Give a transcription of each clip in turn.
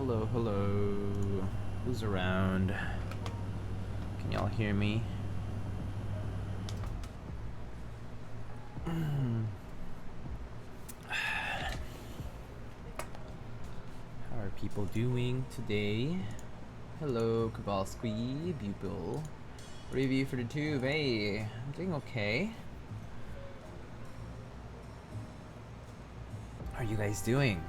Hello, hello. Who's around? Can y'all hear me? How are people doing today? Hello, Kabalski, Bupil. Review for the tube. Hey, I'm doing okay. How are you guys doing?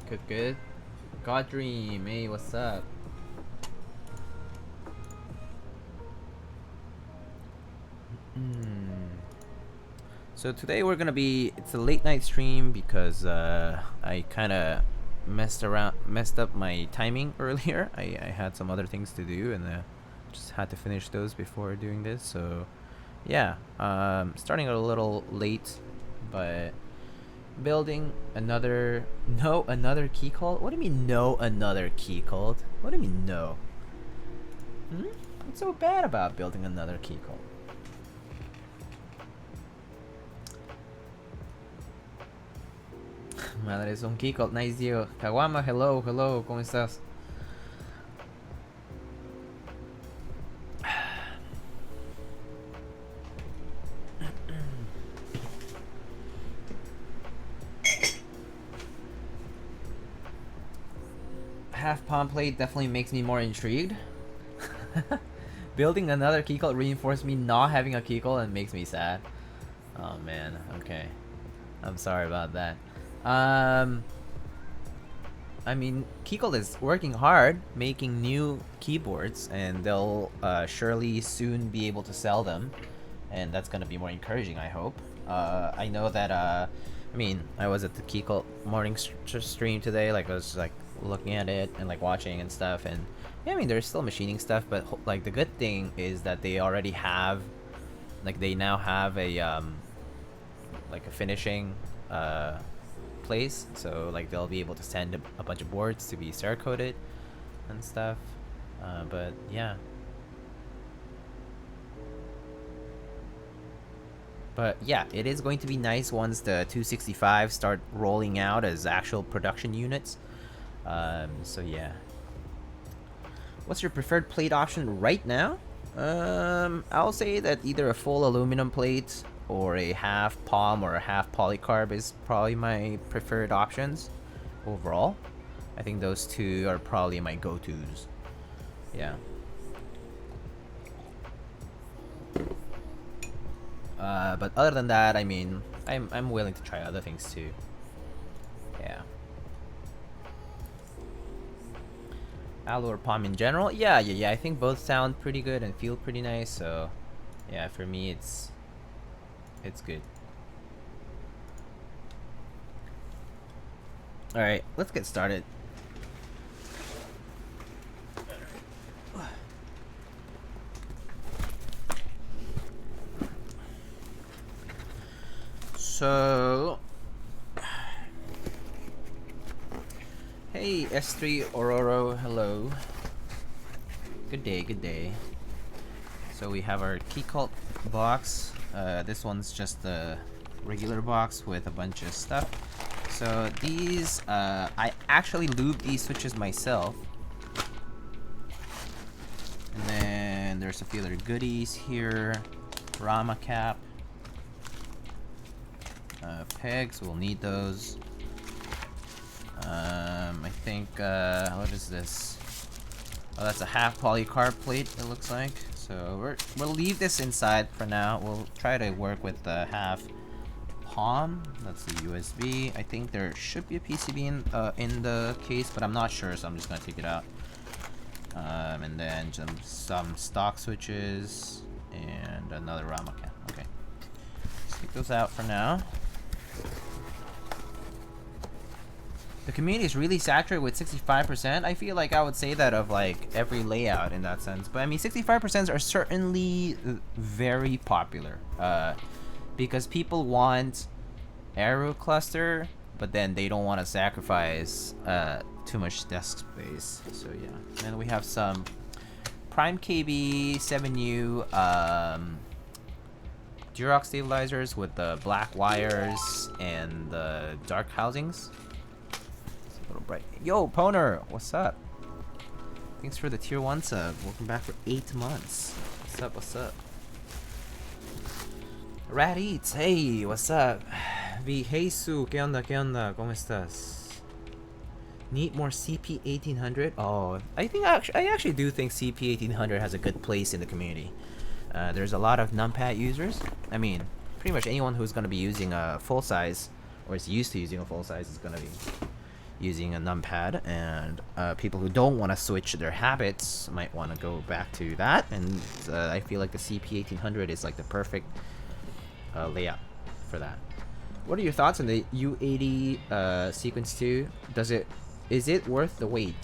Good, good. God Dream, hey, what's up? So today we're gonna be, it's a late night stream because I kinda messed up my timing earlier. I had some other things to do and just had to finish those before doing this. So yeah, starting a little late, but building another Keycult? What do you mean no another Keycult? What do you mean no? What's so bad about building another Keycult? Madre, es un Keycult, nice deal. Kawama, hello, hello, ¿cómo estás? Half palm plate definitely makes me more intrigued. Building another Keycult reinforced me not having a Keycult and makes me sad. Oh man, okay. I'm sorry about that. I mean, Keycult is working hard making new keyboards, and they'll surely soon be able to sell them, and that's gonna be more encouraging, I hope. I know that I mean, I was at the Keycult morning stream today, like I was like looking at it and like watching and stuff, and yeah, I mean, there's still machining stuff, but like the good thing is that they already have, like they now have a like a finishing place, so like they'll be able to send a bunch of boards to be Cerakoted and stuff, but yeah. But yeah, it is going to be nice once the 265 start rolling out as actual production units. So yeah. What's your preferred plate option right now? I'll say that either a full aluminum plate or a half palm or a half polycarb is probably my preferred options overall. I think those two are probably my go-tos. Yeah. But other than that, I mean, I'm willing to try other things too. Yeah. Alu or palm in general? Yeah. I think both sound pretty good and feel pretty nice. So, yeah, for me, it's good. All right, let's get started. So, hey S3 Ororo, hello. Good day, good day. So we have our Keycult box. This one's just the regular box with a bunch of stuff. So these, I actually lubed these switches myself. And then there's a few other goodies here. Rama cap. Pegs, we'll need those. I think, what is this? Oh, that's a half polycarb plate, it looks like. So we'll leave this inside for now. We'll try to work with the half palm. That's the USB. I think there should be a PCB in the case, but I'm not sure, so I'm just gonna take it out. And then some stock switches and another Rama cap. Okay, let's take those out for now. The community is really saturated with 65%. I feel like I would say that of like every layout in that sense. But I mean, 65% are certainly very popular. Because people want Aero cluster but then they don't want to sacrifice too much desk space. So yeah, and we have some Prime KB 7U Durock stabilizers with the black wires and the dark housings. It's a little bright. Yo, Poner, what's up? Thanks for the tier 1 sub. Welcome back for 8 months. What's up, what's up? Rat Eats, hey, what's up? Vijesu, ¿qué onda, qué onda? ¿Cómo estás? Need more CP1800? Oh, I actually do think CP1800 has a good place in the community. There's a lot of numpad users. I mean, pretty much anyone who's going to be using a full size, or is used to using a full size, is going to be using a numpad. And people who don't want to switch their habits might want to go back to that. And I feel like the CP1800 is like the perfect layout for that. What are your thoughts on the U80 Sequence 2? Is it worth the wait?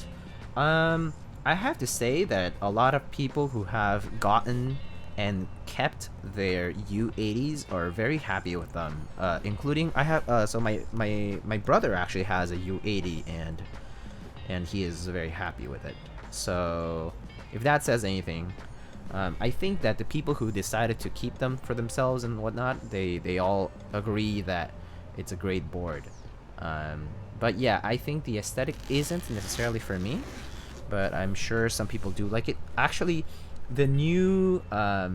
I have to say that a lot of people who have gotten and kept their U80s are very happy with them, including I have so my brother actually has a U80 and he is very happy with it. So if that says anything, I think that the people who decided to keep them for themselves and whatnot, they all agree that it's a great board. But yeah, I think the aesthetic isn't necessarily for me, but I'm sure some people do like it. Actually, the new are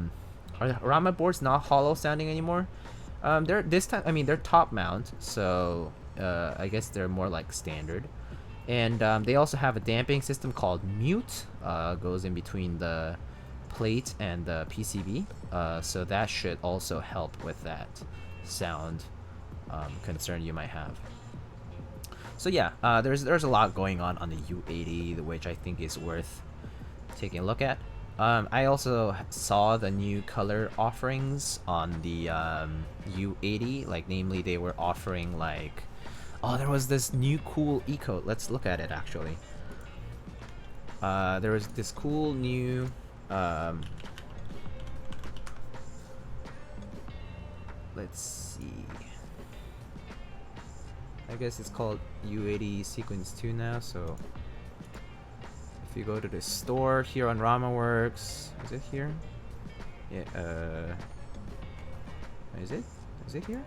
the Rama boards not hollow sounding anymore? They're this time. I mean, they're top mount, so I guess they're more like standard. And they also have a damping system called Mute. Goes in between the plate and the PCB. So that should also help with that sound concern you might have. So yeah, there's a lot going on the U80, which I think is worth taking a look at. I also saw the new color offerings on the U80, like namely they were offering like, oh, there was this new cool eco. Let's look at it actually. There was this cool new let's see. I guess it's called U80 Sequence 2 now, so if you go to the store here on RamaWorks, is it here? Yeah, is it? Is it here?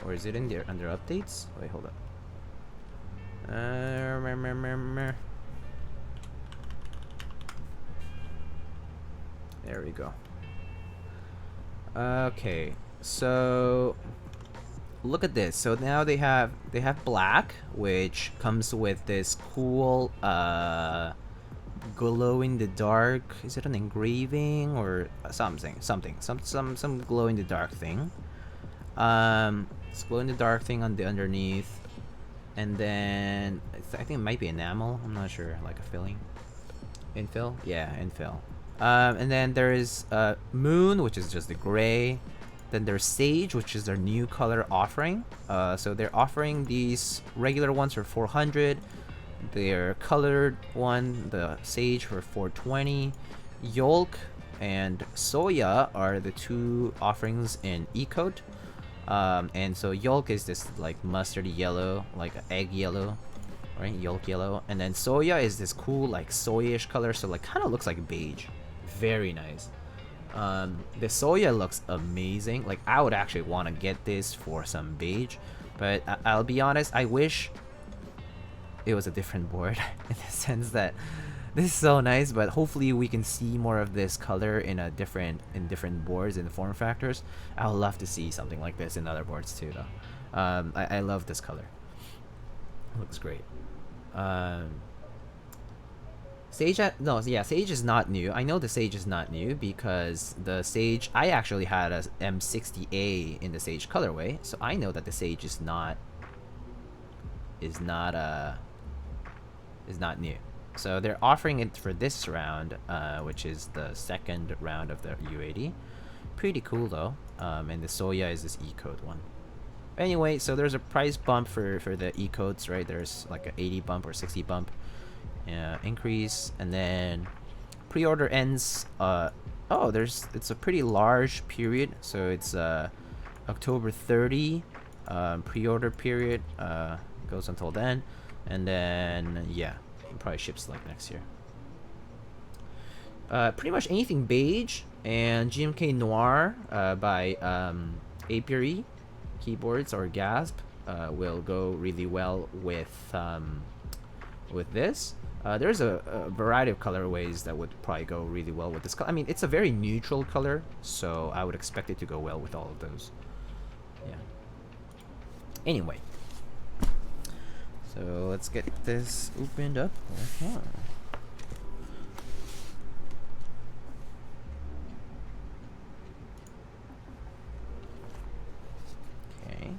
Or is it in there under updates? Wait, hold up. There we go. Okay, so look at this. So now they have black, which comes with this cool glow in the dark. Is it an engraving or something? Some glow in the dark thing. It's glow in the dark thing on the underneath, and then I think it might be enamel. I'm not sure, like a filling, infill. Yeah, infill. And then there is Moon, which is just the gray. Then there's Sage, which is their new color offering. So they're offering these regular ones for 400. Their colored one, the Sage, for 420. Yolk and Soya are the two offerings in E-Coat. And so Yolk is this like mustardy yellow, like egg yellow, right? Yolk yellow. And then Soya is this cool like soyish color, so like kind of looks like beige. Very nice. The Soya looks amazing. Like I would actually want to get this for some beige, but I'll be honest, I wish it was a different board in the sense that this is so nice, but hopefully we can see more of this color in different boards and form factors. I would love to see something like this in other boards too, though. I love this color. It looks great. Sage, Sage is not new. I know the Sage is not new because the Sage, I actually had a M60A in the Sage colorway, so I know that the Sage is not new. So they're offering it for this round, which is the second round of the U80. Pretty cool though. And the Soya is this E-Code one. Anyway, so there's a price bump for the E-Codes, right? There's like an 80 bump or 60 bump increase, and then pre-order ends. It's a pretty large period, so it's October 30 Pre-order period goes until then, and then yeah, it probably ships like next year. Pretty much anything beige and GMK Noir by Apiary keyboards or Gasp will go really well with this. There's a variety of colorways that would probably go really well with this color. I mean, it's a very neutral color, so I would expect it to go well with all of those. Yeah. Anyway, so let's get this opened up. Okay.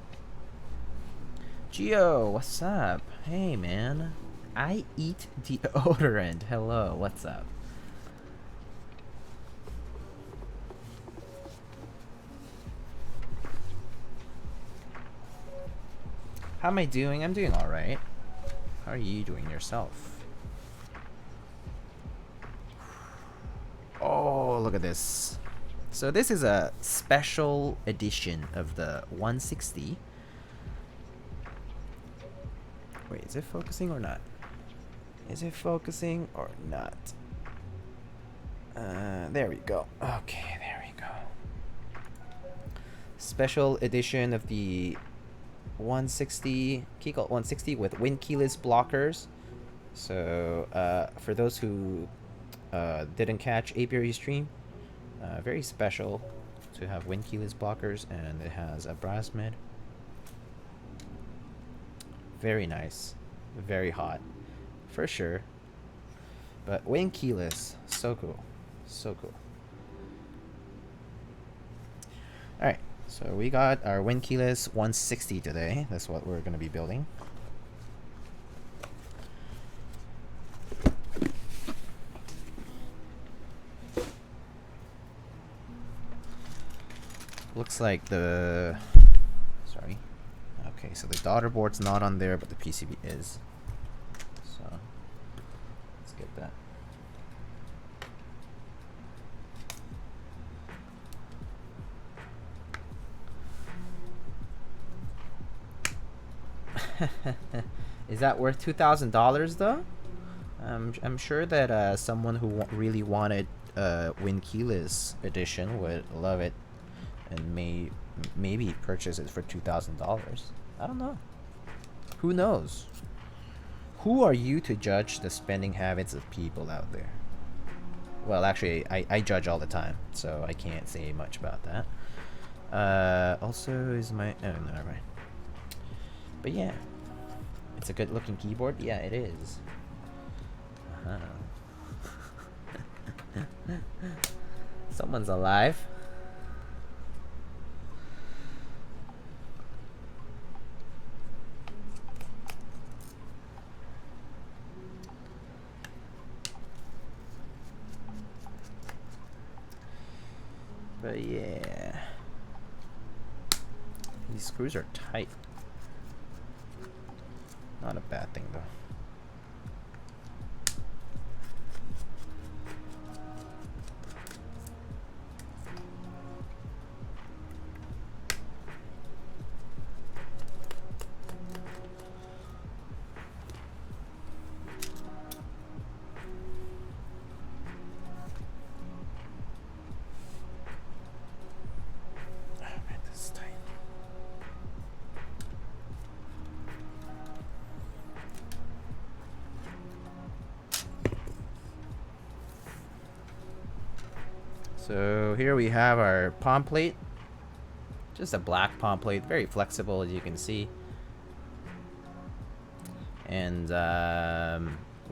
Gio, what's up? Hey, man. I eat deodorant. Hello, what's up? How am I doing? I'm doing alright. How are you doing yourself? Oh, look at this. So this is a special edition of the 160. Wait, is it focusing or not? Is it focusing or not? There we go. Okay, there we go. Special edition of the 160 Keycult 160 with wind keyless blockers. So for those who didn't catch Apiary's stream, very special to have wind keyless blockers, and it has a brass mid. Very nice, very hot, for sure. But wind keyless, so cool, so cool. All right. So we got our wind keyless 160 today. That's what we're going to be building. Looks like the... Sorry. Okay, so the daughter board's not on there, but the PCB is. So let's get that. Is that worth $2,000 though? I'm sure that someone who really wanted wind keyless edition would love it and maybe purchase it for $2,000. I don't know. Who knows? Who are you to judge the spending habits of people out there? Well, actually, I judge all the time, so I can't say much about that. Also, is my... Oh, no, never mind. But yeah, it's a good looking keyboard. Yeah, it is. Someone's alive. But yeah, these screws are tight. Not a bad thing though. So here we have our palm plate. Just a black palm plate, very flexible as you can see. And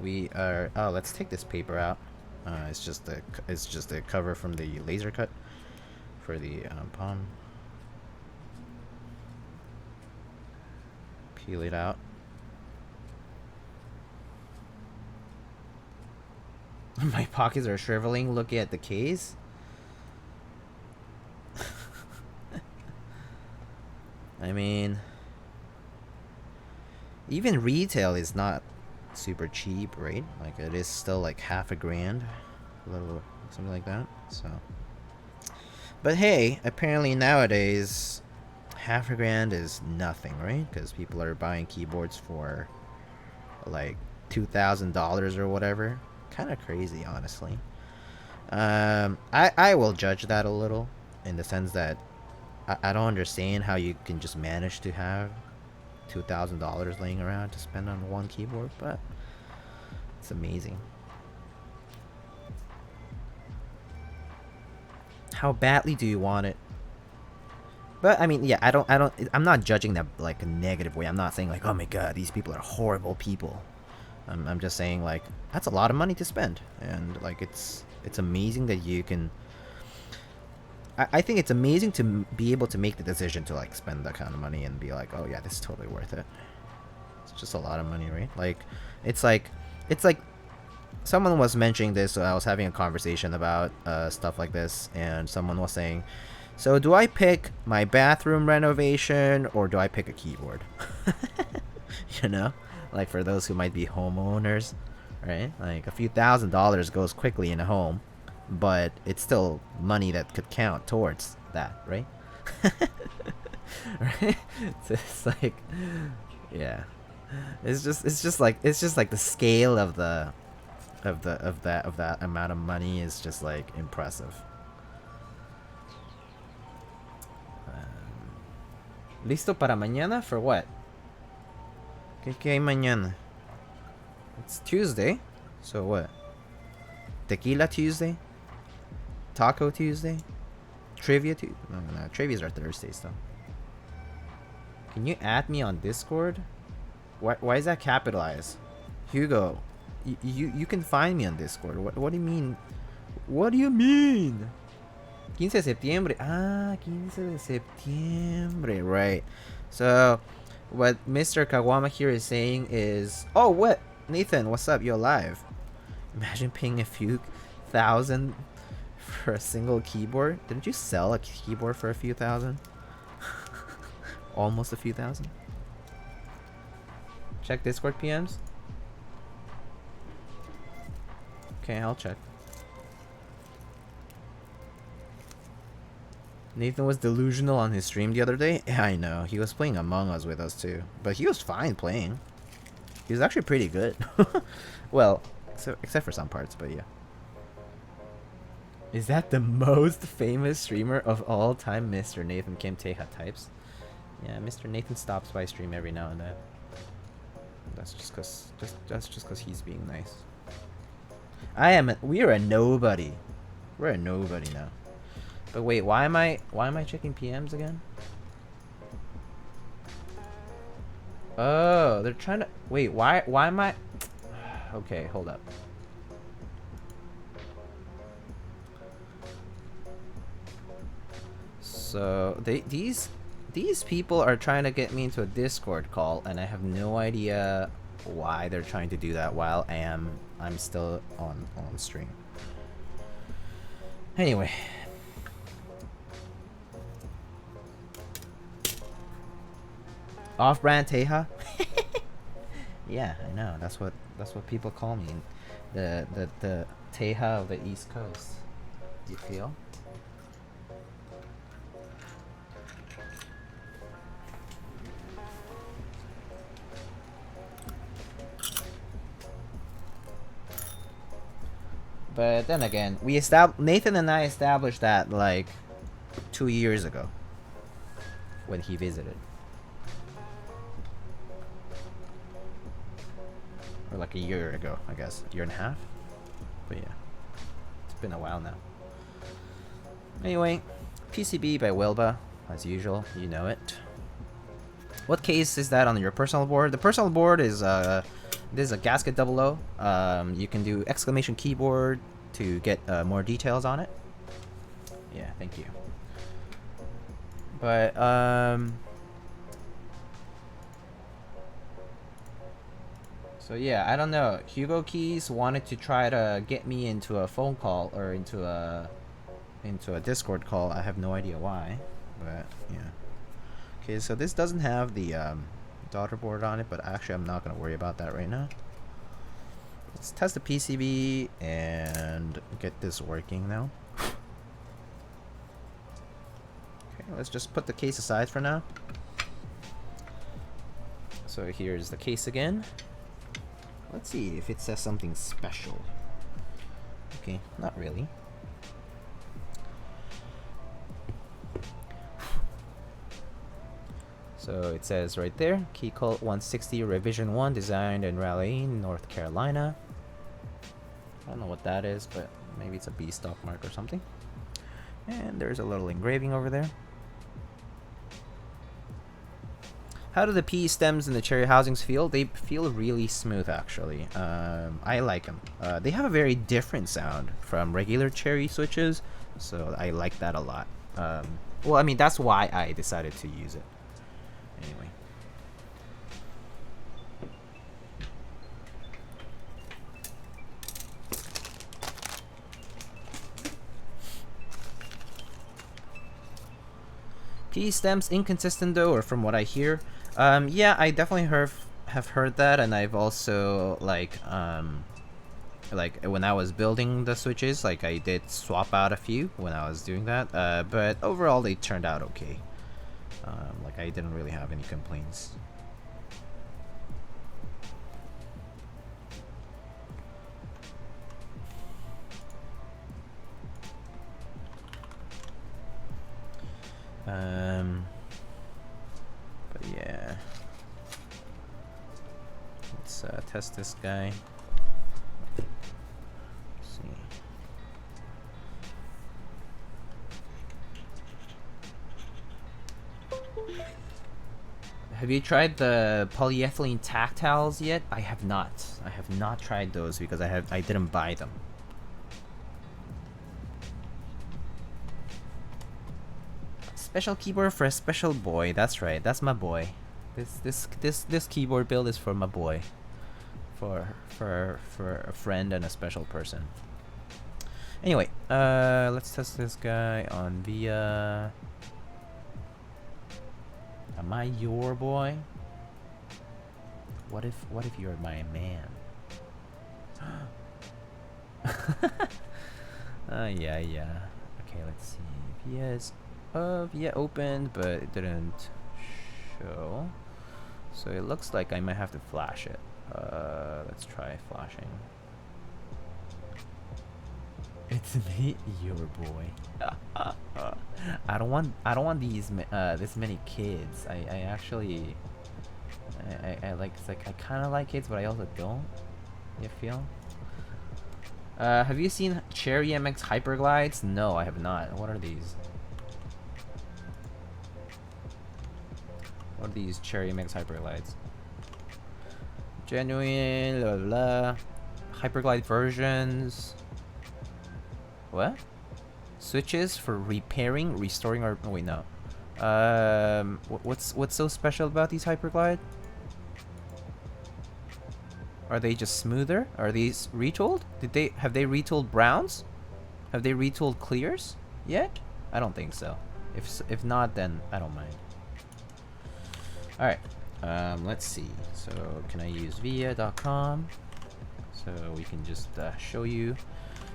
we are... Oh, let's take this paper out. It's just a cover from the laser cut for the palm. Peel it out. My pockets are shriveling. Look at the case. I mean, even retail is not super cheap, right? Like, it is still like half a grand, a little something like that. So, but hey, apparently nowadays half a grand is nothing, right? Because people are buying keyboards for like $2,000 or whatever. Kind of crazy, honestly. I will judge that a little in the sense that I don't understand how you can just manage to have $2,000 laying around to spend on one keyboard, but it's amazing. How badly do you want it? But I mean, yeah, I'm not judging that like a negative way. I'm not saying like, oh my god, these people are horrible people. I'm just saying like that's a lot of money to spend, and like it's amazing that you can. I think it's amazing to be able to make the decision to like spend that kind of money and be like, oh yeah, this is totally worth it. It's just a lot of money, right? Like, it's like someone was mentioning this. So I was having a conversation about stuff like this, and someone was saying, so do I pick my bathroom renovation or do I pick a keyboard? You know, like for those who might be homeowners, right? Like a few $1,000s goes quickly in a home, but it's still money that could count towards that, right? Right? It's like, yeah, it's just like the scale of that amount of money is just like impressive. ¿Listo para mañana? For what? ¿Qué hay mañana? It's Tuesday. So what? Tequila Tuesday? Taco Tuesday? Trivia Tuesday? No. Trivias are Thursdays though. Can you add me on Discord? Why is that capitalized? Hugo, you can find me on Discord. What do you mean? What do you mean? 15 de septiembre. Ah, 15 de septiembre. Right. So, what Mr. Kawama here is saying is... Oh, what? Nathan, what's up? You're alive. Imagine paying a few thousand for a single keyboard. Didn't you sell a keyboard for a few thousand? Almost a few thousand. Check Discord PMs. Okay, I'll check. Nathan was delusional on his stream the other day. Yeah, I know. He was playing Among Us with us too. But he was fine playing. He was actually pretty good. Well, except for some parts, but yeah. Is that the most famous streamer of all time, Mr. Nathan Kim Teja types? Yeah, Mr. Nathan stops by stream every now and then. That's just cause he's being nice. We are a nobody. We're a nobody now. But wait, why am I checking PMs again? Oh, they're trying to wait, why am I okay, hold up. So these people are trying to get me into a Discord call, and I have no idea why they're trying to do that while I'm still on stream. Anyway. Off-brand Teja? Yeah, I know. That's what people call me. The Teja of the East Coast. You feel? But then again, Nathan and I established that like 2 years ago when he visited. Or like a year ago, I guess. A year and a half? But yeah. It's been a while now. Anyway, PCB by Wilba. As usual, you know it. What case is that on your personal board? The personal board is this is a Gasket 00. You can do exclamation keyboard to get more details on it. Yeah, thank you. But so yeah, I don't know. Hugo Keys wanted to try to get me into a phone call or into a Discord call. I have no idea why, but yeah. Okay, so this doesn't have the daughter board on it, but actually I'm not gonna worry about that right now. Let's test the PCB and get this working now. Okay. let's just put the case aside for now. So here's the case again. Let's see if it says something special. Okay, not really. So it says right there, Keycult 160 Revision 1, designed in Raleigh, North Carolina. I don't know what that is, but maybe it's a B stock mark or something. And there's a little engraving over there. How do the PE stems and the cherry housings feel? They feel really smooth, actually. I like them. They have a very different sound from regular cherry switches, so I like that a lot. Well, I mean, that's why I decided to use it. Anyway. PE stems inconsistent though, or from what I hear. Yeah, I definitely have heard that, and I've also like when I was building the switches, like I did swap out a few when I was doing that. But overall, they turned out okay. Like I didn't really have any complaints. But yeah, let's test this guy. Let's see. Have you tried the polyethylene tactiles yet? I have not. I have not tried those because I didn't buy them. Special keyboard for a special boy. That's right. That's my boy. This keyboard build is for my boy. For a friend and a special person. Anyway, let's test this guy on via. Am I your boy? What if you're my man? Yeah. Okay, let's see. Yes. Yeah, opened, but it didn't show. So it looks like I might have to flash it. Let's try flashing. It's me, your boy. I don't want these this many kids. I actually I like, it's like I kind of like kids, but I also don't. You feel? Have you seen Cherry MX Hyperglides? No, I have not. What are these? What are these Cherry MX Hyperglides? Genuine, blah, blah, blah. Hyperglide versions. What? Switches for repairing, restoring, or oh, wait, no. What's so special about these Hyperglide? Are they just smoother? Are these retooled? Have they retooled browns? Have they retooled clears yet? I don't think so. If not, then I don't mind. All right. Let's see. So can I use via.com? So we can just show you.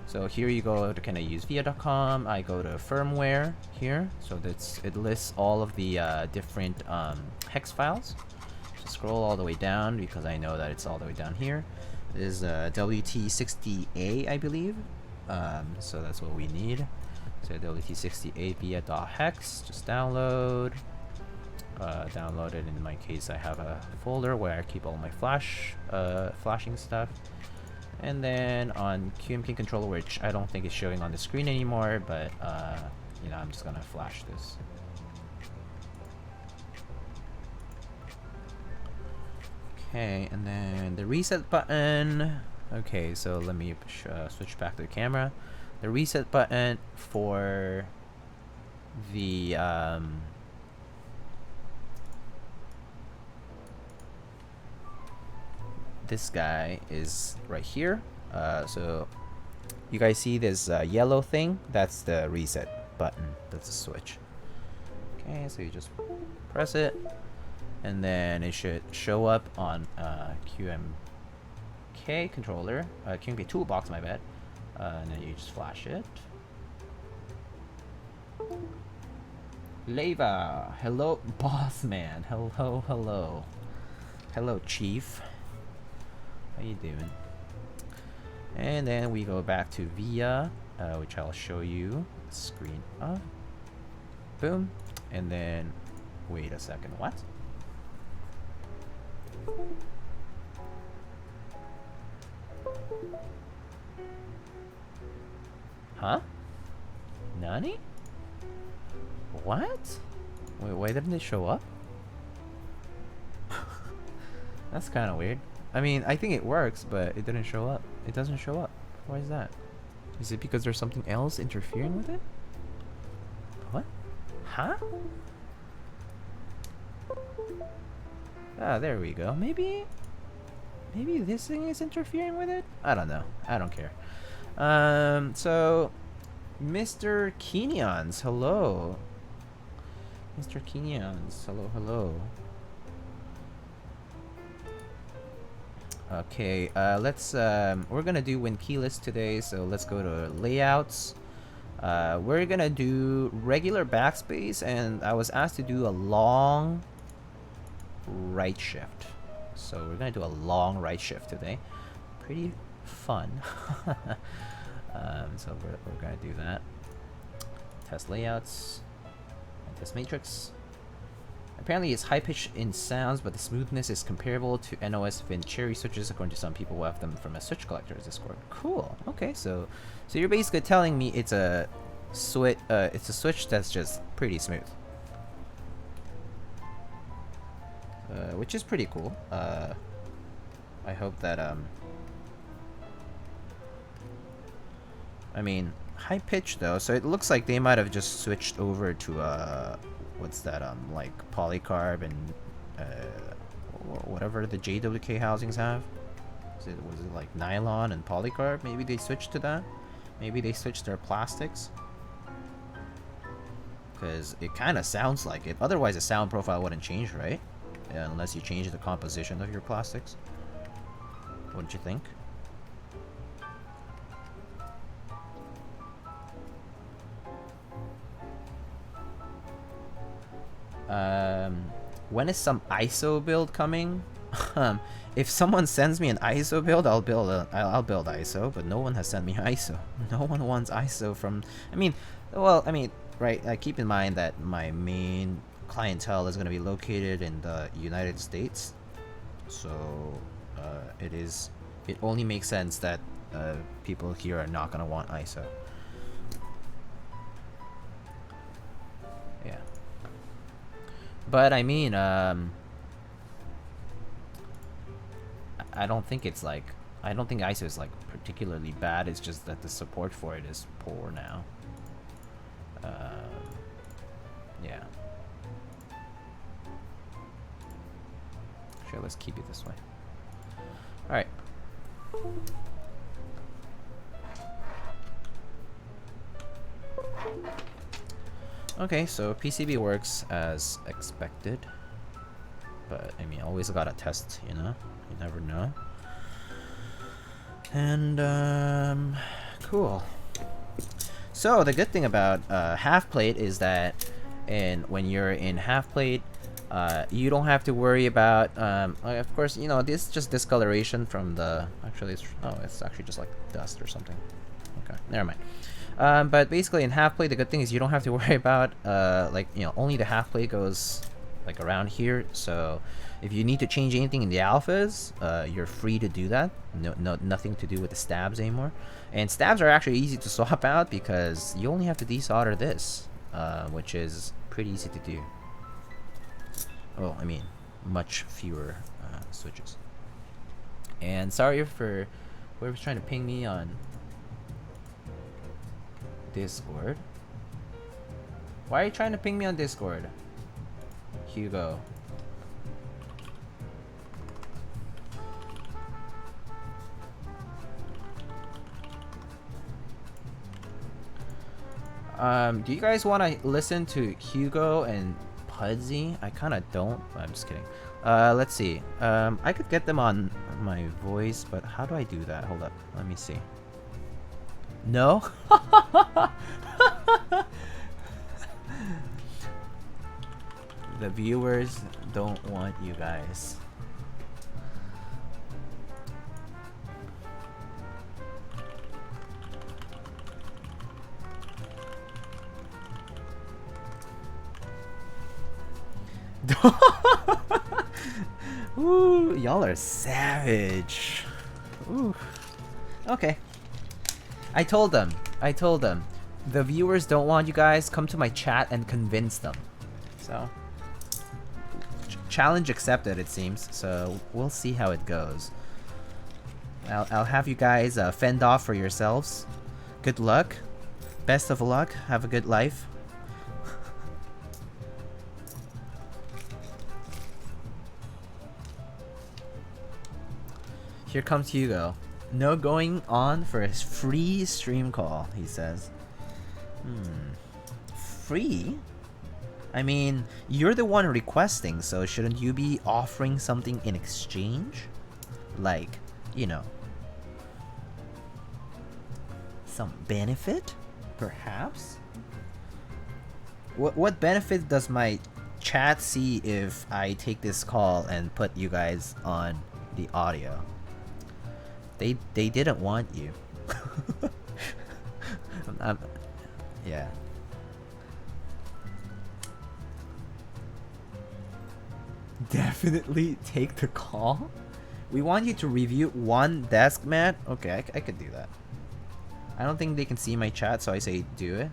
So here you go to can I use via.com. I go to firmware here. So it lists all of the different hex files. So scroll all the way down because I know that it's all the way down here. This is WT60A, I believe. So that's what we need. So WT60A via.hex. Just download. Download it. In my case, I have a folder where I keep all my flashing stuff. And then on QMK controller, which I don't think is showing on the screen anymore, but you know, I'm just gonna flash this. Okay, and then the reset button. Okay, so let me switch back to the camera. The reset button for the this guy is right here. So you guys see this yellow thing? That's the reset button. That's the switch. Okay, so you just press it, and then it should show up on QMK controller, QMK toolbox, my bad. And then you just flash it. Leva, hello, boss man. Hello, hello. Hello, chief. How you doing? And then we go back to Via, which I'll show you. Screen up. Boom. And then, wait a second, what? Huh? Nani? What? Wait, why didn't it show up? That's kind of weird. I mean, I think it works, but it didn't show up. It doesn't show up. Why is that? Is it because there's something else interfering with it? What? Huh? Ah, there we go. Maybe this thing is interfering with it? I don't know. I don't care. So Mr. Kenyons, hello. Mr. Kenyons, hello, hello. Okay, let's we're gonna do win keyless today, so let's go to layouts. We're gonna do regular backspace, and I was asked to do a long right shift. So we're gonna do a long right shift today. Pretty fun. So we're gonna do that. Test layouts and test matrix. Apparently it's high pitch in sounds, but the smoothness is comparable to NOS Fin cherry switches, according to some people who have them from a switch collector's Discord. Cool. Okay, so you're basically telling me it's a switch that's just pretty smooth. Which is pretty cool. I hope that I mean, high pitch though, so it looks like they might have just switched over to what's that, like polycarb and whatever the JWK housings have. Was it like nylon and polycarb? Maybe they switched to that. Maybe they switched their plastics, because it kind of sounds like it. Otherwise the sound profile wouldn't change, right? Unless you change the composition of your plastics. Wouldn't you think? When is some ISO build coming? If someone sends me an ISO build, I'll build ISO, but no one has sent me ISO. No one wants ISO from... I mean, right, keep in mind that my main clientele is going to be located in the United States. So, it only makes sense that people here are not going to want ISO. Yeah. But I mean, I don't think it's like, I don't think ISO is like particularly bad. It's just that the support for it is poor now. Yeah. Sure, let's keep it this way. All right. Okay, so PCB works as expected, but I mean, always gotta test, you know? You never know. And, cool. So, the good thing about half plate is that when you're in half plate, you don't have to worry about, of course, you know, this is just discoloration from the, actually, it's actually just like dust or something. Okay, never mind. But basically in half plate, the good thing is you don't have to worry about, like, you know, only the half plate goes like around here. So if you need to change anything in the alphas, you're free to do that. Nothing to do with the stabs anymore. And stabs are actually easy to swap out because you only have to desolder this, which is pretty easy to do. Well, I mean, much fewer switches. And sorry for whoever's trying to ping me on Discord. Why are you trying to ping me on Discord, Hugo? Do you guys want to listen to Hugo and Pudsey? I kind of don't. I'm just kidding. Let's see. I could get them on my voice, but how do I do that? Hold up. Let me see. No? The viewers don't want you guys. Ooh, y'all are savage. Ooh. Okay. I told them. The viewers don't want you guys. Come to my chat and convince them. So, challenge accepted, it seems. So we'll see how it goes. I'll have you guys fend off for yourselves. Good luck. Best of luck. Have a good life. Here comes Hugo. No going on for his free stream call, he says. Free? I mean, you're the one requesting, so shouldn't you be offering something in exchange? Like, you know, some benefit, perhaps? What benefit does my chat see if I take this call and put you guys on the audio? They didn't want you. Yeah. Definitely take the call. We want you to review one desk mat. Okay, I could do that. I don't think they can see my chat, so I say do it.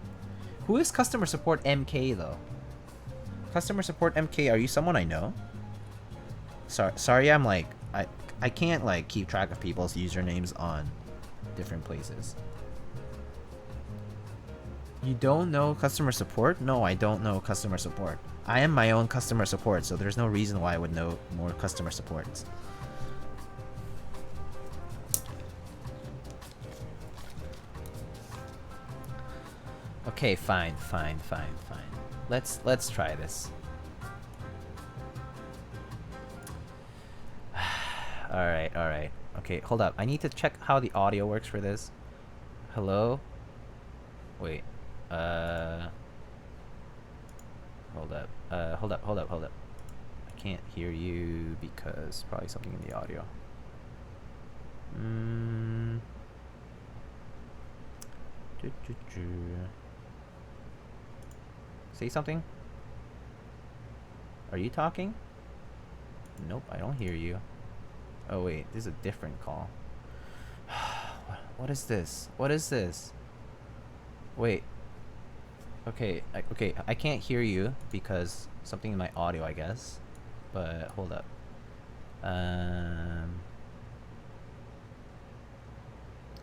Who is customer support MK though? Customer support MK, are you someone I know? Sorry, I'm like I can't like keep track of people's usernames on different places. You don't know customer support? No, I don't know customer support. I am my own customer support, so there's no reason why I would know more customer supports. Okay, fine. Let's try this. Alright. Okay, hold up. I need to check how the audio works for this. Hello? Wait. Hold up. Hold up. I can't hear you because probably something in the audio. Say something? Are you talking? Nope, I don't hear you. Oh wait, this is a different call. What is this? Wait. Okay, I can't hear you because something in my audio, I guess. But hold up.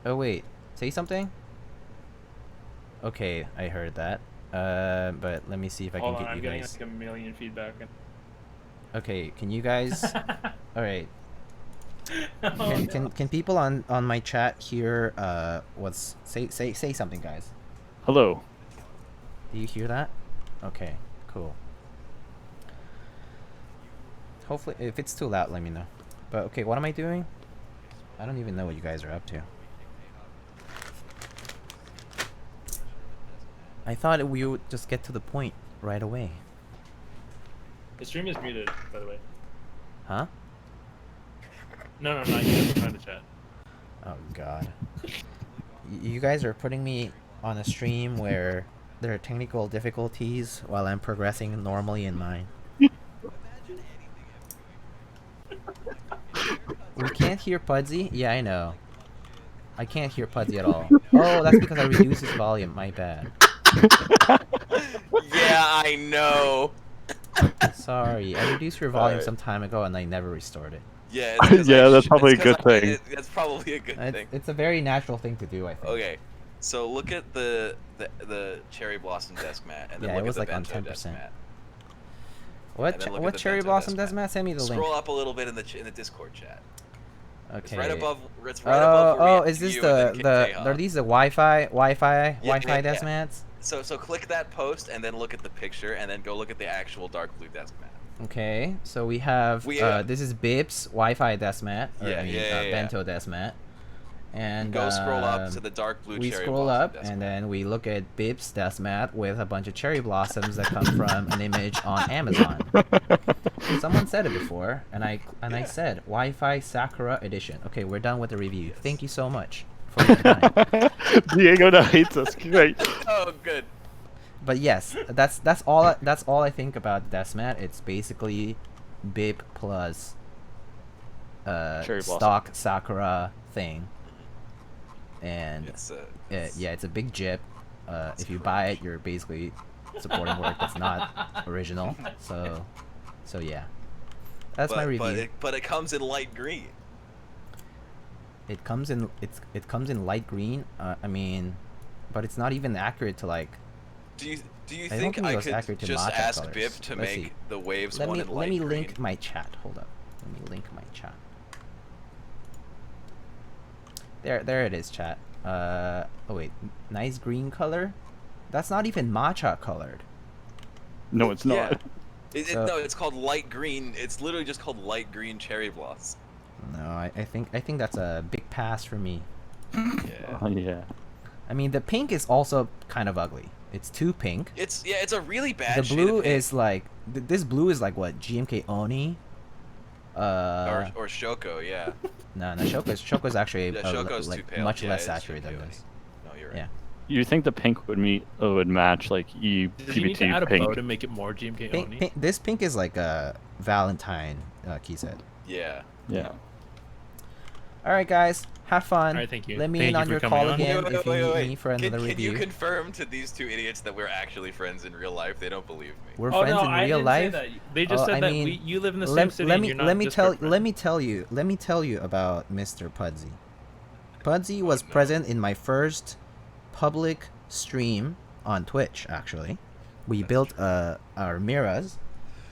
Oh wait, say something? Okay, I heard that. But let me see if I can get you guys. I'm getting like a million feedback. Okay, can you guys? All right. Can people on my chat hear what's say something, guys? Hello. Do you hear that? Okay, cool. Hopefully, if it's too loud, let me know. But okay, what am I doing? I don't even know what you guys are up to. I thought we would just get to the point right away. The stream is muted, by the way. Huh? No, not you. Trying to chat. Oh god. You guys are putting me on a stream where there are technical difficulties while I'm progressing normally in mine. We can't hear Pudsey? Yeah, I know. I can't hear Pudsey at all. Oh, that's because I reduced his volume. My bad. Yeah, I know. Sorry, I reduced your volume some time ago and I never restored it. Yeah, yeah, that's probably a good thing. That's probably a good thing. It's a very natural thing to do, I think. Okay, so look at the cherry blossom desk mat, and then look it was at the like on bento 10%. desk mat. What cherry blossom desk mat? Send me the link. Scroll up a little bit in the Discord chat. Okay. It's right above. It's right above. Oh, is this are these the Wi-Fi desk mats? So click that post and then look at the picture and then go look at the actual dark blue desk mat. Okay, so we have this is Bib's Wi-Fi desk mat. Or, bento desk mat. And Go scroll up to the dark blue we cherry scroll blossom up, desk and mat. then we look at Bib's desk mat with a bunch of cherry blossoms that come from an image on Amazon. Someone said it before, and I said Wi-Fi Sakura edition. Okay, we're done with the review. Yes. Thank you so much for your time. Diego now hates us. Great. Oh, good. But yes, that's all I think about desk mat. It's basically Bib plus Cherry blossom. stock Sakura thing. And It's yeah, it's a big jip. If you buy it, you're basically supporting work that's not original. So yeah, that's my review. But it comes in light green. It comes in light green. I mean, but it's not even accurate to like. Do you I don't think think I it was could accurate to just matcha ask colors. Bib to Let's make see. the waves Let one me in light let me green? link my chat. Hold up. Let me link my chat. There it is, chat. Oh wait, nice green color. That's not even matcha colored. No, it's not. Yeah. No, it's called light green. It's literally just called light green cherry blossom. No, I think that's a big pass for me. Yeah. Oh, yeah. I mean, the pink is also kind of ugly. It's too pink. It's a really bad The shade of blue pink. is like this blue is like what, GMK Oni? or Shoko, yeah. No, Shoko's actually Yeah, Shoko's like too pale. much Yeah, less it's saturated than GMK this. No, you're right. Yeah. You think the pink would match like Did you need to add PBT a bow pink? to make it more GMK Pink, Oni? this pink is like a Valentine key set. Yeah. Yeah. All right, guys, have fun. All right, thank you. Let me Thank in you on for your coming call on. again if you need me for another Can review. you confirm to these two idiots that we're actually friends in real life? They don't believe me. We're Oh friends no, in I real didn't life. say that. They just said I that mean, you live in the same city and you're not let me Discord friends. let me tell you about Mr. Pudsey. Pudsey was present in my first public stream on Twitch. Actually, we built our mirrors.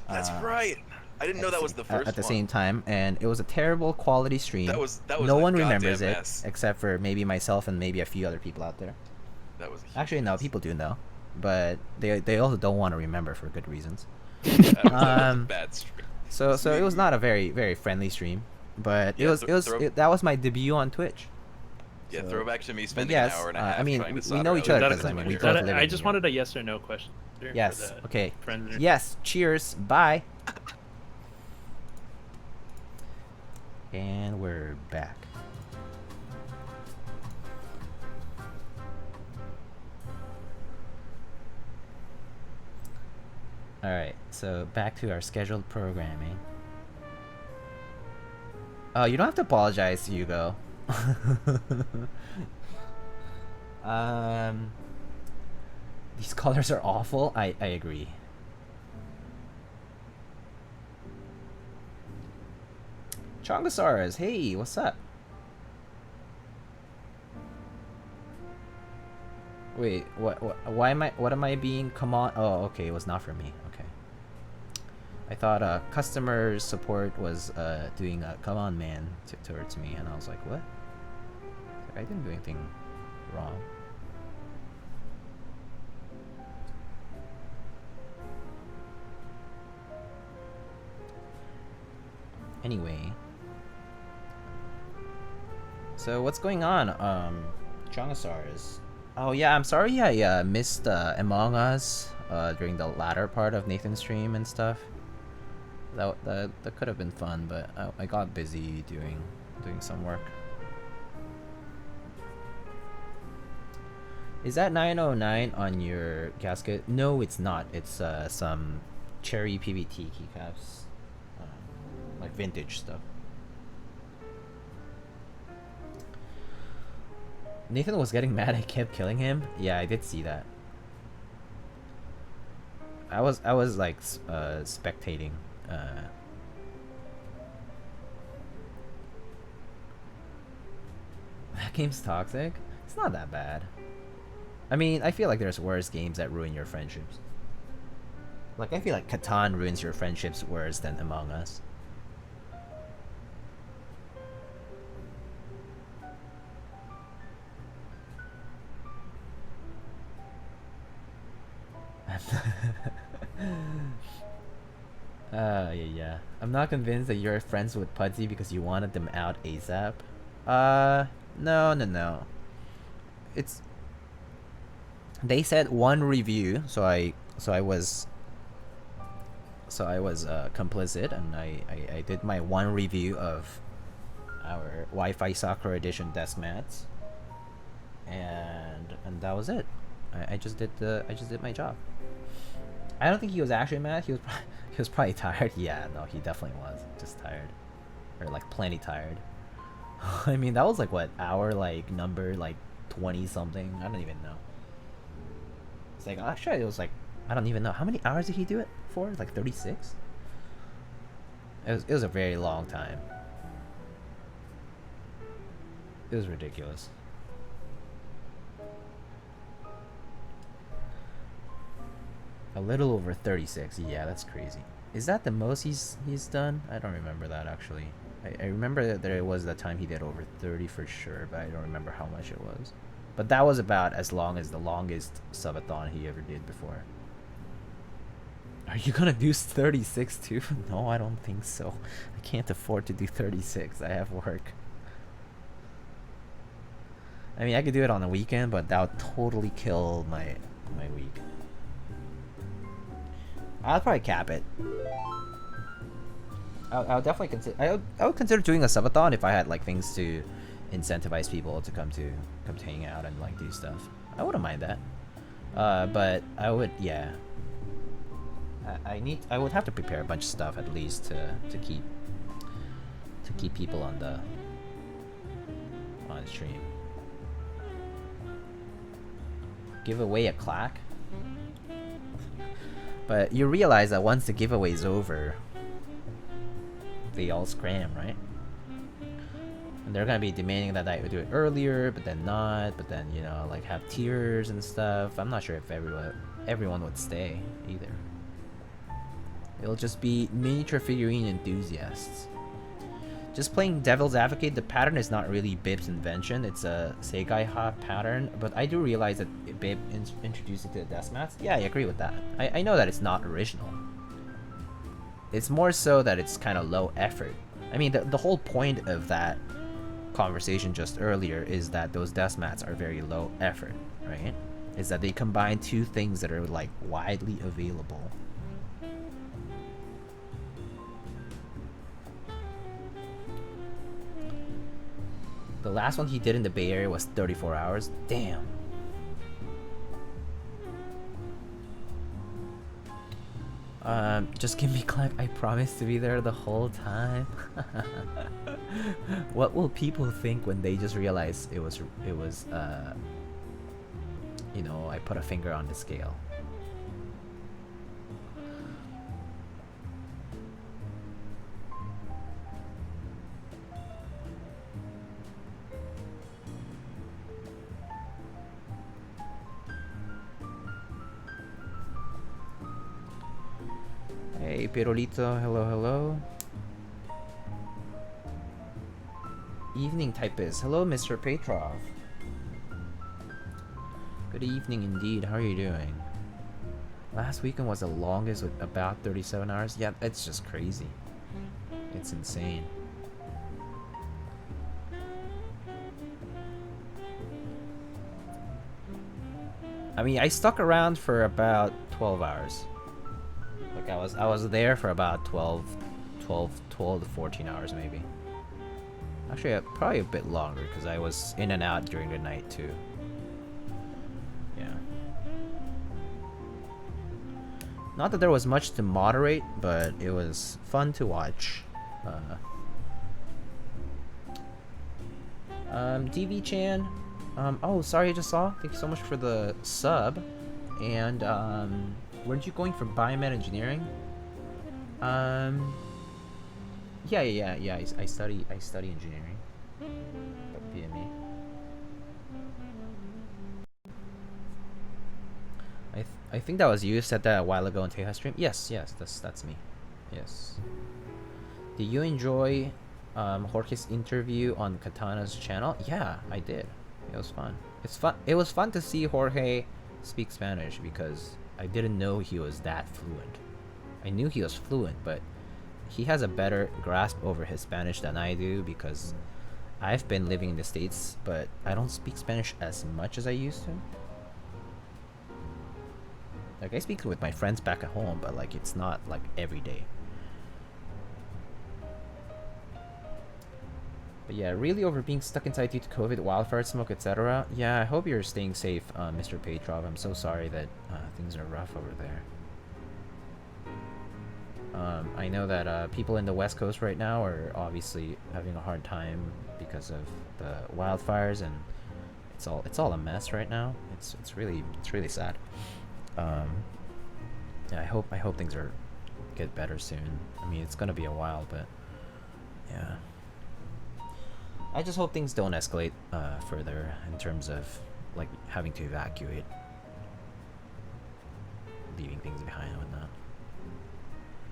That's right. I didn't know that was the first at the one. same time, and it was a terrible quality stream. That was no a one goddamn remembers it mess. except for maybe myself and maybe a few other people out there. That was a huge Actually, no, mess. people do know, but they also don't want to remember for good reasons. That was a bad stream. So it was not a very friendly stream, but Yeah, that was my debut on Twitch. Yeah, So- throwback to me But spending yes, an hour and a I half mean, trying to we solder know out each the other Is that because I a- mean we is both that a- live I in just here. wanted a yes or no question. for Yes. the Okay. friends. Yes. Cheers. Bye. And we're back. Alright, so back to our scheduled programming. Oh, you don't have to apologize, Hugo. These colors are awful. I agree. Chongosaurus, hey, what's up? Wait, why am I being come on? Oh, okay, it was not for me. Okay. I thought customer support was doing a come on man towards me, and I was like, what? I didn't do anything wrong. Anyway. So what's going on, Chongosaurus? Oh yeah, I'm sorry I missed Among Us during the latter part of Nathan's stream and stuff. That could have been fun, but I got busy doing some work. Is that 909 on your gasket? No, it's not. It's some cherry PBT keycaps, like vintage stuff. Nathan was getting mad I kept killing him. Yeah, I did see that. I was like spectating. That game's toxic. It's not that bad. I mean, I feel like there's worse games that ruin your friendships. Like, I feel like Catan ruins your friendships worse than Among Us. Yeah. I'm not convinced that you're friends with Pudsey because you wanted them out ASAP. No. It's they said one review, so I was complicit, and I did my one review of our Wi-Fi Soccer Edition desk mats, and that was it. I just did my job. I don't think he was actually mad. He was probably tired. Yeah, no, he definitely was just tired, or like plenty tired. I mean, that was like what hour like number like 20 something. I don't even know. It's like actually it was like I don't even know how many hours did he do it for? Like 36. It was a very long time. It was ridiculous. A little over 36. Yeah, that's crazy. Is that the most he's done? I don't remember that actually. I remember that there was that time he did over 30 for sure, but I don't remember how much it was. But that was about as long as the longest subathon he ever did before. Are you gonna do 36 too? No, I don't think so. I can't afford to do 36. I have work. I mean, I could do it on the weekend, but that would totally kill my week. I'll probably cap it. I would definitely consider. I would consider doing a subathon if I had like things to incentivize people to come to hang out and like do stuff. I wouldn't mind that. But I would, yeah. I would have to prepare a bunch of stuff at least to keep people on the stream. Give away a clack. But you realize that once the giveaway's over, they all scram, right? And they're gonna be demanding that I would do it earlier, but then not, but then, you know, like have tiers and stuff. I'm not sure if everyone would stay either. It'll just be miniature figurine enthusiasts. Just playing devil's advocate, the pattern is not really Bib's invention. It's a Seigai Ha pattern, but I do realize that Bib introduced it to the desk mats. Yeah, I agree with that. I know that it's not original. It's more so that it's kind of low effort. I mean, the whole point of that conversation just earlier is that those desk mats are very low effort, right? Is that they combine two things that are like widely available. The last one he did in the Bay Area was 34 hours. Damn. Just give me clap. I promise to be there the whole time. What will people think when they just realize it was you know, I put a finger on the scale? Hey, Pirolito, hello. Evening typist, hello, Mr. Petrov. Good evening indeed, how are you doing? Last weekend was the longest with about 37 hours. Yeah, it's just crazy. It's insane. I mean, I stuck around for about 12 hours. Like I was there for about 12 to 14 hours maybe. Actually, probably a bit longer because I was in and out during the night too. Yeah. Not that there was much to moderate, but it was fun to watch. DV-chan. Oh, sorry, I just saw. Thank you so much for the sub. And weren't you going for biomed engineering? Yeah. I study engineering at PME. I think that was you said that a while ago on Teja's stream. Yes, that's me. Yes. Did you enjoy Jorge's interview on Katana's channel? Yeah, I did. It was fun. It was fun to see Jorge speak Spanish because I didn't know he was that fluent. I knew he was fluent, but he has a better grasp over his Spanish than I do because I've been living in the States, but I don't speak Spanish as much as I used to. Like, I speak with my friends back at home, but like it's not like every day. But yeah, really over being stuck inside due to COVID, wildfire smoke, etc. Yeah, I hope you're staying safe, Mr. Petrov. I'm so sorry that things are rough over there. I know that people in the West Coast right now are obviously having a hard time because of the wildfires, and it's all a mess right now. It's really sad. Yeah, I hope things get better soon. I mean, it's gonna be a while, but yeah. I just hope things don't escalate further in terms of like having to evacuate, leaving things behind and whatnot.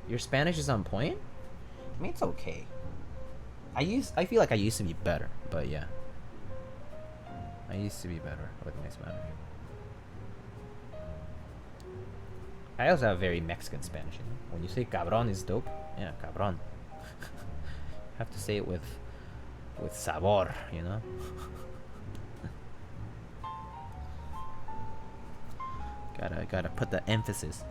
Your Spanish is on point? I mean, it's okay. I feel like I used to be better, but yeah. I used to be better with my Spanish. I also have very Mexican Spanish, you know? When you say cabron is dope, yeah, cabron. Have to say it with sabor, you know? gotta put the emphasis.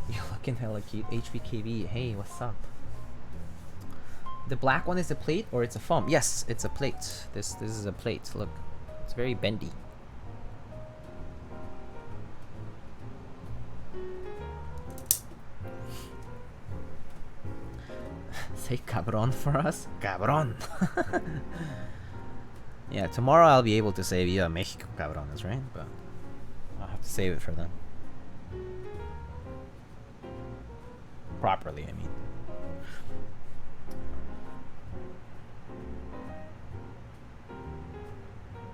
You're looking hella cute. HVKB, hey, what's up? The black one is a plate or it's a foam? Yes, it's a plate. This is a plate. Look, it's very bendy. Say cabron for us? Cabron. Yeah, tomorrow I'll be able to say Viva Mexico cabrones, right? But I'll have to save it for them. Properly, I mean.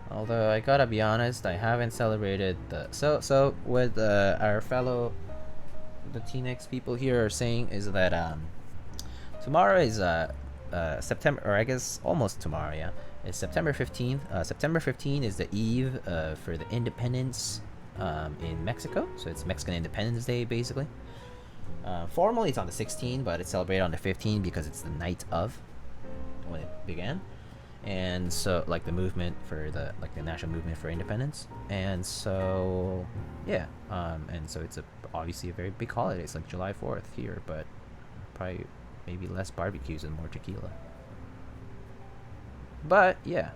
Although I gotta be honest, I haven't celebrated the so with our fellow Latinx people here are saying is that tomorrow is September, or I guess almost tomorrow, yeah. It's September 15th. September 15th is the eve for the independence in Mexico. So it's Mexican Independence Day, basically. Formally, it's on the 16th, but it's celebrated on the 15th because it's the night of when it began. And so, like the movement for the national movement for independence. And so, yeah. And so it's obviously a very big holiday. It's like July 4th here, but probably maybe less barbecues and more tequila. But yeah,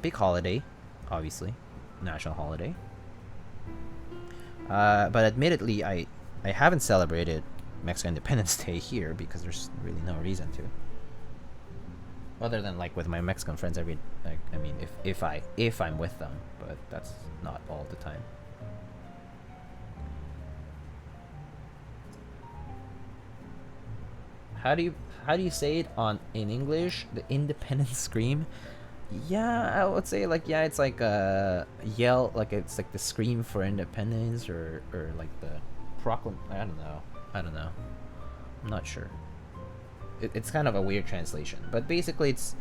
big holiday, obviously, national holiday. But admittedly, I haven't celebrated Mexican Independence Day here because there's really no reason to. Other than like with my Mexican friends I mean, if I'm with them, but that's not all the time. How do you say it in English? The independence scream? Yeah, I would say like, yeah, it's like a yell, like it's like the scream for independence or like the I don't know. I'm not sure. It's kind of a weird translation, but basically it's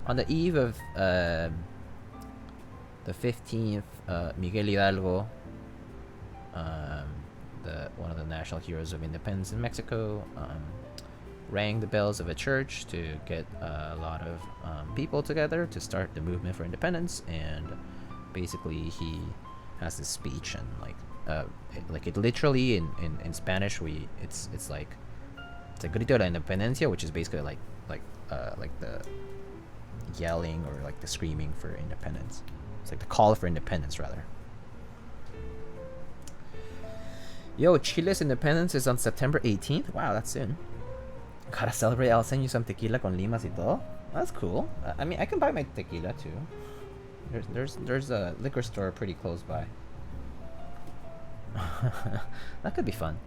on the eve of the 15th. Miguel Hidalgo, one of the national heroes of independence in Mexico, rang the bells of a church to get a lot of people together to start the movement for independence, and basically he has this speech, and like it literally in Spanish it's like grito de la independencia, which is basically like the yelling or like the screaming for independence. It's like the call for independence rather. Yo, Chile's independence is on September 18th. Wow, that's soon. Gotta celebrate. I'll send you some tequila con limas y todo. That's cool. I mean, I can buy my tequila too. There's a liquor store pretty close by. That could be fun.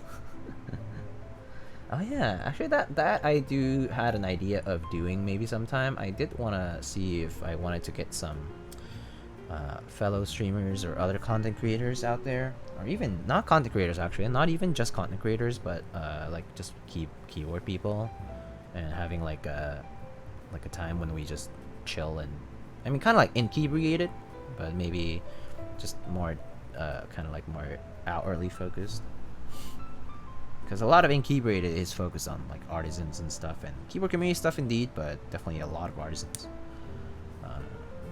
Oh yeah, actually that I had an idea of doing maybe sometime. I did want to see if I wanted to get some fellow streamers or other content creators out there, or even not content creators actually, not even just content creators, but like just keyboard people, and having like a time when we just chill, and I mean kind of like inebriated, but maybe just more kind of like more outwardly focused. because a lot of Inkeyboard is focused on like artisans and stuff, and keyboard community stuff indeed, but definitely a lot of artisans.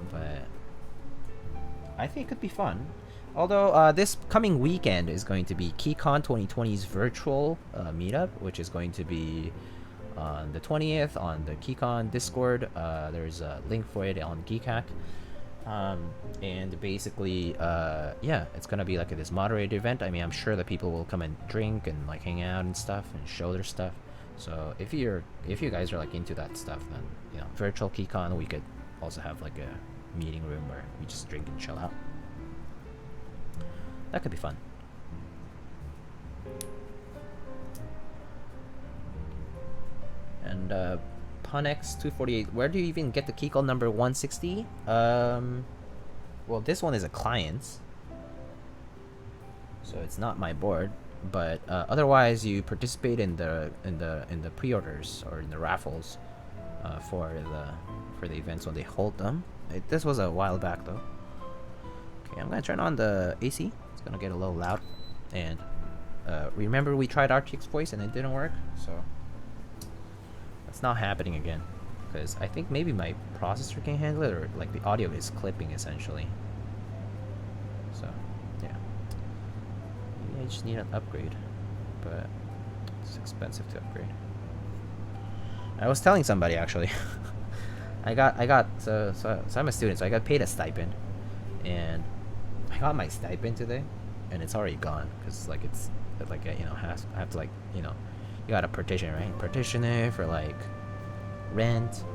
But I think it could be fun. Although this coming weekend is going to be Keycon 2020's virtual meetup, which is going to be on the 20th on the Keycon Discord. There's a link for it on Keycaps. And basically, yeah, it's gonna be like this moderated event. I mean, I'm sure that people will come and drink and like hang out and stuff and show their stuff. So if you guys are like into that stuff, then you know, virtual Keycon, we could also have like a meeting room where we just drink and chill out. That could be fun. And Punex248, where do you even get the Keycult number 160? Well, this one is a client, so it's not my board. But otherwise, you participate in the pre-orders or in the raffles for the events when they hold them. This was a while back though. Okay, I'm gonna turn on the AC. It's gonna get a little loud. And remember we tried RTX voice and it didn't work, so it's not happening again. Because I think maybe my processor can handle it, or like the audio is clipping essentially. So yeah, maybe I just need an upgrade, but it's expensive to upgrade. I was telling somebody actually. So I'm a student, so I got paid a stipend, and I got my stipend today, and it's already gone because like it's like you know I have to like you know you gotta partition, right? Partition it for like rent,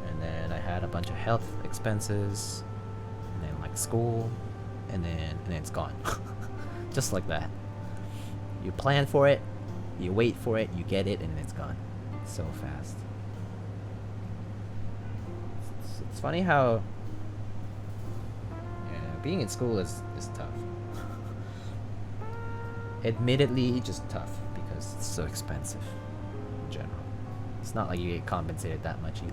and then I had a bunch of health expenses, and then like school, and then it's gone. Just like that. You plan for it, you wait for it, you get it, and it's gone. It's so fast. It's funny how being in school is tough. Admittedly, just tough because it's so expensive in general. It's not like you get compensated that much either.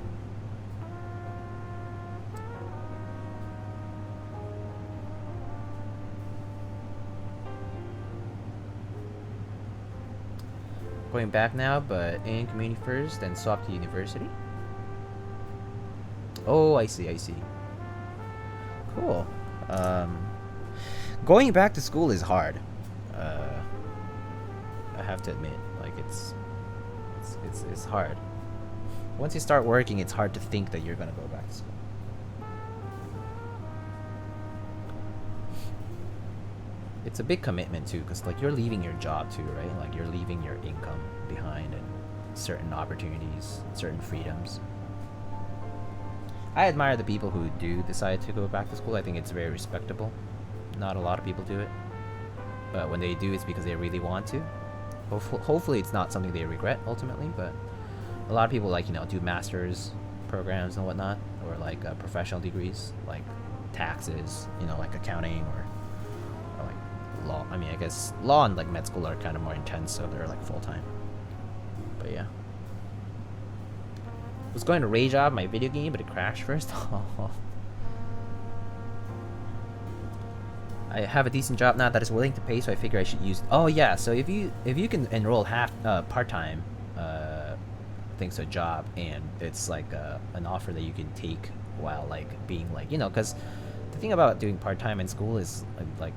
Going back now, but in community first, then swap to university. Oh, I see. Cool. Going back to school is hard. I have to admit, like it's hard. Once you start working, it's hard to think that you're gonna go back to school. It's a big commitment too, because like you're leaving your job too, right? Like you're leaving your income behind and certain opportunities, certain freedoms. I admire the people who do decide to go back to school. I think it's very respectable. Not a lot of people do it, but when they do, it's because they really want to. Hopefully it's not something they regret ultimately, but a lot of people like, you know, do master's programs and whatnot, or like professional degrees like taxes, you know, like accounting or like law. I mean, I guess law and like med school are kind of more intense, so they're like full-time. But yeah, was going to rage out my video game, but it crashed first. I have a decent job now that is willing to pay, so I figure I should use. Oh yeah, so if you can enroll half part-time things to a job, and it's like an offer that you can take while like being like, you know, because the thing about doing part-time in school is like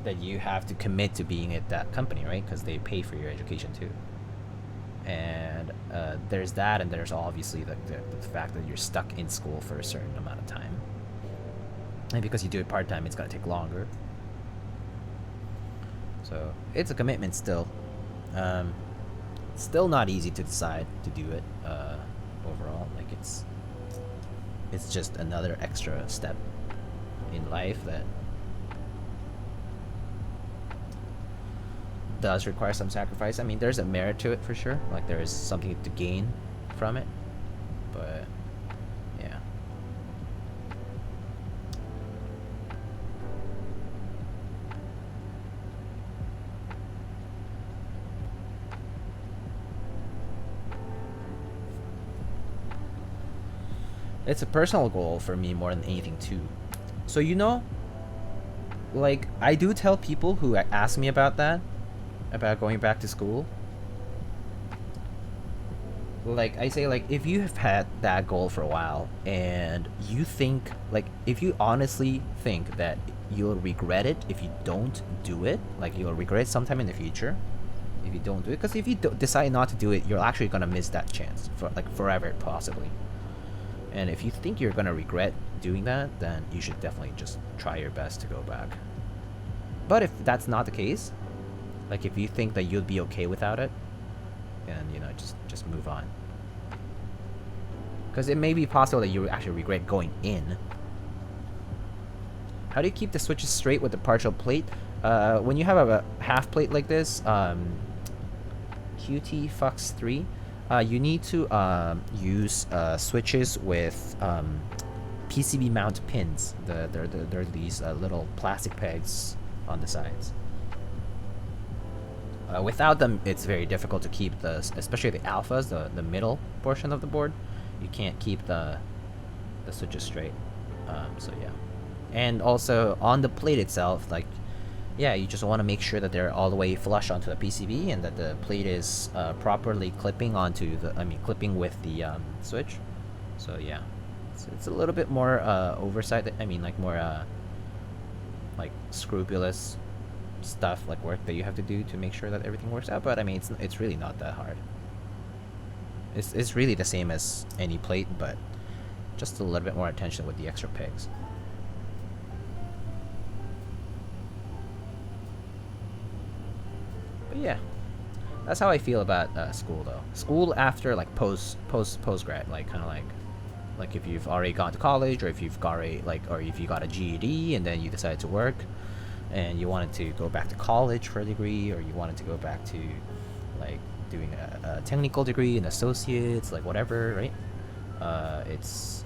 that you have to commit to being at that company, right? Because they pay for your education too. And there's that, and there's obviously the fact that you're stuck in school for a certain amount of time, and because you do it part-time, it's gonna take longer. So it's a commitment still. Still not easy to decide to do it overall. Like it's just another extra step in life that does require some sacrifice. I mean, there's a merit to it for sure. Like there is something to gain from it, but yeah. It's a personal goal for me more than anything too. So, you know, like I do tell people who ask me about that, about going back to school. Like I say, like if you have had that goal for a while and you think, like if you honestly think that you'll regret it if you don't do it, like you'll regret it sometime in the future if you don't do it, because if you decide not to do it, you're actually gonna miss that chance for like forever possibly. And if you think you're gonna regret doing that, then you should definitely just try your best to go back. But if that's not the case, like if you think that you'll be okay without it, and you know, just move on. Because it may be possible that you actually regret going in. How do you keep the switches straight with the partial plate? When you have a half plate like this, QT Fox 3, you need to use switches with PCB mount pins. They're these little plastic pegs on the sides. Without them, it's very difficult to keep especially the alphas, the middle portion of the board. You can't keep the switches straight. So yeah, and also on the plate itself, like, yeah, you just want to make sure that they're all the way flush onto the PCB and that the plate is properly clipping onto clipping with the switch. So yeah, it's a little bit more oversight. More like scrupulous stuff, like work that you have to do to make sure that everything works out. But I mean, it's really not that hard. It's really the same as any plate, but just a little bit more attention with the extra pegs. But yeah, that's how I feel about school though. School after like post grad, like kind of like if you've already gone to college, or if you've already or if you got a GED and then you decided to work and you wanted to go back to college for a degree, or you wanted to go back to like doing a technical degree, an associate's, like whatever, right? It's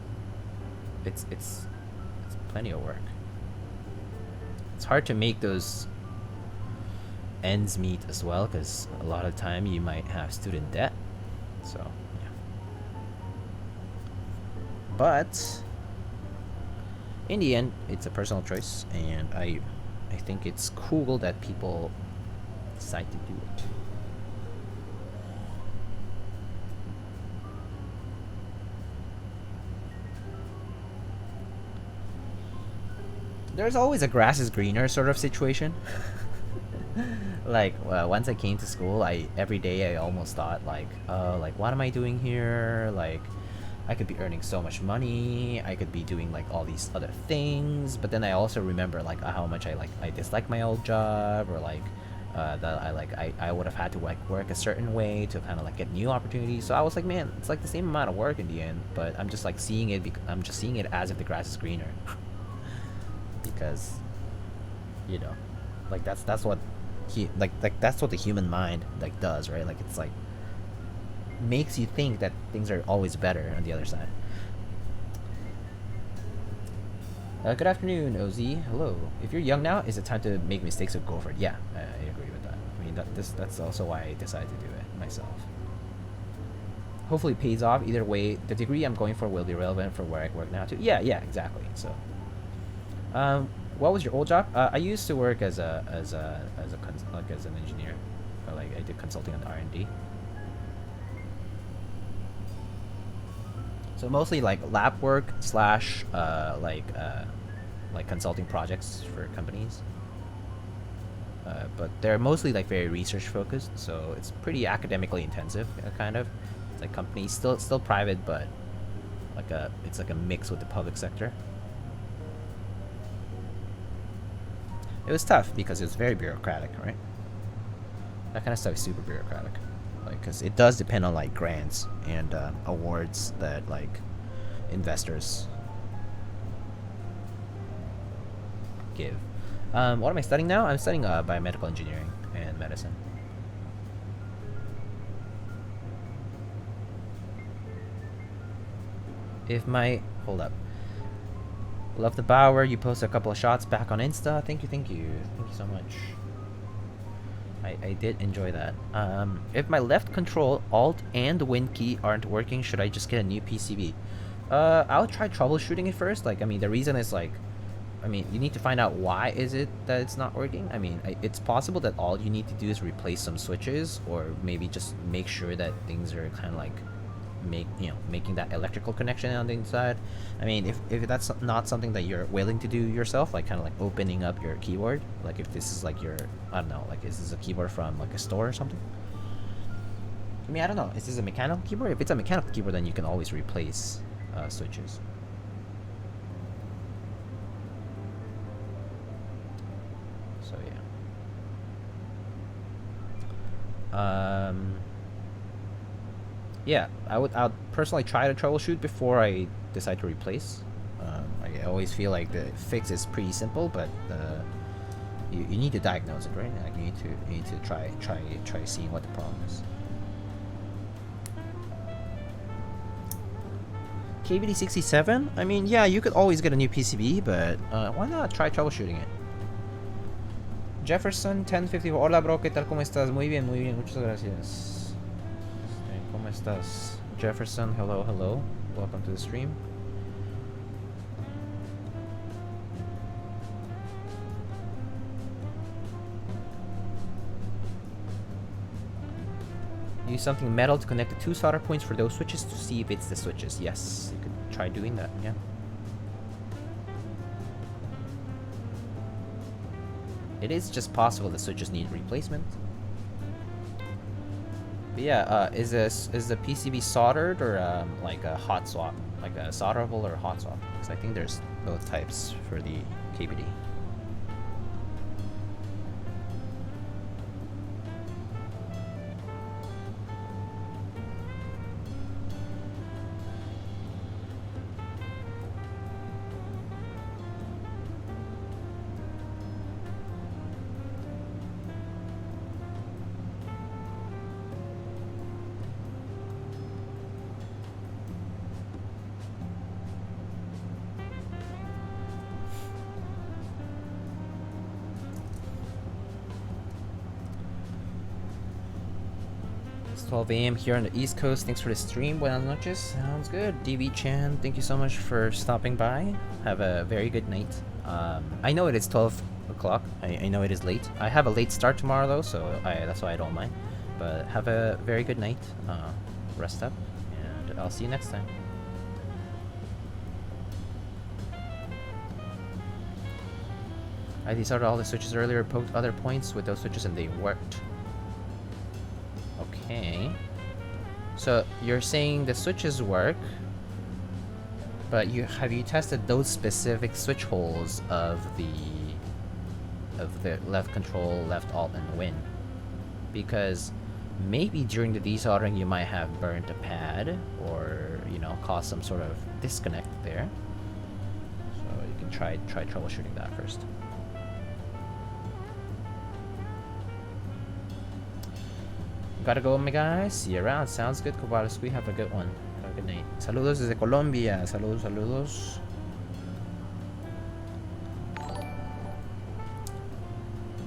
plenty of work. It's hard to make those ends meet as well, because a lot of time you might have student debt. So yeah. But in the end, it's a personal choice, and I think it's cool that people decide to do it. There's always a grass is greener sort of situation. Like once I came to school, every day I almost thought like, oh, like what am I doing here? Like I could be earning so much money, I could be doing like all these other things. But then I also remember like how much I dislike my old job, or like that I would have had to like work a certain way to kind of like get new opportunities. So I was like, man, it's like the same amount of work in the end, but I'm just like seeing it as if the grass is greener. Because, you know, like that's what that's what the human mind like does, right? Like it's like makes you think that things are always better on the other side. Good afternoon, OZ. Hello. If you're young now, is it time to make mistakes, or go for it? Yeah, I agree with that. I mean, that's also why I decided to do it myself. Hopefully it pays off. Either way, the degree I'm going for will be relevant for where I work now too. Yeah, exactly. So what was your old job? I used to work as an engineer. Like I did consulting on R&D. So mostly like lab work / like consulting projects for companies. But they're mostly like very research focused, so it's pretty academically intensive, kind of. It's like companies still private, but it's like a mix with the public sector. It was tough because it was very bureaucratic, right? That kind of stuff is super bureaucratic, like because it does depend on like grants and awards that like investors give. What am I studying now? I'm studying biomedical engineering and medicine. Hold up. Love the Bower. You posted a couple of shots back on Insta. Thank you so much. I did enjoy that. If my left control, alt, and win key aren't working, should I just get a new PCB? I'll try troubleshooting it first. Like, I mean, the reason is like, I mean, you need to find out why is it that it's not working. I mean, it's possible that all you need to do is replace some switches, or maybe just make sure that things are kind of like making that electrical connection on the inside. I mean, if that's not something that you're willing to do yourself, like kind of like opening up your keyboard, like if this is like your, I don't know, like is this a keyboard from like a store or something? I mean, I don't know. Is this a mechanical keyboard? If it's a mechanical keyboard, then you can always replace switches. So yeah. Yeah, I'd personally try to troubleshoot before I decide to replace. I always feel like the fix is pretty simple, but you need to diagnose it, right? Like you need to try seeing what the problem is. KBD67? I mean, yeah, you could always get a new PCB, but why not try troubleshooting it? Jefferson 1054. Hola, bro, ¿qué tal? ¿Cómo estás? Muy bien, muchas gracias. ¿Cómo estás? Jefferson, hello, hello. Welcome to the stream. Use something metal to connect the two solder points for those switches to see if it's the switches. Yes, you could try doing that, yeah. It is just possible the switches need replacement. But yeah, is the PCB soldered or like a hot swap? Like a solderable or a hot swap? Because I think there's both types for the KBD. It's 12 a.m. here on the East Coast. Thanks for the stream. Buenas noches. Sounds good. DV Chan, thank you so much for stopping by. Have a very good night. I know it is 12 o'clock. I know it is late. I have a late start tomorrow though, so that's why I don't mind. But have a very good night. Rest up, and I'll see you next time. I desoldered all the switches earlier, poked other points with those switches, and they worked. Okay. So you're saying the switches work, but have you tested those specific switch holes of the left control, left alt, and win? Because maybe during the desoldering you might have burnt a pad, or caused some sort of disconnect there. So you can try troubleshooting that first. Gotta go, my guys. See you around. Sounds good, Kobayashi. Have a good one. Have a good night. Saludos desde Colombia. Saludos, saludos.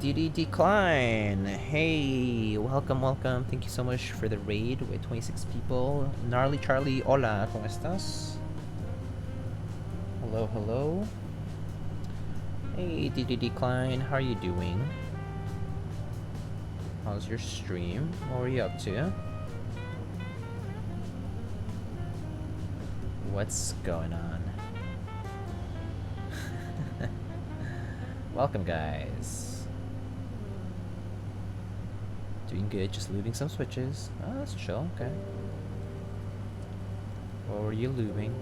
DD Decline. Hey, welcome, welcome. Thank you so much for the raid with 26 people. Gnarly Charlie. Hola, ¿cómo estás? Hello, hello. Hey, DD Decline. How are you doing? How's your stream? What were you up to? What's going on? Welcome, guys. Doing good, just lubing some switches. Oh, that's chill, okay. What were you lubing?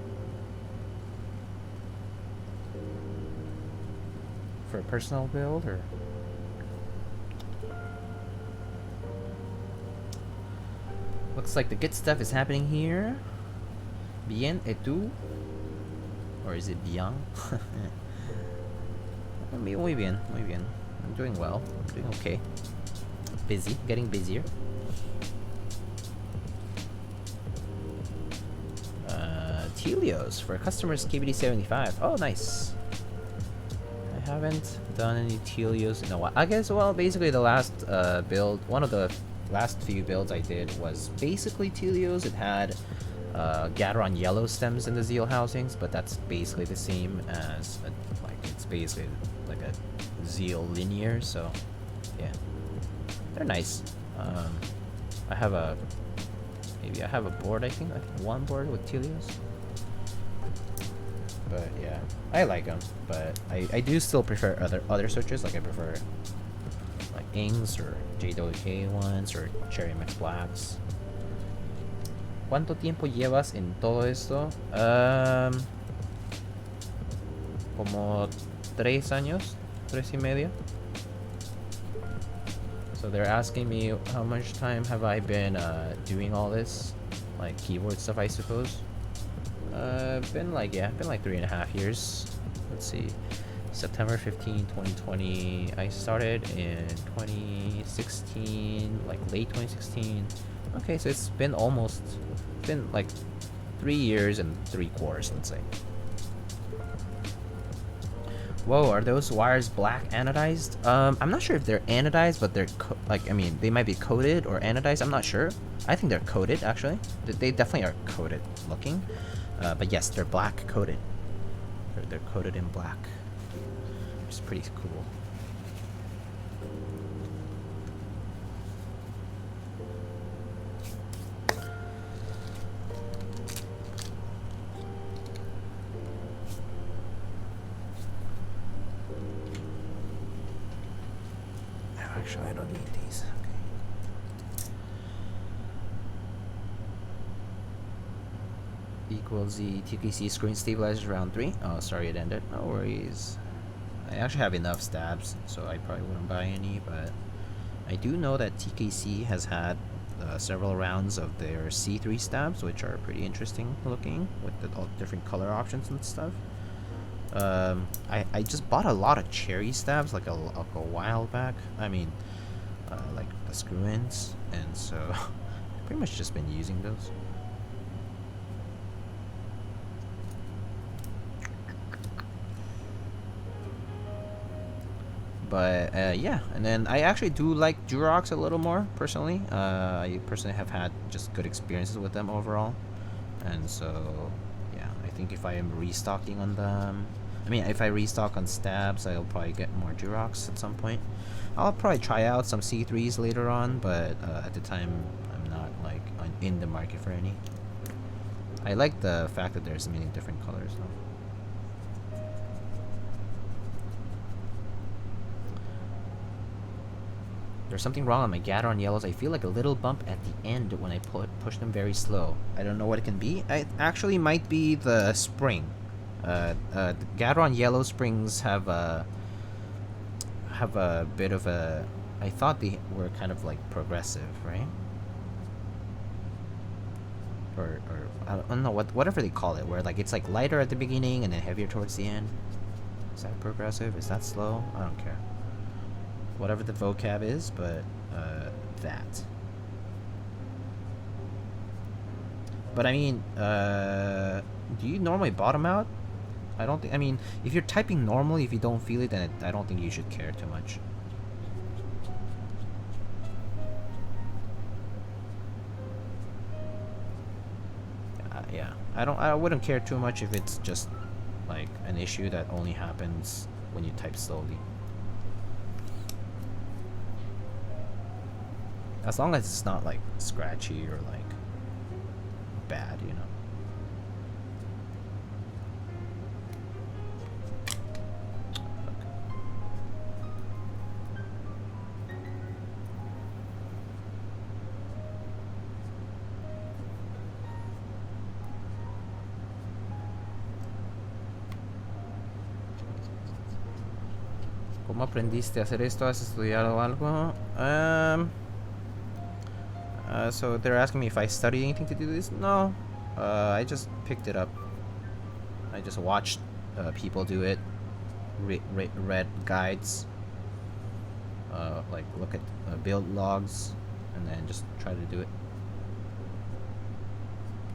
For a personal build, or? Looks like the good stuff is happening here. Bien, et tu? Or is it bien? Muy bien, muy bien. I'm doing well. I'm doing okay. Busy, getting busier. Telios for customers KBD75. Oh, nice. I haven't done any Telios in a while. I guess, well, basically the last build, one of the last few builds I did was basically Telios. It had Gateron yellow stems in the Zeal housings, but that's basically the same as like it's basically like a Zeal linear, so yeah, they're nice. I have a board, I think one board with Telios. But yeah, I like them, but I do still prefer other switches. Like I prefer like Ings or JWK ones or Cherry Mix Blacks. ¿Cuánto tiempo llevas en todo esto? Como 3 años, 3 y medio. So they're asking me how much time have I been doing all this, like keyboard stuff, I suppose. Been like 3.5 years. Let's see, September 15, 2020. I started in 2016, like late 2016. Okay, so it's been like 3 years and 3/4, let's say. Whoa, are those wires black anodized? I'm not sure if they're anodized, but they're they might be coated or anodized. I'm not sure. I think they're coated, actually. They definitely are coated looking. But yes, they're black coated. They're coated in black. Which is pretty cool. Actually, I don't need these. Okay. Equals the TKC screen stabilizers round 3. Oh, sorry it ended. No worries. I actually have enough stabs, so I probably wouldn't buy any, but I do know that TKC has had several rounds of their C3 stabs, which are pretty interesting looking with all different color options and stuff. I just bought a lot of cherry stabs like a while back. I mean, like the screw-ins, and so I've pretty much just been using those. But yeah, and then I actually do like Durocks a little more personally. I personally have had just good experiences with them overall, and so yeah, I think if I am restocking on them, I mean, if I restock on stabs, I'll probably get more Durocks at some point. I'll probably try out some C3s later on, but at the time, I'm not like in the market for any. I like the fact that there's many different colors though. There's something wrong on my Gateron yellows. I feel like a little bump at the end when I push them very slow. I don't know what it can be. It actually might be the spring. The Gateron yellow springs have a bit of a. I thought they were kind of like progressive, right? Or I don't know whatever they call it, where like it's like lighter at the beginning and then heavier towards the end. Is that progressive? Is that slow? I don't care. Whatever the vocab is, but that. But I mean, do you normally bottom out? I don't think. I mean, if you're typing normally, if you don't feel it, then I don't think you should care too much. Yeah, I wouldn't care too much if it's just like an issue that only happens when you type slowly. As long as it's not like scratchy or like bad, you know. ¿Cómo aprendiste a hacer esto? ¿Has estudiado algo? So they're asking me if I studied anything to do this. No, I just picked it up. I just watched people do it, read guides, like look at build logs, and then just try to do it,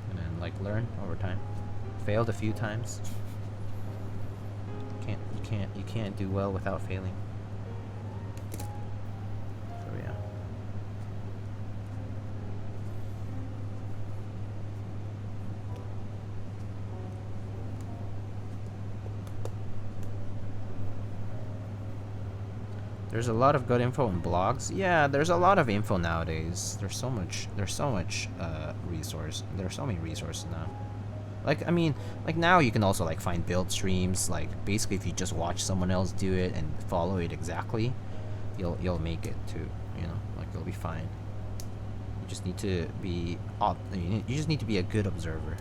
and then like learn over time. Failed a few times. You can't do well without failing. So yeah. There's a lot of good info in blogs. Yeah, there's a lot of info nowadays. There's so much resource. There's so many resources now. Like, I mean, like now you can also like find build streams. Like basically, if you just watch someone else do it and follow it exactly, you'll make it too. You know, like you'll be fine. You just need to be you just need to be a good observer.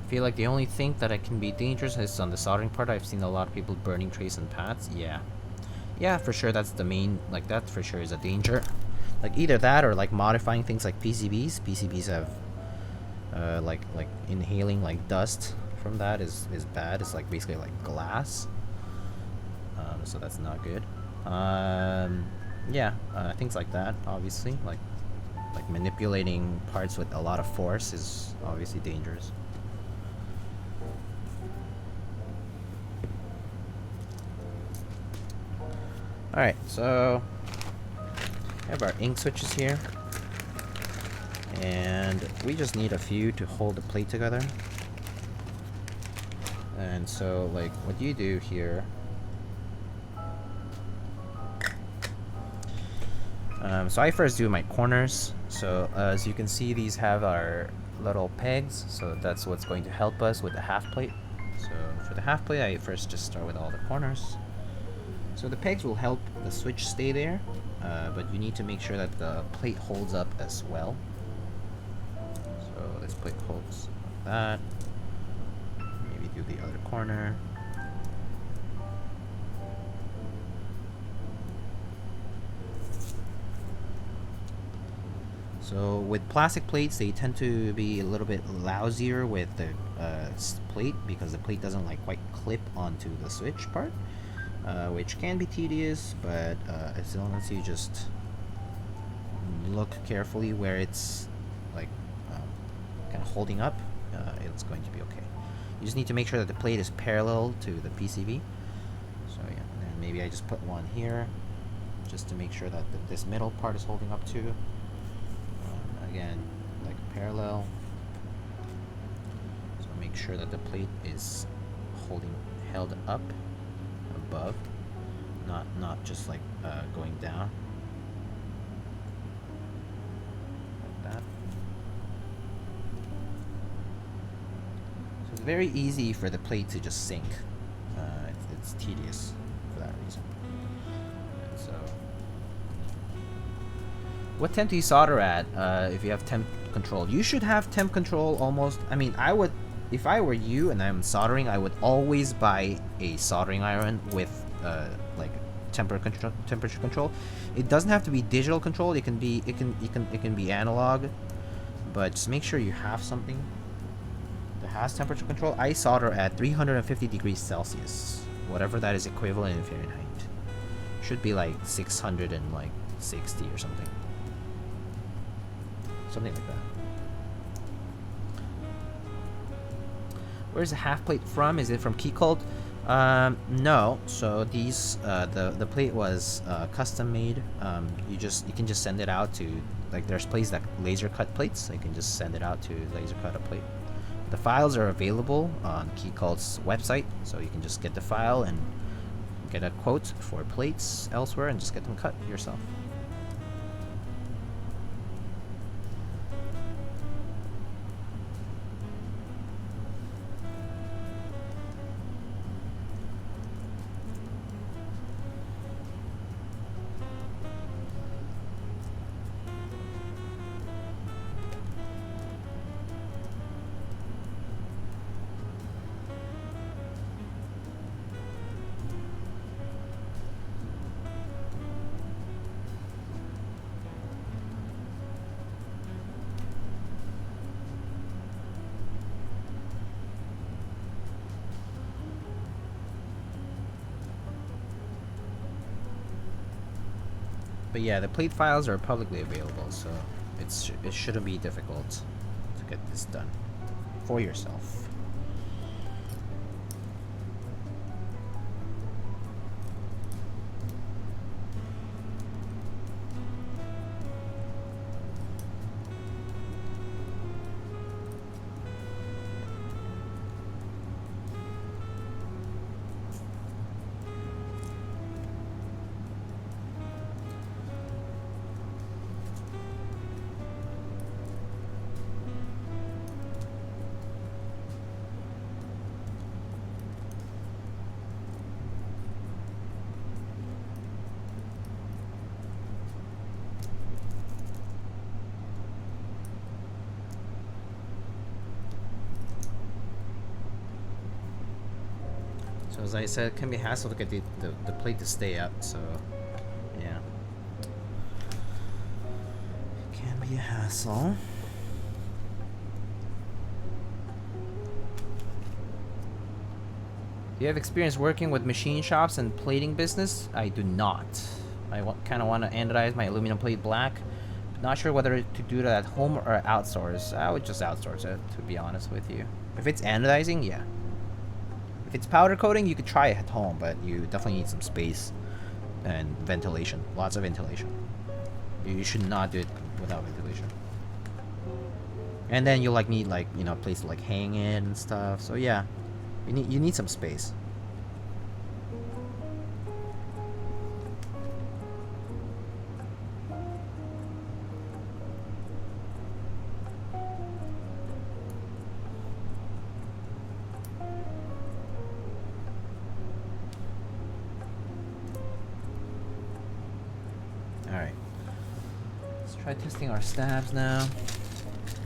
I feel like the only thing that can be dangerous is on the soldering part. I've seen a lot of people burning trays and pads. Yeah, for sure. That's the main, like that for sure is a danger. Like either that or like modifying things like PCBs. PCBs have like inhaling like dust from that is bad. It's like basically like glass. So that's not good. Yeah, things like that. Obviously, like manipulating parts with a lot of force is obviously dangerous. Alright, so we have our ink switches here. And we just need a few to hold the plate together. And so, like, what you do here... so I first do my corners. So, as you can see, these have our little pegs. So that's what's going to help us with the half plate. So for the half plate, I first just start with all the corners. So the pegs will help the switch stay there, but you need to make sure that the plate holds up as well. So this plate holds like that. Maybe do the other corner. So with plastic plates, they tend to be a little bit lousier with the plate because the plate doesn't like quite clip onto the switch part. Which can be tedious, but as long as you just look carefully where it's like kind of holding up, it's going to be okay. You just need to make sure that the plate is parallel to the PCB. So yeah, and maybe I just put one here, just to make sure that this middle part is holding up too. Again, like parallel. So make sure that the plate is held up above, not just like going down like that. So it's very easy for the plate to just sink. It's tedious for that reason. And so, what temp do you solder at if you have temp control? You should have temp control almost. I mean, I would. If I were you and I'm soldering, I would always buy a soldering iron with like temperature control. It doesn't have to be digital control. It can be analog, but just make sure you have something that has temperature control. I solder at 350 degrees Celsius, whatever that is equivalent in Fahrenheit. Should be like 660 or something like that. Where's the half plate from? Is it from Keycult? No. So these the plate was custom made. You can just send it out to, like, there's places that laser cut plates. So you can just send it out to laser cut a plate. The files are available on Keycult's website, so you can just get the file and get a quote for plates elsewhere and just get them cut yourself. But yeah, the plate files are publicly available, so it shouldn't be difficult to get this done for yourself. So as I said, it can be a hassle to get the plate to stay up, so yeah. It can be a hassle. Do you have experience working with machine shops and plating business? I do not. I kind of want to anodize my aluminum plate black. Not sure whether to do that at home or outsource. I would just outsource it, to be honest with you. If it's anodizing, yeah. If it's powder coating, you could try it at home, but you definitely need some space and ventilation. Lots of ventilation. You should not do it without ventilation. And then you'll need a place to hang it and stuff. So yeah, you need some space. Try testing our stabs now.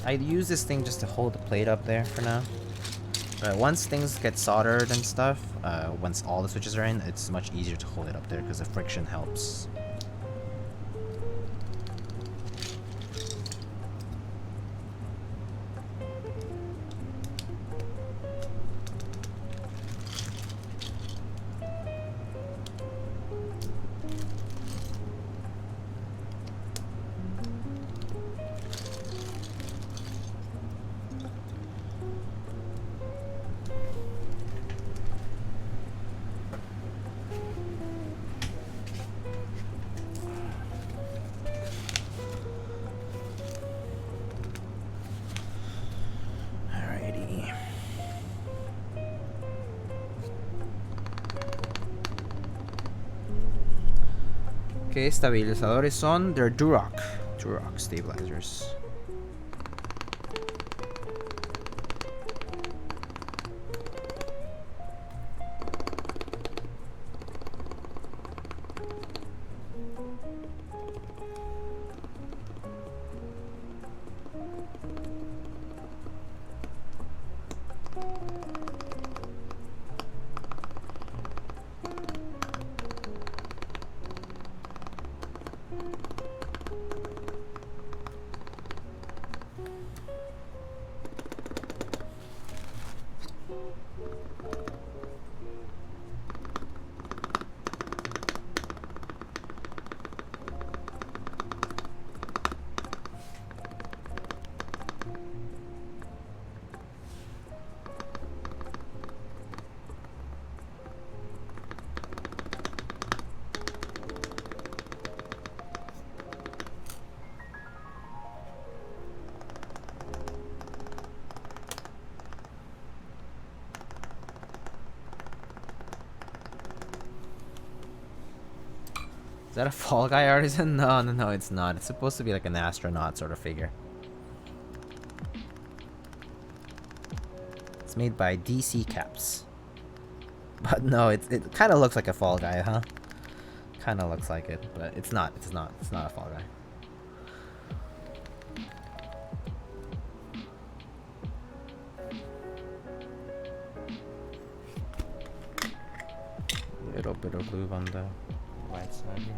I use this thing just to hold the plate up there for now. But once things get soldered and stuff, once all the switches are in, it's much easier to hold it up there because the friction helps. Okay, estabilizadores son, they're Durock stabilizers. Is that a Fall Guy artisan? No, it's not. It's supposed to be like an astronaut sort of figure. It's made by Keycaps. But no, it kind of looks like a Fall Guy, huh? Kind of looks like it, but it's not. It's not a Fall Guy. Little bit of lube on the right side here.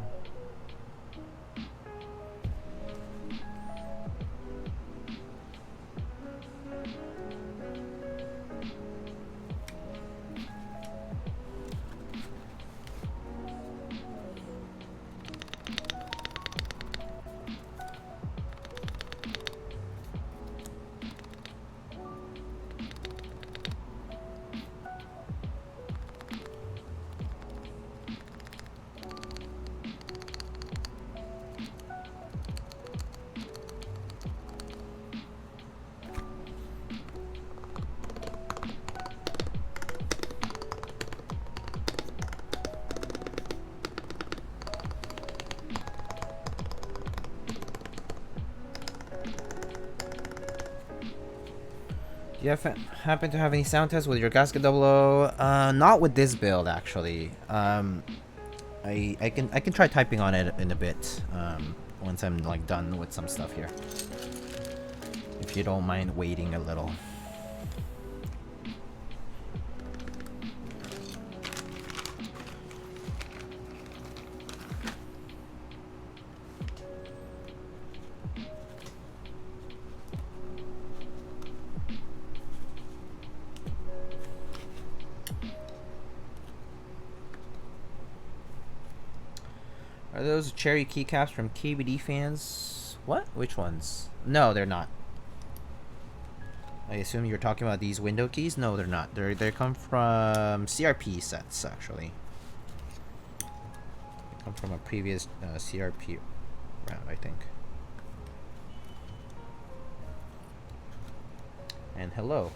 Do you happen to have any sound tests with your gasket 00? Not with this build actually. I can try typing on it in a bit. Once I'm like done with some stuff here. If you don't mind waiting a little. Are those cherry keycaps from KBD fans? What? Which ones? No, they're not. I assume you're talking about these window keys? No, they're not. They come from CRP sets, actually. They come from a previous CRP round, I think. And hello.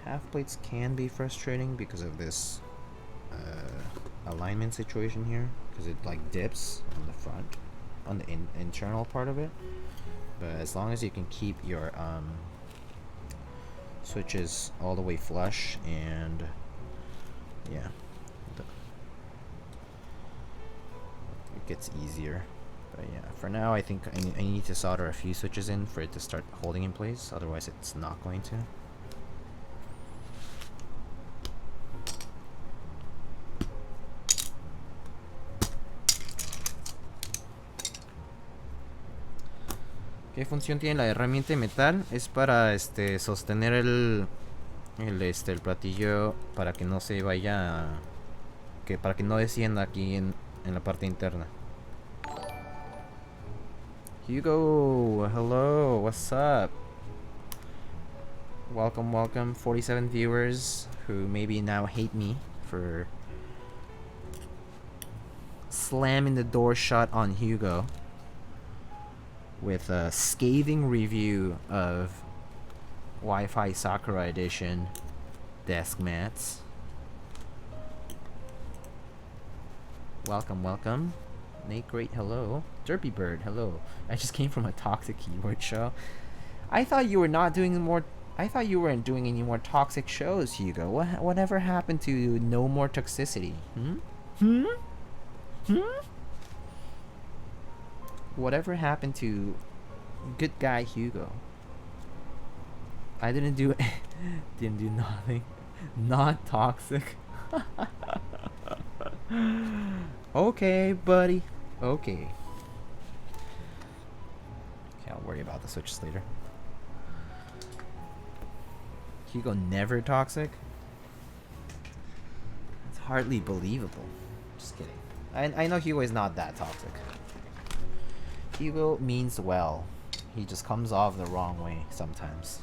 Half plates can be frustrating because of this alignment situation here, because it like dips on the front, on the internal part of it. But as long as you can keep your switches all the way flush, and yeah, it gets easier. But yeah, for now I think I need to solder a few switches in for it to start holding in place, otherwise it's not going to. ¿Qué función tiene la herramienta de metal? Es para sostener el platillo para que no se vaya, para que no descienda aquí en la parte interna. Hugo, hello, what's up? Welcome, welcome. 47 viewers who maybe now hate me for slamming the door shut on Hugo with a scathing review of Wi-Fi Sakura Edition desk mats. Welcome, welcome. Nate Great, hello. Derpy Bird, hello. I just came from a toxic keyboard show. I thought you were not doing more. I thought you weren't doing any more toxic shows, Hugo. Whatever happened to No More Toxicity? Whatever happened to good guy Hugo? I didn't do nothing. Not toxic. Okay, buddy. Okay. I'll worry about the switches later. Hugo never toxic? It's hardly believable. Just kidding. I know Hugo is not that toxic. Hugo means well. He just comes off the wrong way sometimes.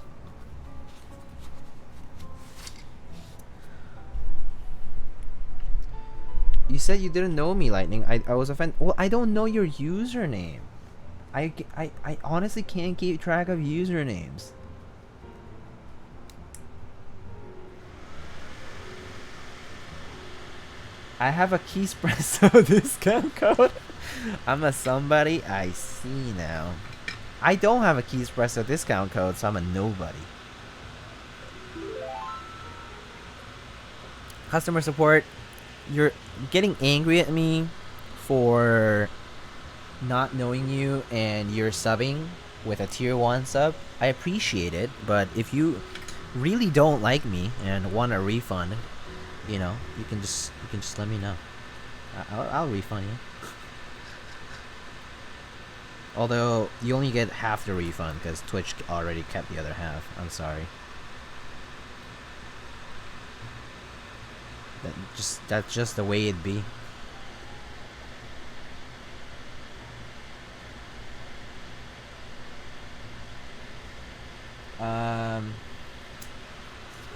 You said you didn't know me, Lightning. I was offended. Well, I don't know your username. I honestly can't keep track of usernames. I have a Keyspresso discount code. I'm a somebody. I see now. I don't have a Keyspresso discount code, so I'm a nobody. Customer support, you're getting angry at me for not knowing you, and you're subbing with a tier 1 sub. I appreciate it, but if you really don't like me and want a refund, you know, you can just let me know. I'll refund you. Although you only get half the refund because Twitch already kept the other half. I'm sorry. That's just the way it be.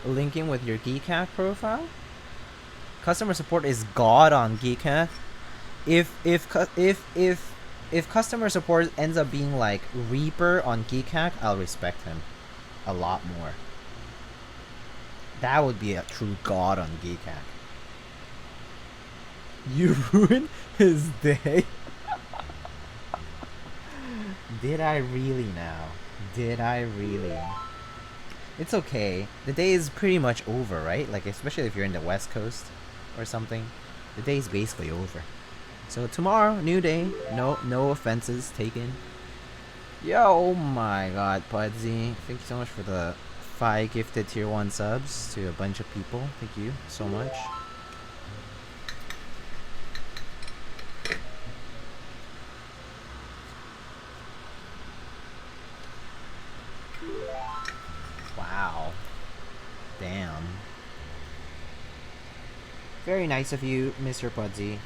Linking with your Keycap profile. Customer support is god on Keycap. If if customer support ends up being like Reaper on Keycac, I'll respect him a lot more. That would be a true god on Keycac. You ruined his day. Did I really now? Did I really? It's okay. The day is pretty much over, right? Like, especially if you're in the West Coast or something. The day is basically over. So tomorrow, new day. No offenses taken. Yo, oh my god, Pudsey. Thank you so much for the 5 gifted tier 1 subs to a bunch of people. Thank you so much. Wow. Damn. Very nice of you, Mr. Pudsey.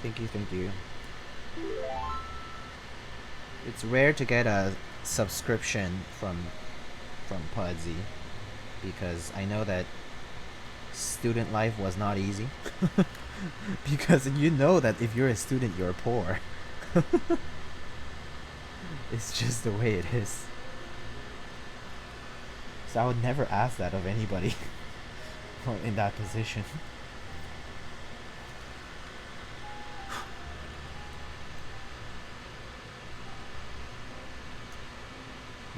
Thank you, thank you. It's rare to get a subscription from Pudsey because I know that student life was not easy. Because you know that if you're a student, you're poor. It's just the way it is. So I would never ask that of anybody in that position.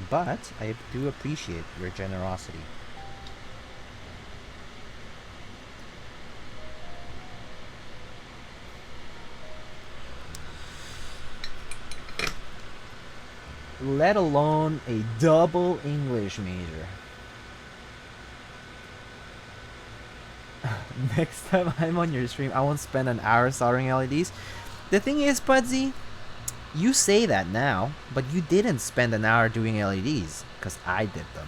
But I do appreciate your generosity. Let alone a double English major. Next time I'm on your stream, I won't spend an hour soldering LEDs. The thing is, Pudsey, you say that now, but you didn't spend an hour doing LEDs, because I did them.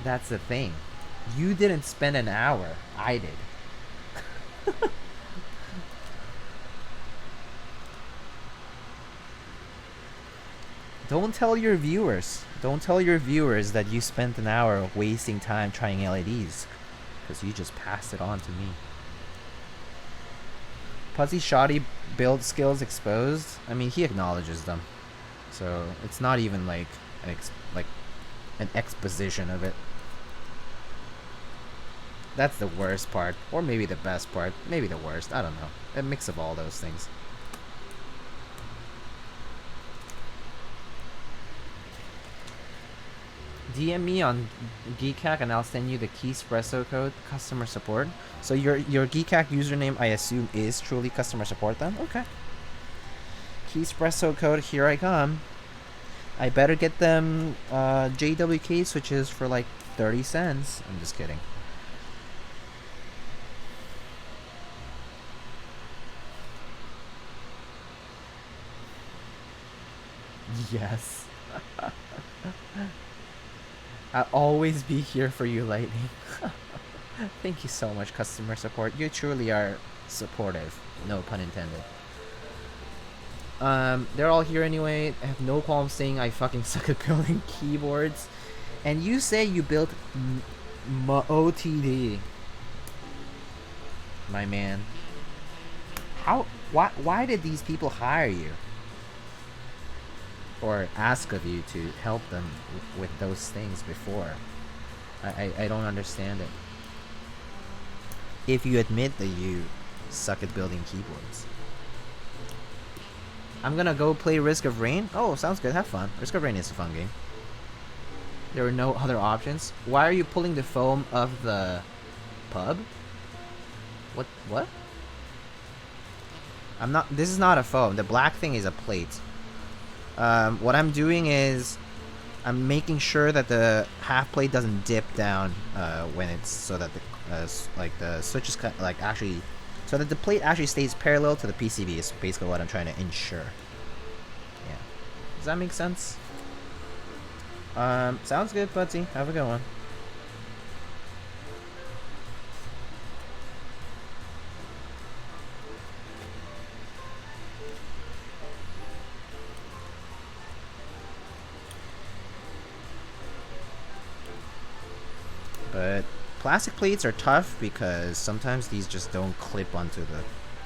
That's the thing. You didn't spend an hour. I did. Don't tell your viewers. Don't tell your viewers that you spent an hour wasting time trying LEDs. Because you just passed it on to me. Puzzy's shoddy build skills exposed. I mean, he acknowledges them. So, it's not even like an exposition of it. That's the worst part. Or maybe the best part. Maybe the worst. I don't know. A mix of all those things. DM me on Geekhack and I'll send you the Keyspresso code customer support. So your Geekhack username, I assume, is truly customer support then? Okay. Keyspresso code, here I come. I better get them JWK switches for like 30 cents. I'm just kidding. Yes. I'll always be here for you, Lightning. Thank you so much, customer support. You truly are supportive. No pun intended. They're all here anyway. I have no qualms saying I fucking suck at building keyboards. And you say you built OTD. My man. Why did these people hire you? Or ask of you to help them with those things before? I don't understand it. If you admit that you suck at building keyboards. I'm gonna go play Risk of Rain. Oh, sounds good. Have fun. Risk of Rain is a fun game. There were no other options. Why are you pulling the foam of the pub? What? I'm not. This is not a foam. The black thing is a plate. What I'm doing is I'm making sure that the half plate doesn't dip down when it's so that the switches actually so that the plate actually stays parallel to the PCB is basically what I'm trying to ensure. Yeah. Does that make sense? Sounds good, Pudsey. Have a good one. But Plastic plates are tough because sometimes these just don't clip onto the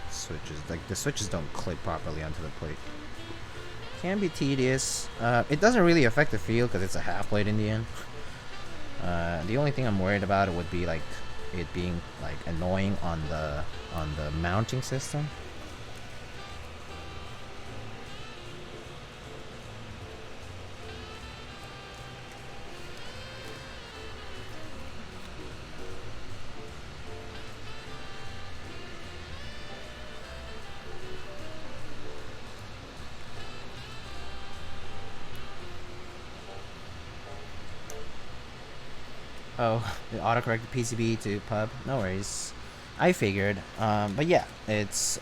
switches. Like the switches don't clip properly onto the plate. Can be tedious. It doesn't really affect the feel because it's a half plate in the end. The only thing I'm worried about would be like it being like annoying on the mounting system. Oh, it autocorrected PCB to pub. No worries. I figured. But yeah,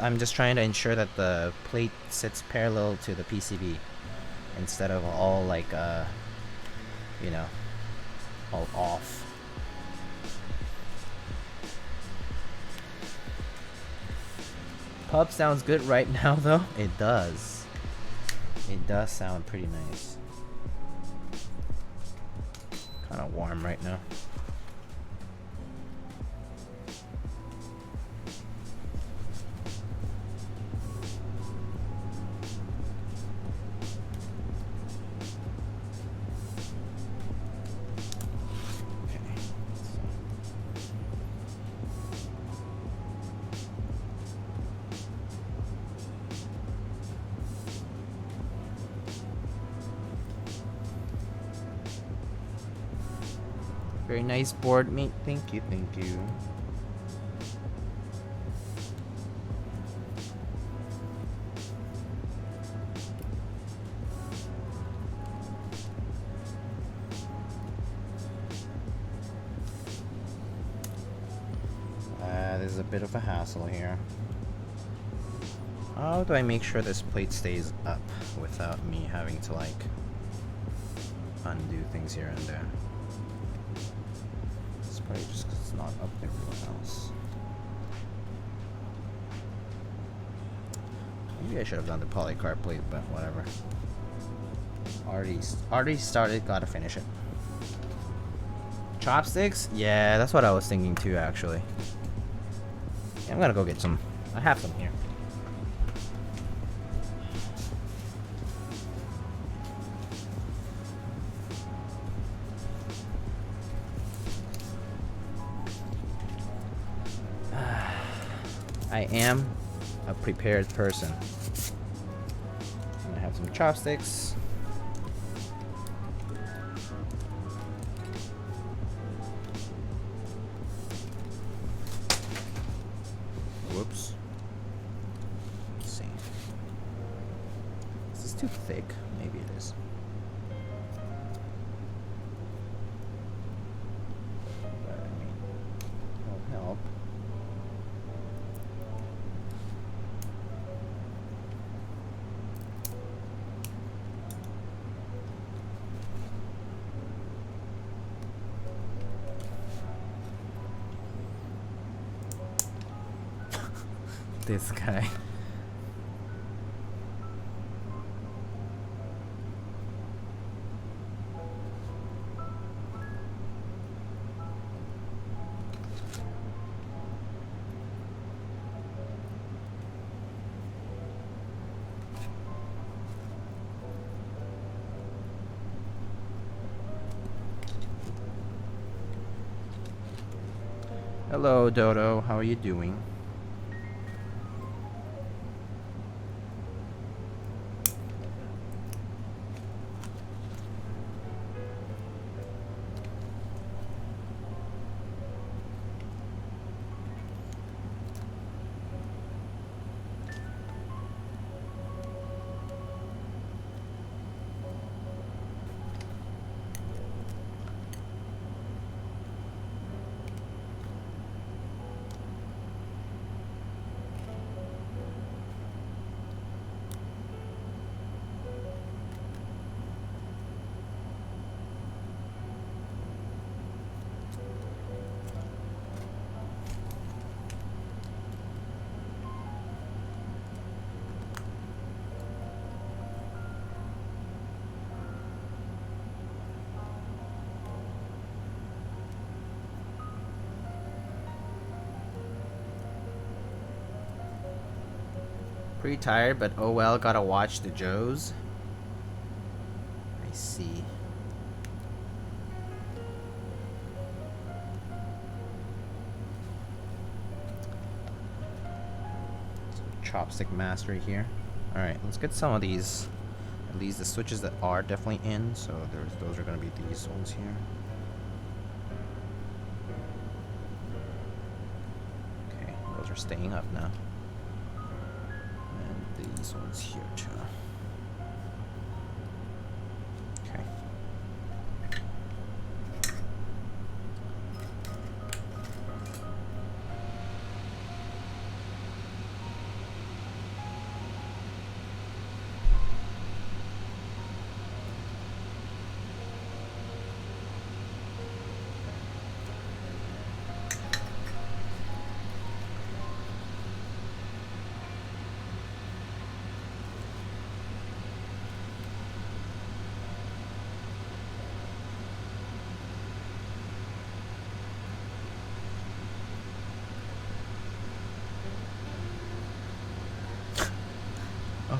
I'm just trying to ensure that the plate sits parallel to the PCB instead of all like you know, all off. Pub sounds good right now though. It does. It does sound pretty nice. Kind of warm right now. Very nice board, mate. Thank you, thank you. There's a bit of a hassle here. How do I make sure this plate stays up without me having to like undo things here and there? It's probably just because it's not up everywhere else. Maybe I should have done the polycarb plate, but whatever. Already started, gotta finish it. Chopsticks? Yeah, that's what I was thinking too, actually. Yeah, I'm gonna go get some. I have some here. I am a prepared person. I'm gonna have some chopsticks. Whoops. Let's see. Is this too thick? Maybe it is. But I mean, it'll help. This guy. Hello, Dodo. How are you doing? Pretty tired, but oh well, gotta watch the Joes. I see. Chopstick mastery here. Alright, let's get some of these. At least the switches that are definitely in, so those are gonna be these ones here. Okay, those are staying up now. And these ones here too. Okay.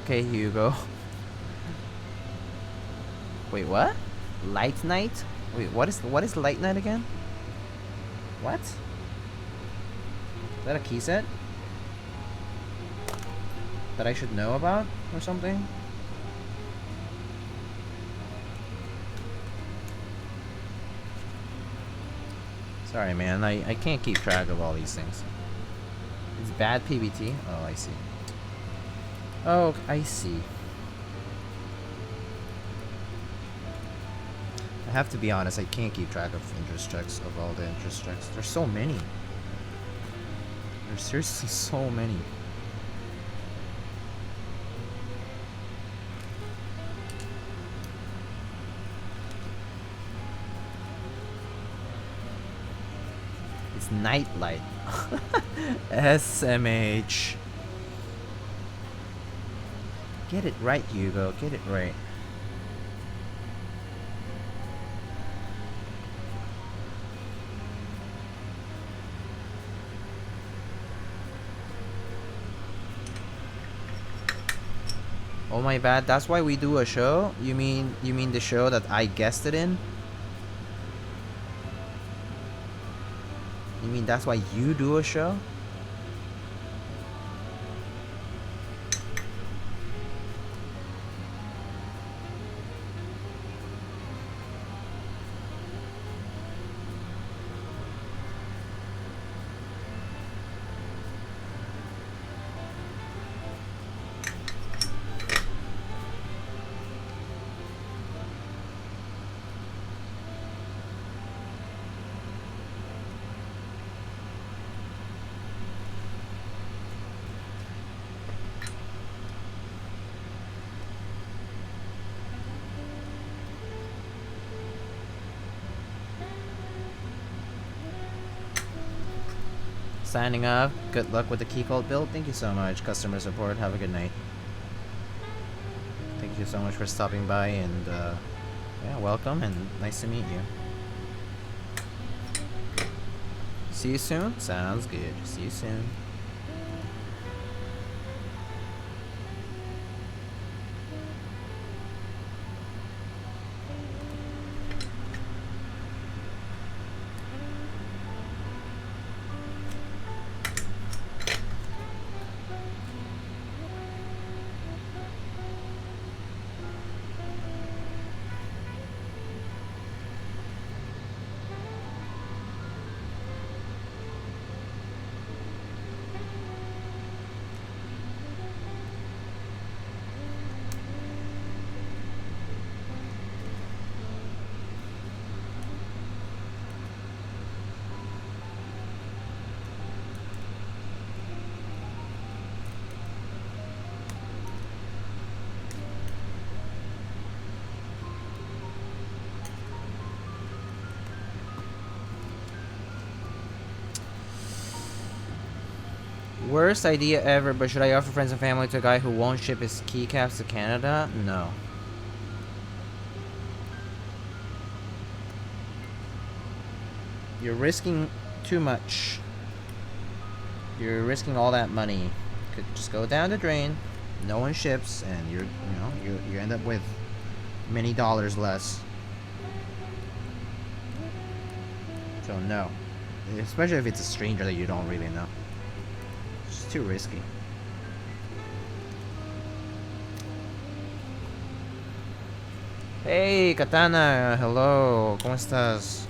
Okay, Hugo. Wait, what? Light night? Wait, what is light night again? What? Is that a key set? That I should know about or something? Sorry, man. I can't keep track of all these things. It's bad PBT? Oh, I see. Oh, I see. I have to be honest, I can't keep track of interest checks, of all the interest checks. There's so many. There's seriously so many. It's nightlight. SMH. Get it right, Hugo. Get it right. Oh my bad. That's why we do a show? You mean the show that I guessed it in? You mean that's why you do a show? Signing off. Good luck with the Keycult build. Thank you so much, customer support. Have a good night. Thank you so much for stopping by, and yeah, welcome and nice to meet you. See you soon? Sounds good. See you soon. Worst idea ever, but should I offer friends and family to a guy who won't ship his keycaps to Canada? No. You're risking too much. You're risking all that money. Could just go down the drain. no one ships, and you end up with many dollars less. So no, especially if it's a stranger that you don't really know. It's too risky. Hey, Katana, hello, ¿cómo estás?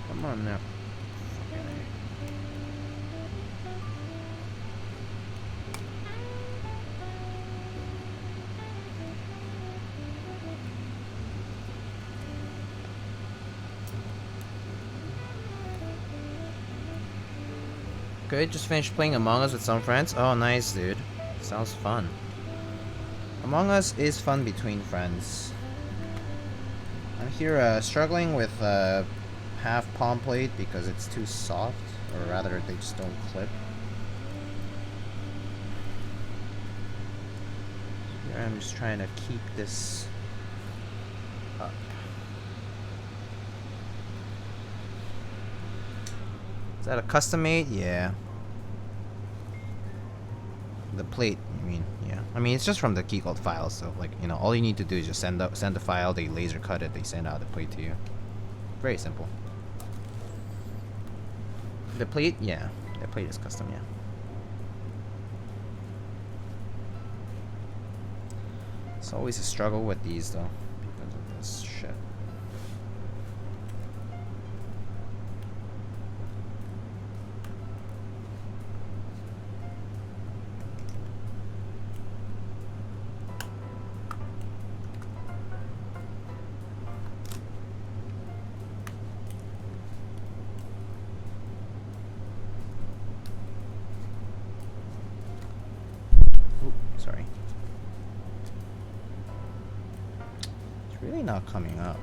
Come on now. Good, just finished playing Among Us with some friends. Oh, nice, dude. Sounds fun. Among Us is fun between friends. I'm here struggling with half palm plate because it's too soft, or rather they just don't clip. Here I'm just trying to keep this up. Is that a custom made? Yeah. The plate, I mean, yeah. I mean, it's just from the Keycult files, so like, you know, all you need to do is just send the file, they laser cut it, they send out the plate to you. Very simple. The plate, yeah. The plate is custom, yeah. It's always a struggle with these though, because of this shit. Sorry. It's really not coming up.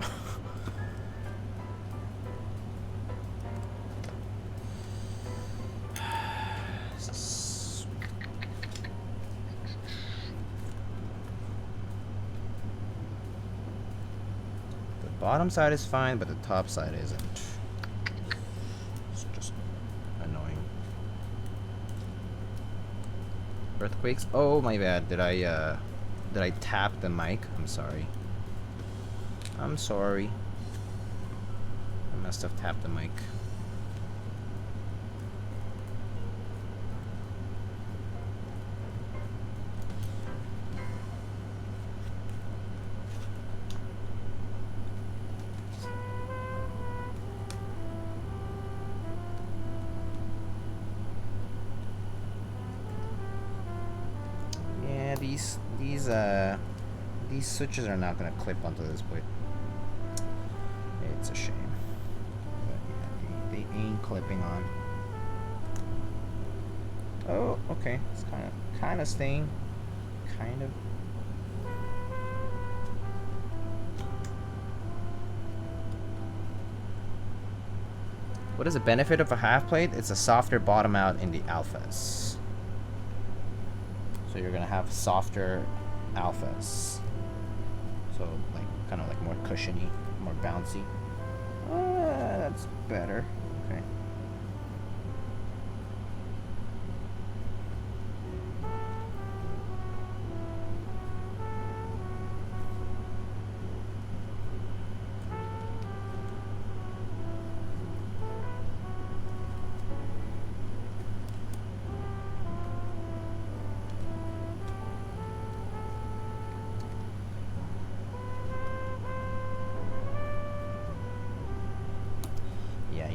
The bottom side is fine, but the top side isn't. It's just annoying. Earthquakes? Oh, my bad. Did I tap the mic? I'm sorry. I'm sorry. I must have tapped the mic. These switches are not gonna clip onto this plate. It's a shame. But yeah, they ain't clipping on. Oh, okay. It's kind of staying. Kind of. What is the benefit of a half plate? It's a softer bottom out in the alphas. So you're gonna have softer alphas. So like kind of like more cushiony, more bouncy. That's better. Okay.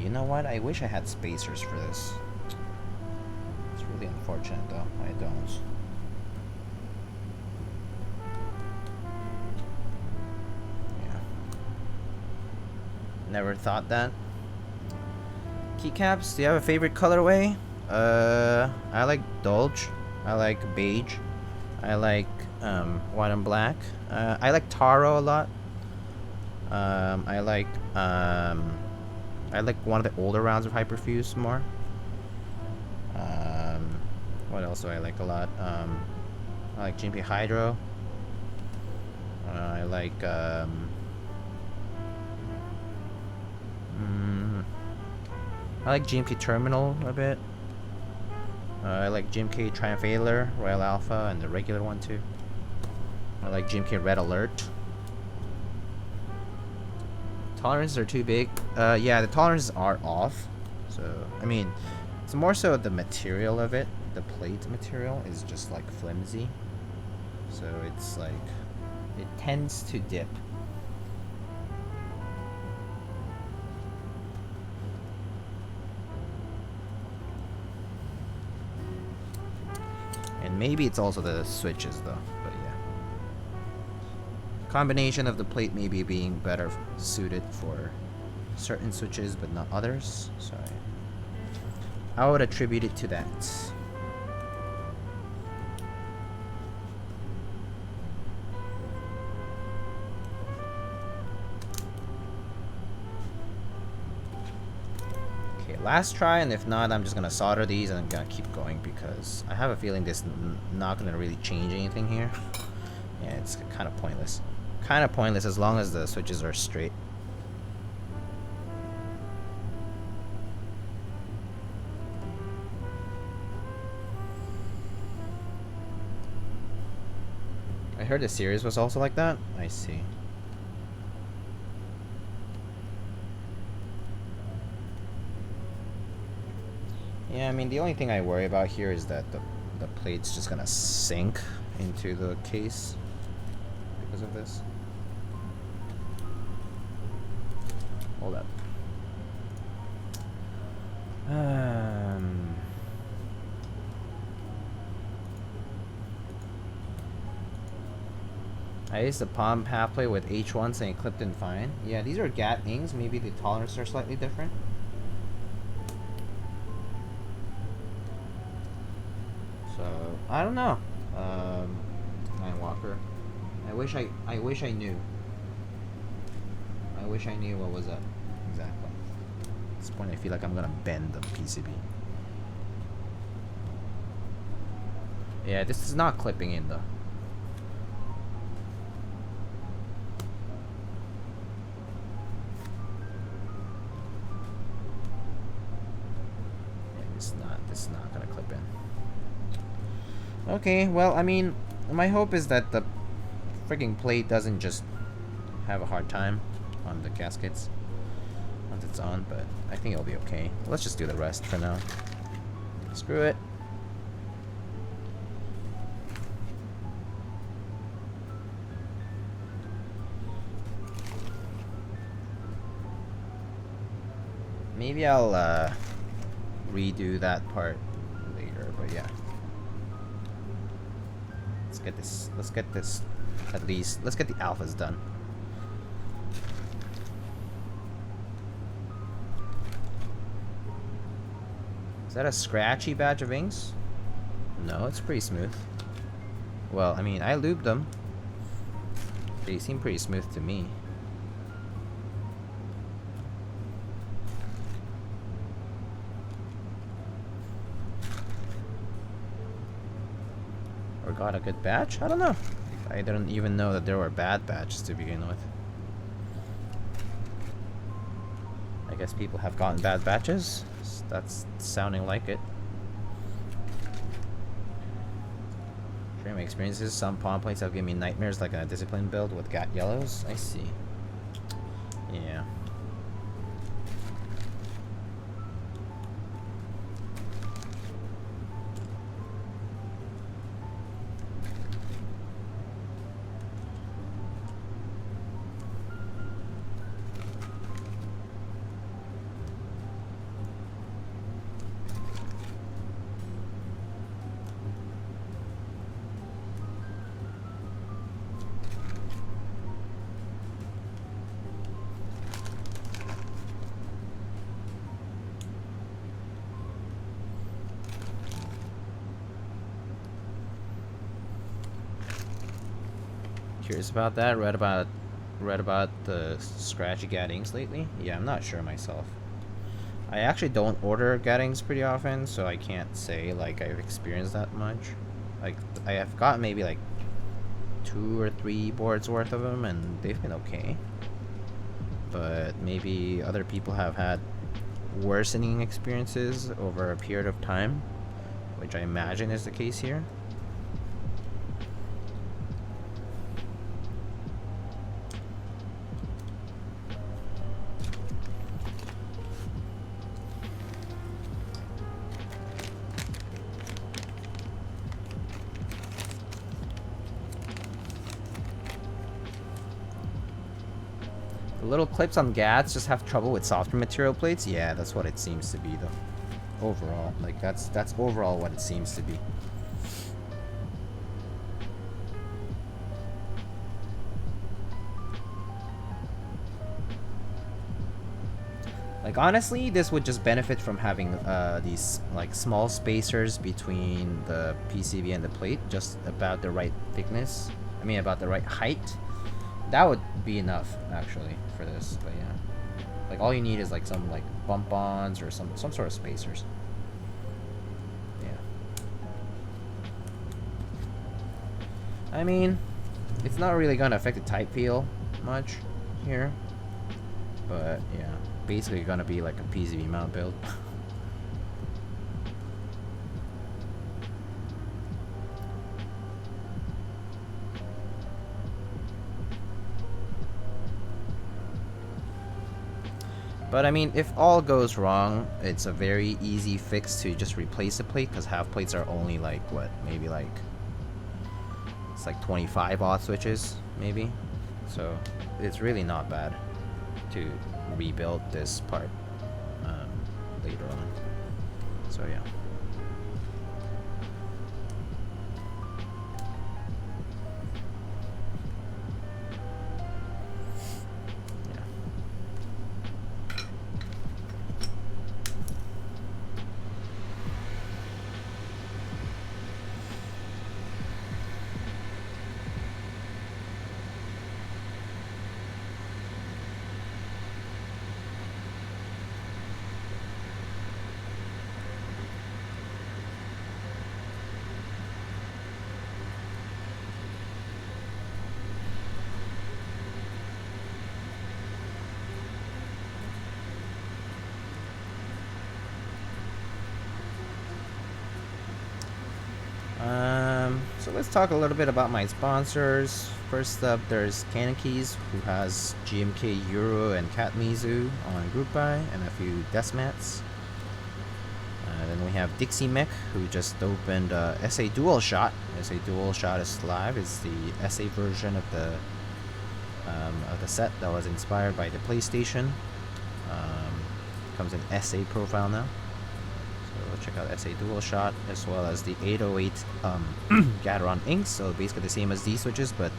You know what? I wish I had spacers for this. It's really unfortunate though. I don't. Yeah. Never thought that. Keycaps, do you have a favorite colorway? I like Dolge. I like beige. I like white and black. I like Taro a lot. I like one of the older rounds of Hyperfuse more. What else do I like a lot? I like GMP Hydro. I like I like GMK Terminal a bit. I like GMK Triumphaler, Royal Alpha, and the regular one too. I like GMK Red Alert. Tolerances are too big. Yeah, the tolerances are off. So, I mean, it's more so the material of it. The plate material is just like flimsy. So it's like, it tends to dip. And maybe it's also the switches though, but yeah. Combination of the plate maybe being better suited for certain switches but not others, so I would attribute it to that. Okay, last try, and if not, I'm just gonna solder these and I'm gonna keep going because I have a feeling this not gonna really change anything here. Yeah, it's kind of pointless. Kind of pointless as long as the switches are straight. I heard the series was also like that. I see. Yeah, I mean, the only thing I worry about here is that the plate's just gonna sink into the case because of this. Hold up. I used the palm half plate with H1 saying clipped in fine. Yeah, these are Gat Inks. Maybe the tolerances are slightly different. So I don't know. Nine Walker. I wish I knew. I wish I knew what was up exactly. At this point, I feel like I'm gonna bend the PCB. Yeah, this is not clipping in though. Yeah, this is not gonna clip in. Okay, well, I mean, my hope is that the freaking plate doesn't just have a hard time on the gaskets once it's on, but I think it'll be okay. Let's just do the rest for now. Screw it. Maybe I'll redo that part later, but yeah. Let's get this at least. Let's get the alphas done. Is that a scratchy batch of inks? No, it's pretty smooth. Well, I mean, I lubed them. They seem pretty smooth to me. Or got a good batch? I don't know. I didn't even know that there were bad batches to begin with. I guess people have gotten bad batches. That's sounding like it. During my experiences, some palm plates have given me nightmares, like a discipline build with Gat yellows. I see. Yeah. Curious about that. Read about the scratchy Gat Inks lately. Yeah, I'm not sure myself. I actually don't order Gat Inks pretty often, so I can't say like I've experienced that much. Like I have gotten maybe like 2 or 3 boards worth of them, and they've been okay. But maybe other people have had worsening experiences over a period of time, which I imagine is the case here. The little clips on GATs just have trouble with softer material plates. Yeah, that's what it seems to be, though. Overall, like that's overall what it seems to be. Like honestly, this would just benefit from having these like small spacers between the PCB and the plate, just about the right thickness. I mean, about the right height. That would be enough actually for this, but yeah. Like all you need is like some like bump-ons or some sort of spacers. Yeah. I mean, it's not really gonna affect the type feel much here, but yeah, basically gonna be like a PCB mount build. But I mean, if all goes wrong, it's a very easy fix to just replace the plate, because half plates are only like, what, maybe like, it's like 25 aught switches, maybe. So it's really not bad to rebuild this part later on. So yeah. So let's talk a little bit about my sponsors. First up, there's Canon Keys, who has GMK Euro and Cat Mizu on group buy, and a few desk mats. Then we have Dixie Mech, who just opened SA Dual Shot. SA Dual Shot is live. It's the SA version of the set that was inspired by the PlayStation. Comes in SA profile now. So check out SA Dual Shot, as well as the 808 Gateron Ink. So basically the same as these switches, but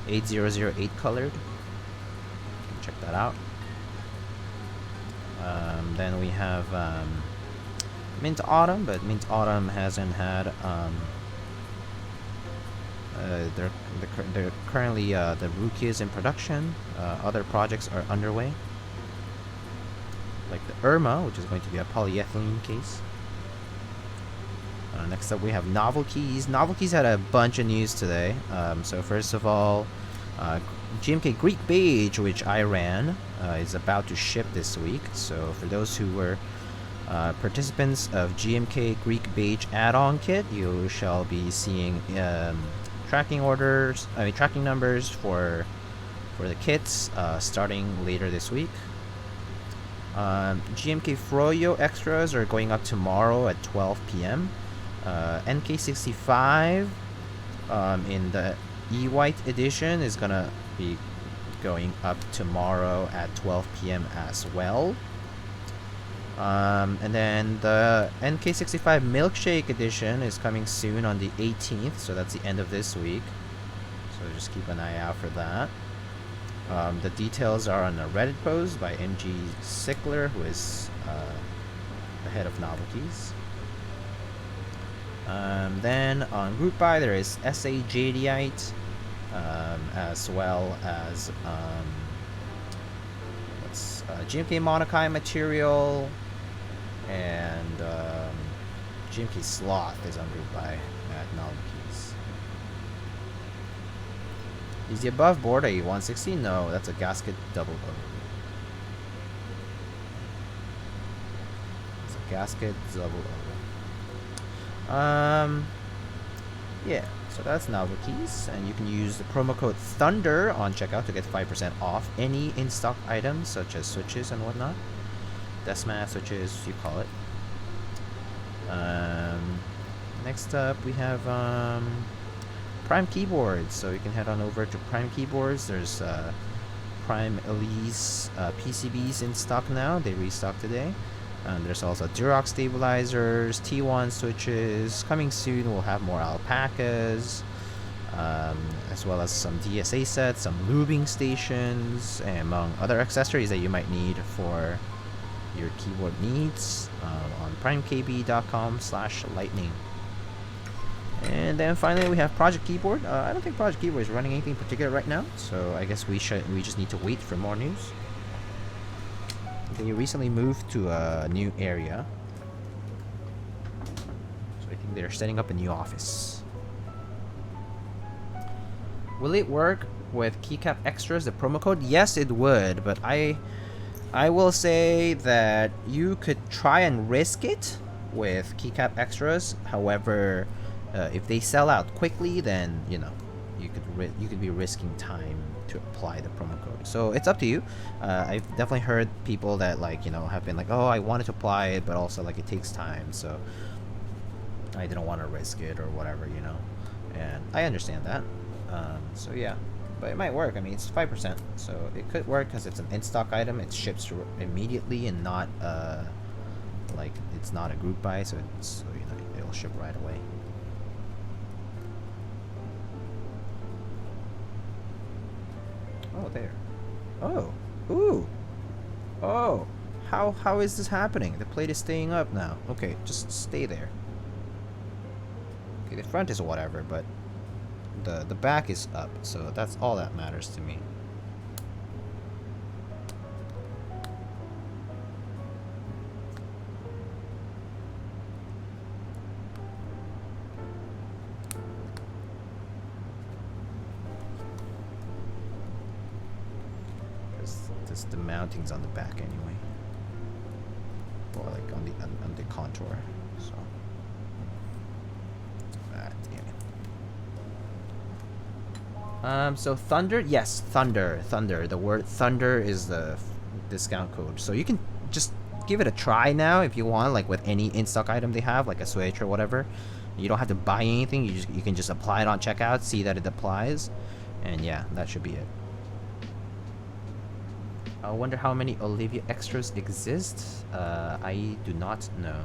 8008 colored. Check that out. Then we have Mint Autumn, but Mint Autumn hasn't had they're currently the Rookie is in production. Other projects are underway, like the Irma, which is going to be a polyethylene case. Next up we have Novel Keys. Novel Keys had a bunch of news today. So first of all, GMK Greek Beige, which I ran, is about to ship this week. So for those who were participants of GMK Greek Beige add-on kit, you shall be seeing tracking numbers for the kits starting later this week. GMK Froyo extras are going up tomorrow at 12 p.m. NK65 in the E-White edition is gonna be going up tomorrow at 12 p.m. as well. And then the NK65 Milkshake edition is coming soon on the 18th, so that's the end of this week. So just keep an eye out for that. The details are on a Reddit post by MG Sickler, who is the head of Novelties. Then on group buy there is SA Jadeite, as well as GMK Monokai material, and GMK Sloth is on group buy at Novelties. Is the above board a 160? No, that's a gasket double O. gasket double. Yeah, so that's novelties, and you can use the promo code Thunder on checkout to get 5% off any in-stock items such as switches and whatnot. Deathmatch switches, you call it. Next up, we have Prime keyboards. So you can head on over to Prime keyboards. There's Prime Elise PCBs in stock now. They restocked today. There's also Durock stabilizers, T1 switches. Coming soon, we'll have more alpacas, as well as some DSA sets, some lubing stations, and among other accessories that you might need for your keyboard needs on primekb.com/lightning. And then finally, we have Project Keyboard. I don't think Project Keyboard is running anything particular right now, so I guess we just need to wait for more news. They recently moved to a new area, so I think they're setting up a new office. Will it work with Keycap Extras, the promo code? Yes, it would, but I will say that you could try and risk it with Keycap Extras. However, if they sell out quickly, then you could be risking time to apply the promo code. So it's up to you. I've definitely heard people that have been like, oh, I wanted to apply it, but also it takes time, so I didn't want to risk it or whatever, and I understand that. So yeah, but it might work. I mean, it's 5%, so it could work because it's an in-stock item. It ships immediately and not it's not a group buy, so it'll ship right away. Oh, there. Oh. Ooh. Oh. How is this happening? The plate is staying up now. Okay, just stay there. Okay, the front is whatever, but the back is up, so that's all that matters to me. The mounting's on the back anyway, or on the contour. So, damn it. So Thunder, yes, Thunder. The word Thunder is the discount code. So you can just give it a try now if you want, with any in-stock item they have, like a Switch or whatever. You don't have to buy anything. You can just apply it on checkout, see that it applies, and yeah, that should be it. I wonder how many Olivia extras exist. I do not know.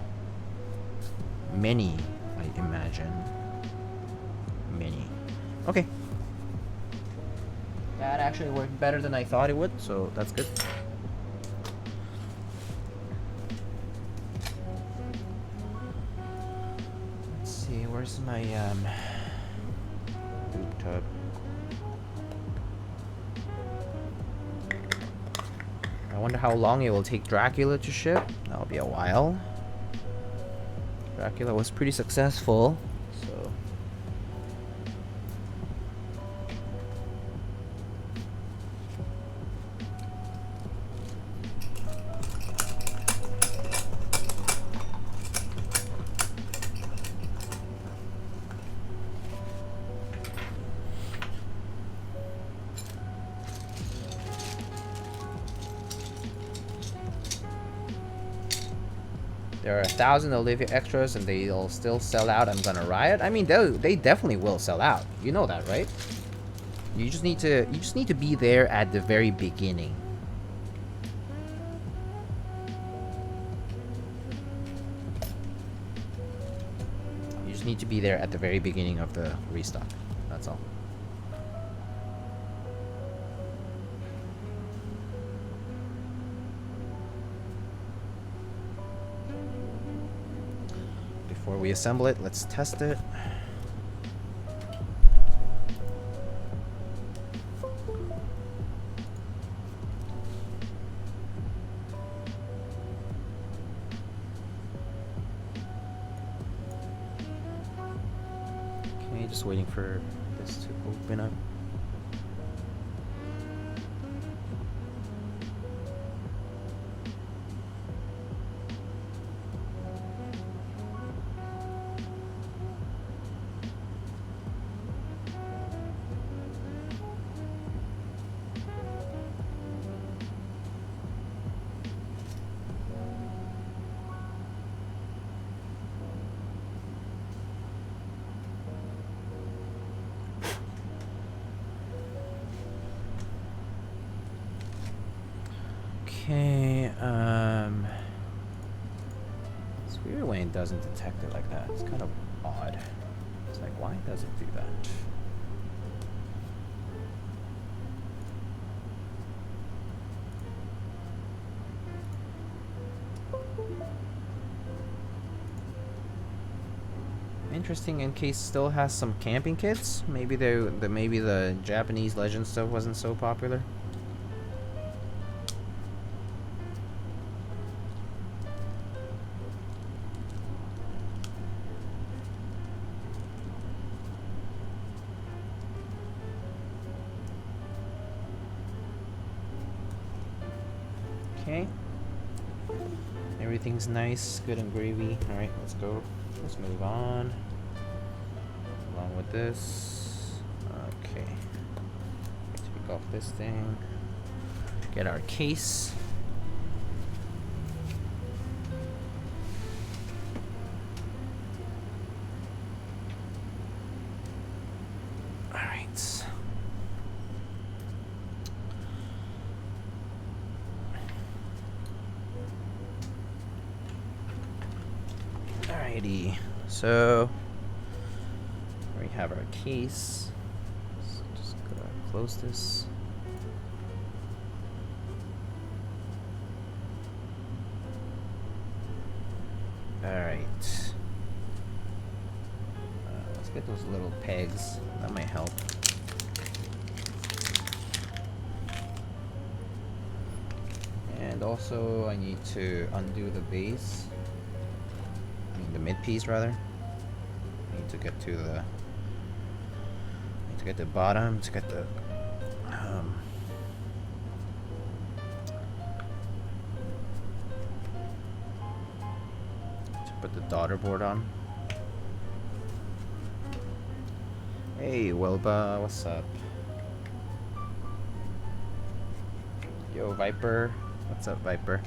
Many, I imagine. Many. Okay. That actually worked better than I thought it would, so that's good. Let's see, where's my Lube tub? I wonder how long it will take Dracula to ship. That'll be a while. Dracula was pretty successful, so. There are 1,000 Olivia extras and they'll still sell out. I'm gonna riot. I mean, they definitely will sell out. You know that, right? You just need to be there at the very beginning. You just need to be there at the very beginning of the restock. That's all. Before we assemble it, let's test it. Okay, just waiting for this to open up. doesn't detect it like that. It's kind of odd. It's like, why does it do that? Interesting. In case still has some camping kits. Maybe maybe the Japanese legend stuff wasn't so popular. Okay. Everything's nice, good and gravy. All right, let's go. Let's move on. Along with this. Okay. Take off this thing. Get our case. All right. Alrighty. So we have our case. So just gotta close this. Alright. Let's get those little pegs. That might help. And also I need to undo the base. The mid piece rather. I need to get to the bottom to get the to put the daughter board on. Hey Wilba, what's up? Yo Viper, what's up Viper?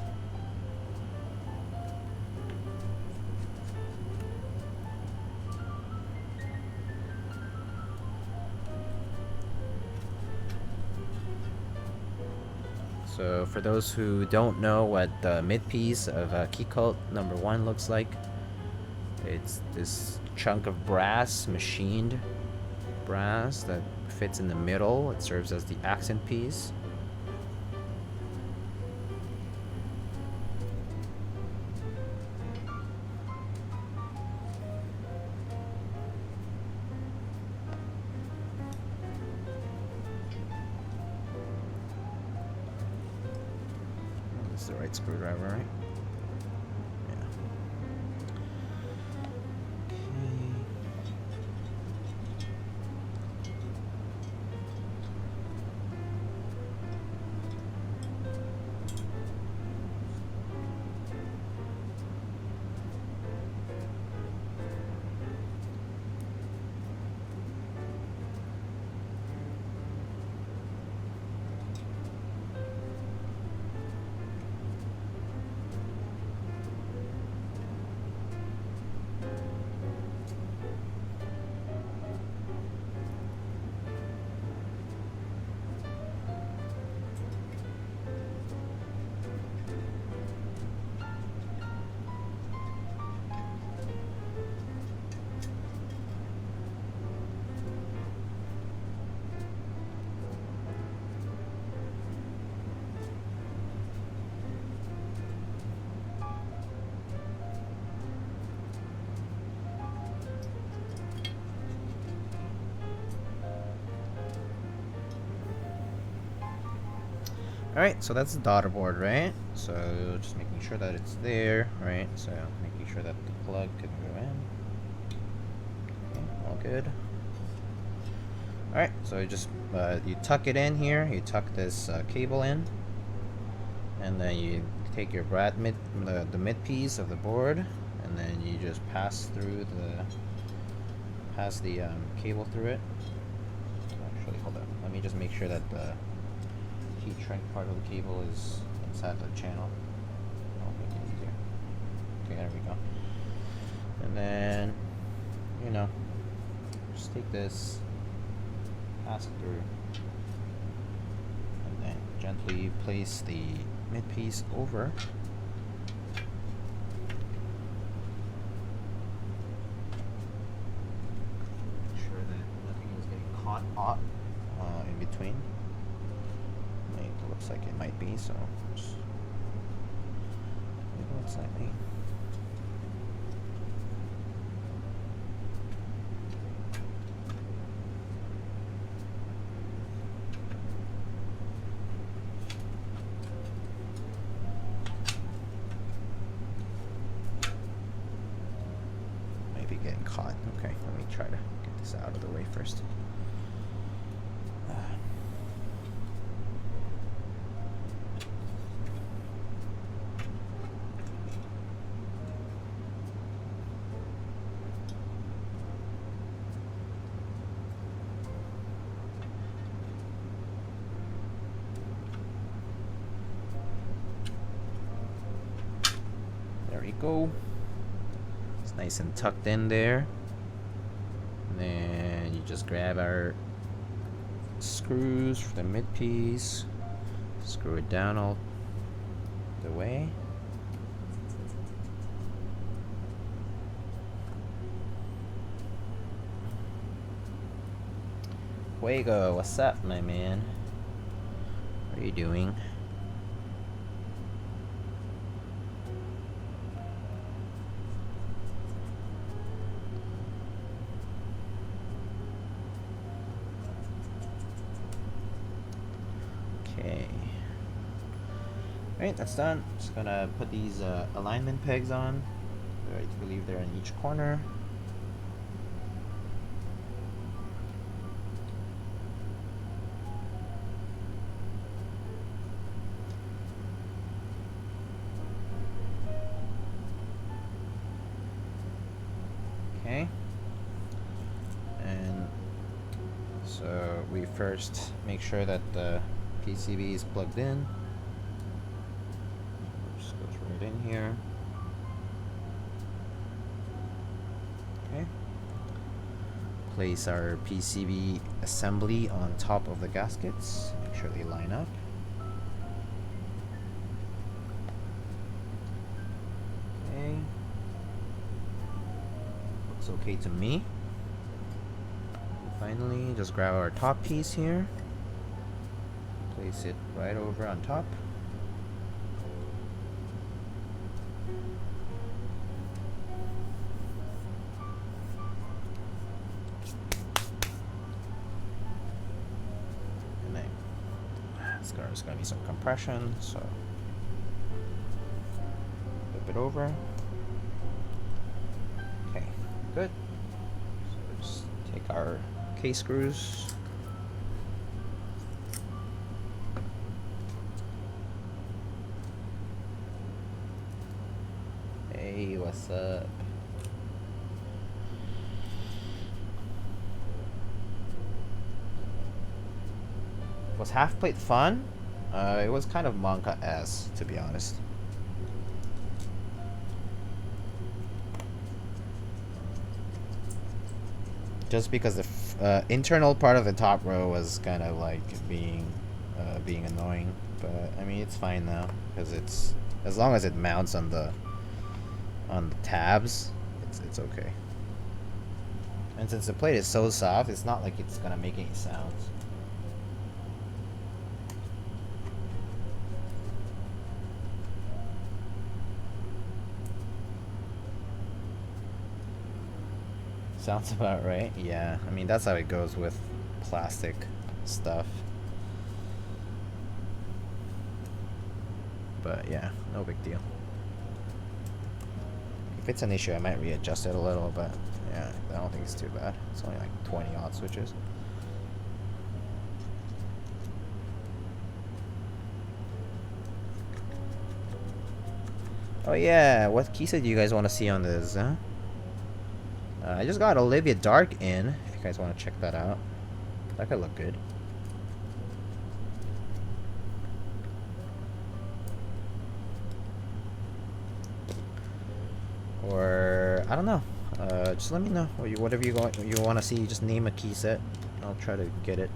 So for those who don't know what the mid piece of Keycult #1 looks like, it's this chunk of brass, machined brass that fits in the middle. It serves as the accent piece. The right screwdriver, right? Yeah. Alright, so that's the daughter board, right? So just making sure that it's there, right? So making sure that the plug can go in. Okay, all good. Alright, so you just you tuck it in here, you tuck this cable in, and then you take your the mid piece of the board, and then you just pass the cable through it. Actually, hold on. Let me just make sure that the heat shrink part of the cable is inside the channel. I'll make it easier. Okay, there we go. And then, you know, just take this, pass it through, and then gently place the mid piece over. spot in between. It looks like it might be, so just move it slightly. Maybe getting caught. Okay, let me try to get this out of the way first. There we go. It's nice and tucked in there. And then you just grab our screws for the mid piece, screw it down all the way. Fuego, what's up, my man? What are you doing? Okay. Alright, that's done. Just gonna put these alignment pegs on. I believe they're in each corner. Okay. And so we first make sure that the PCB is plugged in. Just goes right in here. Okay. Place our PCB assembly on top of the gaskets. Make sure they line up. Okay. Looks okay to me. And finally, just grab our top piece here. Place it right over on top. And then there's gonna be some compression, so flip it over. Okay, good. So just take our case screws. Hey, what's up? Was half plate fun? It was kind of manga-esque, to be honest. Just because the internal part of the top row was kind of like being annoying, but I mean it's fine now because it's as long as it mounts on the tabs, it's okay. And since the plate is so soft, it's not like it's gonna make any sounds. Sounds about right. Yeah, I mean that's how it goes with plastic stuff. But yeah, no big deal. If it's an issue, I might readjust it a little, but yeah, I don't think it's too bad. It's only like 20 odd switches. Oh yeah, what keyset do you guys want to see on this, huh? I just got Olivia Dark in, if you guys want to check that out. That could look good. Or I don't know. Just let me know. Or whatever you want to see. Just name a key set. I'll try to get it.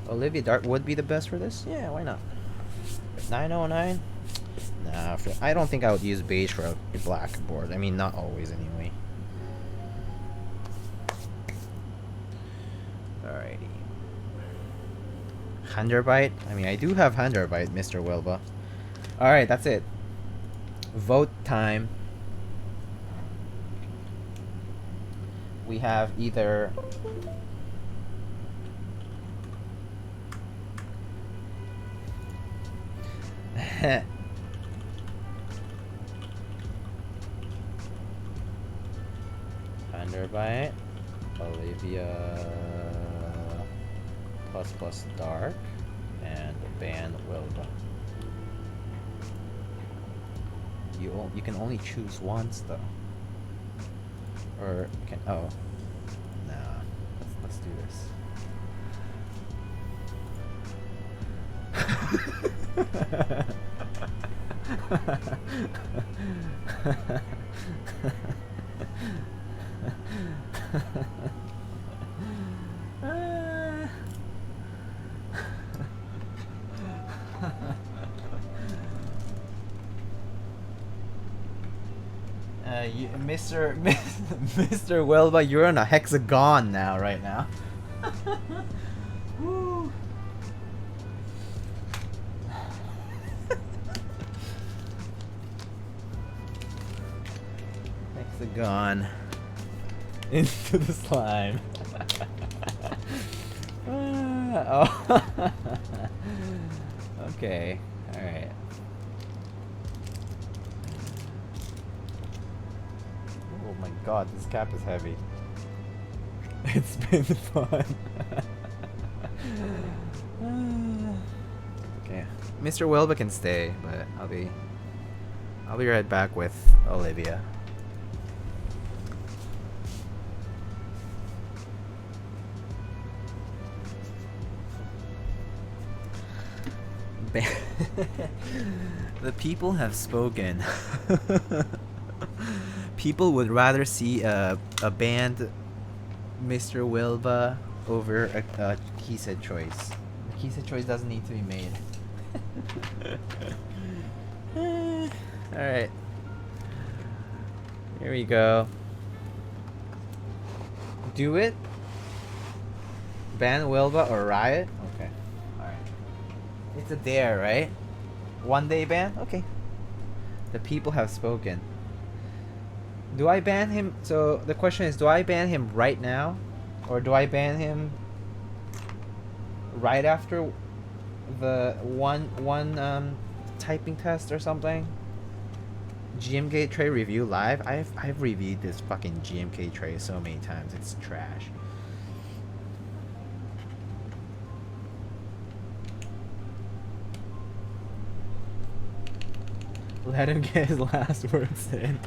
Olivia Dark would be the best for this. Yeah, why not? 909. Nah, I don't think I would use beige for a black board. I mean, not always anyway. Alrighty. Hunderbyte? I mean, I do have Hunderbyte, Mr. Wilba. Alright, that's it. Vote time. We have either... Hunderbyte, Olivia plus Dark, and ban Wilba. You can only choose once though. Or can oh nah. Let's do Mr. Welba, you're on a hexagon now, right now. Woo. Hexagon into the slime. Oh. Okay, all right. Oh my god, this cap is heavy. It's been fun. Okay, Mr. Welba can stay, but I'll be right back with Olivia. The people have spoken. People would rather see a banned Mr. Wilba over a Keyset choice. The Keyset choice doesn't need to be made. Alright. Here we go. Do it? Ban Wilba or Riot? Okay. Alright. It's a dare, right? 1 day ban? Okay. The people have spoken. Do I ban him? So the question is, do I ban him right now? Or do I ban him right after the one typing test or something? GMK tray review live? I've reviewed this fucking GMK tray so many times, it's trash. Let him get his last words in.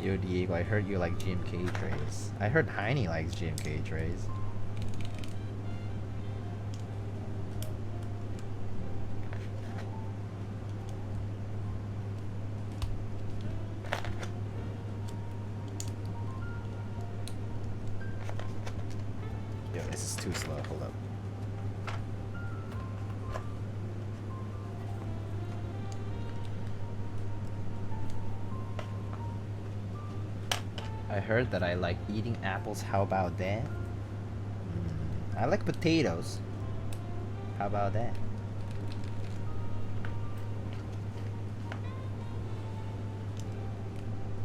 Yo, Diego, I heard you like GMK trays. I heard Heine likes GMK trays. Yo, this is too slow. Hold up. I heard that I like eating apples. How about that? I like potatoes. How about that?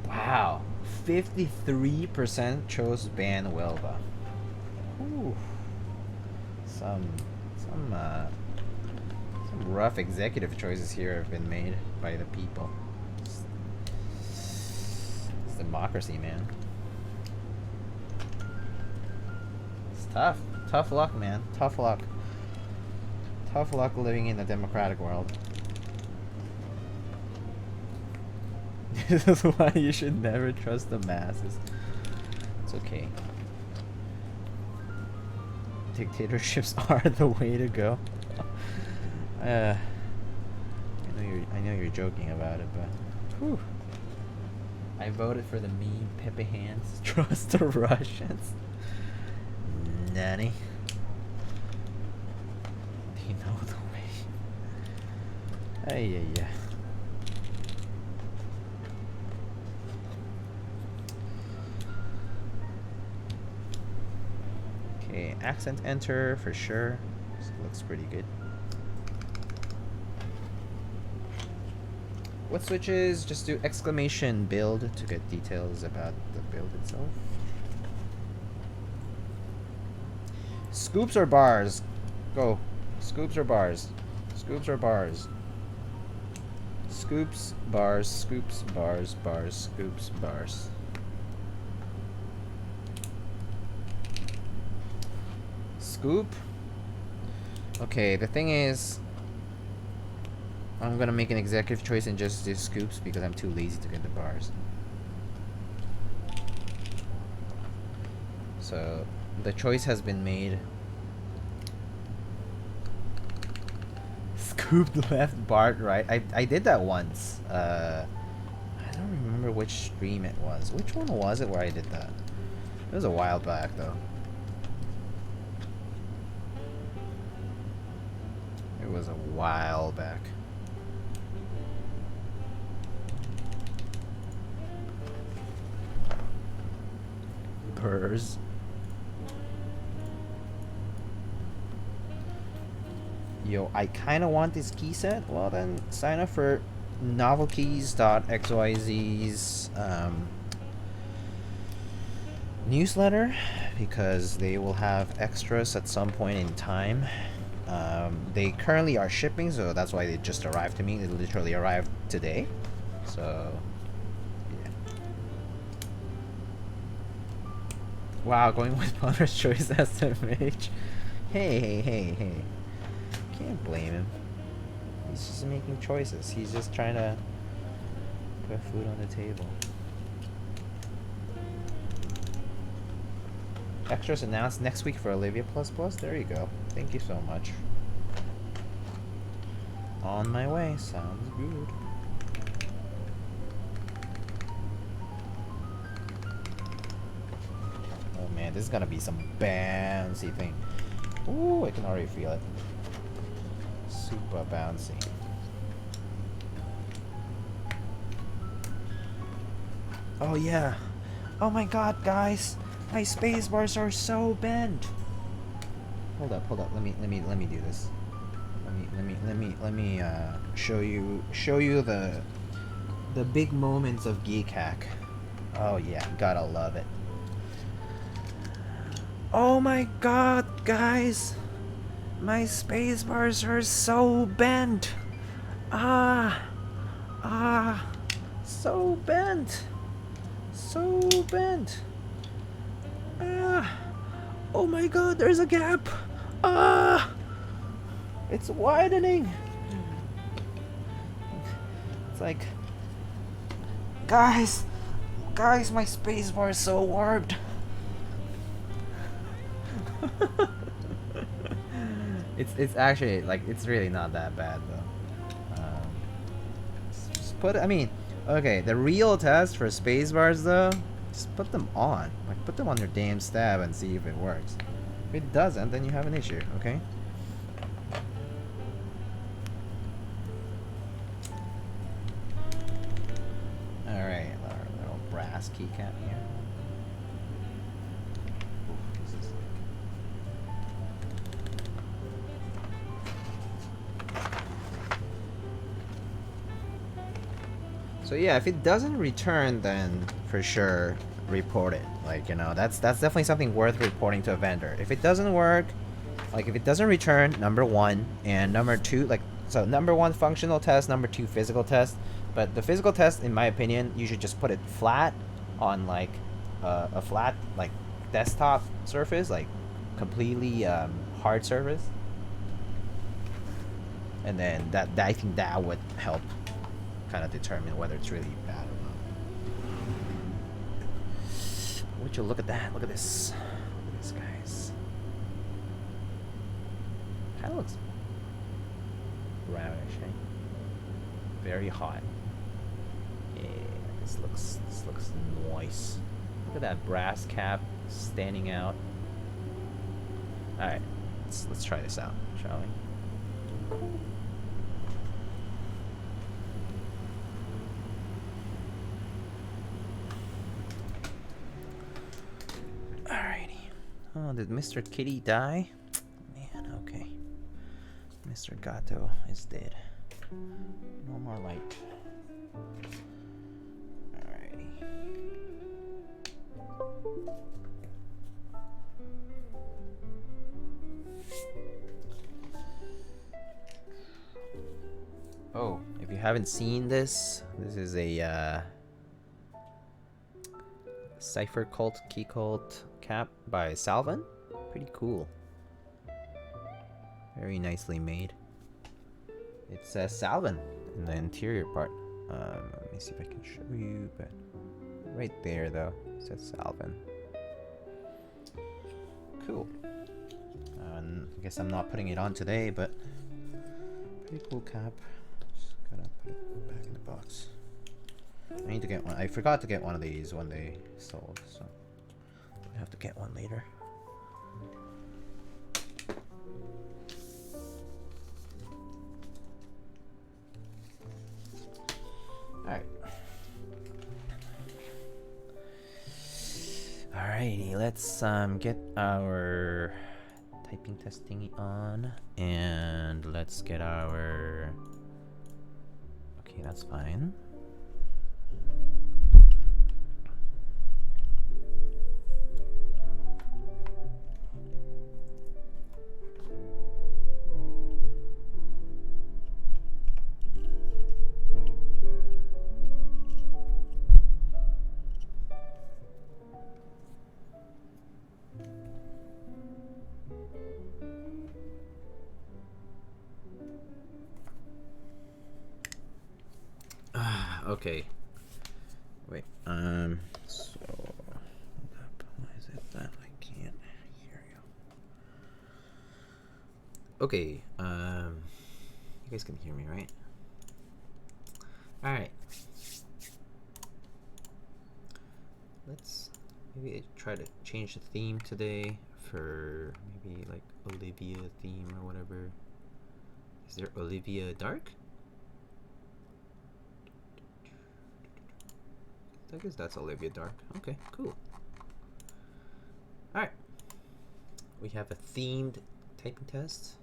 Wow, 53% chose ban Wilba. Ooh. Some rough executive choices here have been made by the people. It's democracy, man. It's tough. Tough luck, man. Tough luck. Tough luck living in a democratic world. This is why you should never trust the masses. It's okay. Dictatorships are the way to go. I know you're joking about it, but whew. I voted for the meme Pepe Hands. Trust the Russians. Nanny. You know the way. Ay, yeah. Okay. accent enter for sure. This looks pretty good. What switches? Just do exclamation build to get details about the build itself. Scoops or bars? Go. Scoops or bars? Scoops or bars? Scoops, bars, scoops, bars, bars, scoops, bars. Scoop? Okay, the thing is, I'm gonna make an executive choice and just do scoops because I'm too lazy to get the bars. So, the choice has been made. Scoop left, Bart right. I did that once. I don't remember which stream it was. Which one was it where I did that? It was a while back though. It was a while back. Burrs. Yo, I kind of want this key set. Well, then sign up for novelkeys.xyz's newsletter because they will have extras at some point in time. They currently are shipping, so that's why they just arrived to me. They literally arrived today. So, yeah. Wow, going with Punter's choice as the mage. Hey. Can't blame him. He's just making choices. He's just trying to put food on the table. Extras announced next week for Olivia++. There you go. Thank you so much. On my way. Sounds good. Oh man, this is gonna be some bouncy thing. Ooh, I can already feel it. Super bouncy. Oh yeah. Oh my god, guys. My space bars are so bent. Hold up. Let me do this. Let me show you the big moments of geek hack. Oh yeah, gotta love it. Oh my god, guys. My space bars are so bent. So bent. So bent. Oh my god, there's a gap. It's widening. It's like, guys, my space bar is so warped. It's actually like it's really not that bad though. Just put I mean, okay, the real test for space bars though, just put them on. Like put them on your damn stab and see if it works. If it doesn't, then you have an issue, okay? Alright, our little brass keycap here. So yeah, if it doesn't return, then for sure report it. Like, you know, that's definitely something worth reporting to a vendor. If it doesn't work, like if it doesn't return, number one, and number two, like, so number one, functional test, number two, physical test. But the physical test, in my opinion, you should just put it flat on like a flat like desktop surface, like completely hard surface. And then that I think that would help kind of determine whether it's really bad or not. Would you look at that? Look at this. Look at this, guys. Kind of looks brownish, eh? Very hot. Yeah, this looks nice. Look at that brass cap standing out. All right, let's try this out, shall we? Oh, did Mr. Kitty die? Man, okay. Mr. Gato is dead. No more light. Alrighty. Oh, if you haven't seen this, this is a Cipher Cult Keycult cap by Salvin. Pretty cool. Very nicely made. It says Salvin in the interior part. Let me see if I can show you, but right there though, it says Salvin. Cool. I guess I'm not putting it on today, but pretty cool cap. Just gotta put it back in the box. I need to get one. I forgot to get one of these when they sold, so I have to get one later. Alright. Alrighty, let's get our typing test thingy on, and let's get our... Okay, that's fine. Okay. Wait, so hold up. Why is it that I can't hear you? Okay, you guys can hear me, right? Alright. Let's maybe try to change the theme today for maybe like Olivia theme or whatever. Is there Olivia Dark? I guess that's Olivia Dark. Okay, cool. Alright. We have a themed typing test.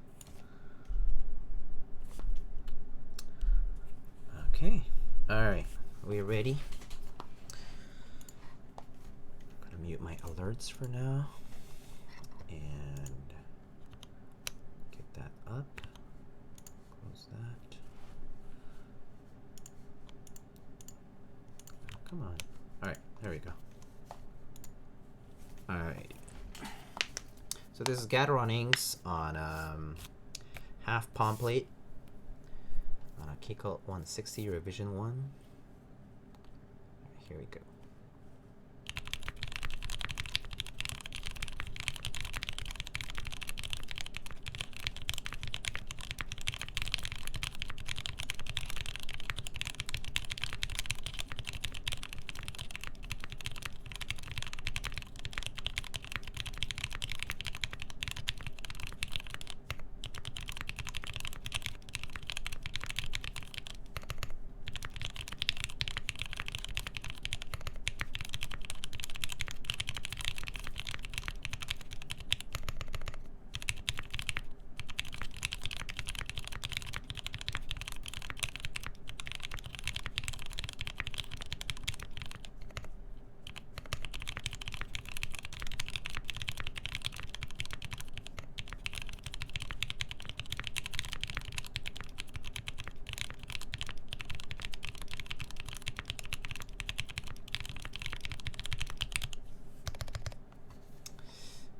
Okay. Alright. We're ready. I'm gonna mute my alerts for now. And get that up. Close that. Come on. Alright, there we go. Alright. So this is Gateron Inks on half palm plate on a Keycult 160 revision 1. Here we go.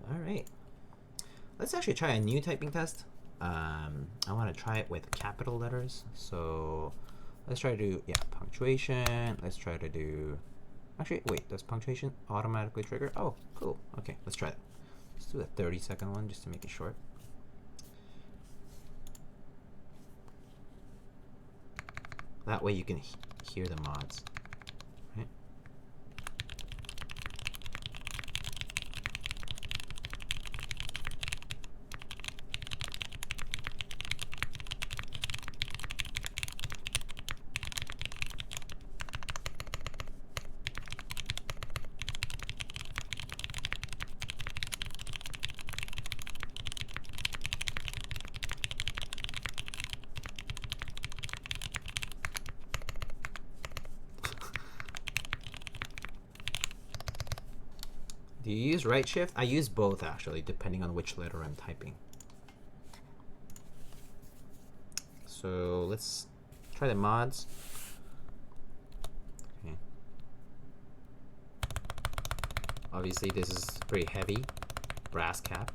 Alright. Let's actually try a new typing test. I want to try it with capital letters. So let's try to do, yeah, punctuation. Let's try to do, actually, wait, does punctuation automatically trigger? Oh, cool. Okay, let's try it. Let's do a 30-second one just to make it short. That way you can hear the mods. Right? Do you use right shift? I use both actually, depending on which letter I'm typing. So let's try the mods. Okay. Obviously this is pretty heavy. Brass cap.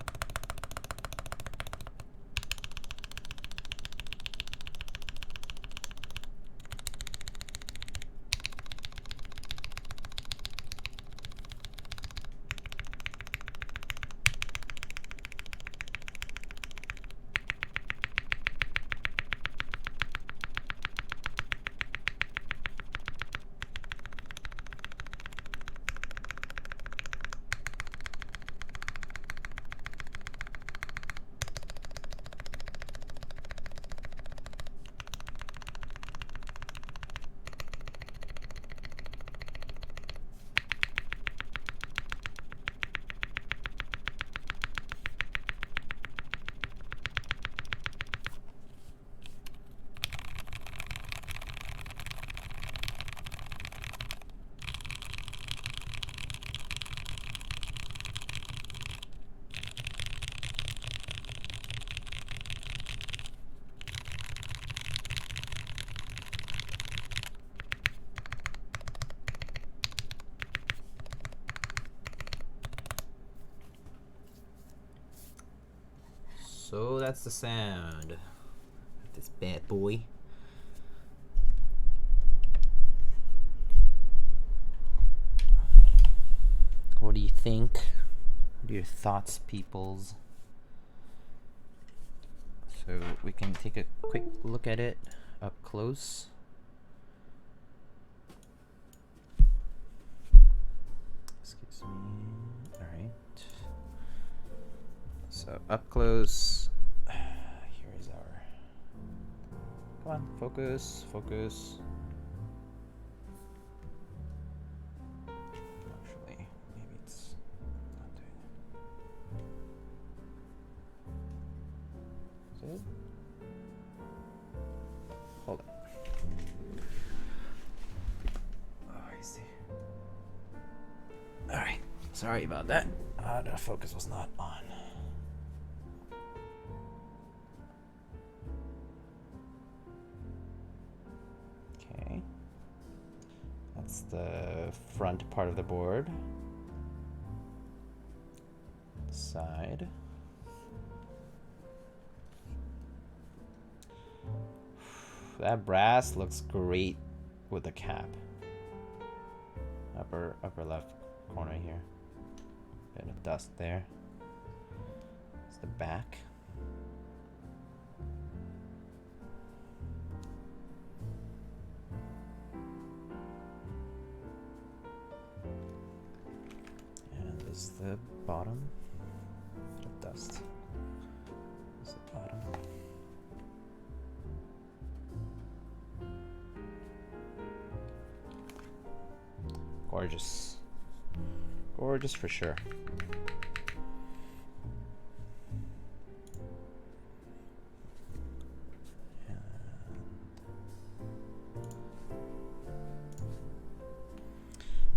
So that's the sound of this bad boy. What do you think? What are your thoughts, peoples? So we can take a quick look at it up close. Excuse me. All right. So up close, here is our, come on, focus, focus. Actually, maybe it's not doing it. Is it? Hold on. Oh, I see. All right, sorry about that. The focus was not on. That's the front part of the board. Side. That brass looks great with the cap. Upper left corner here. Bit of dust there. It's the back. Is the bottom of dust. Is the bottom. Gorgeous. Gorgeous for sure.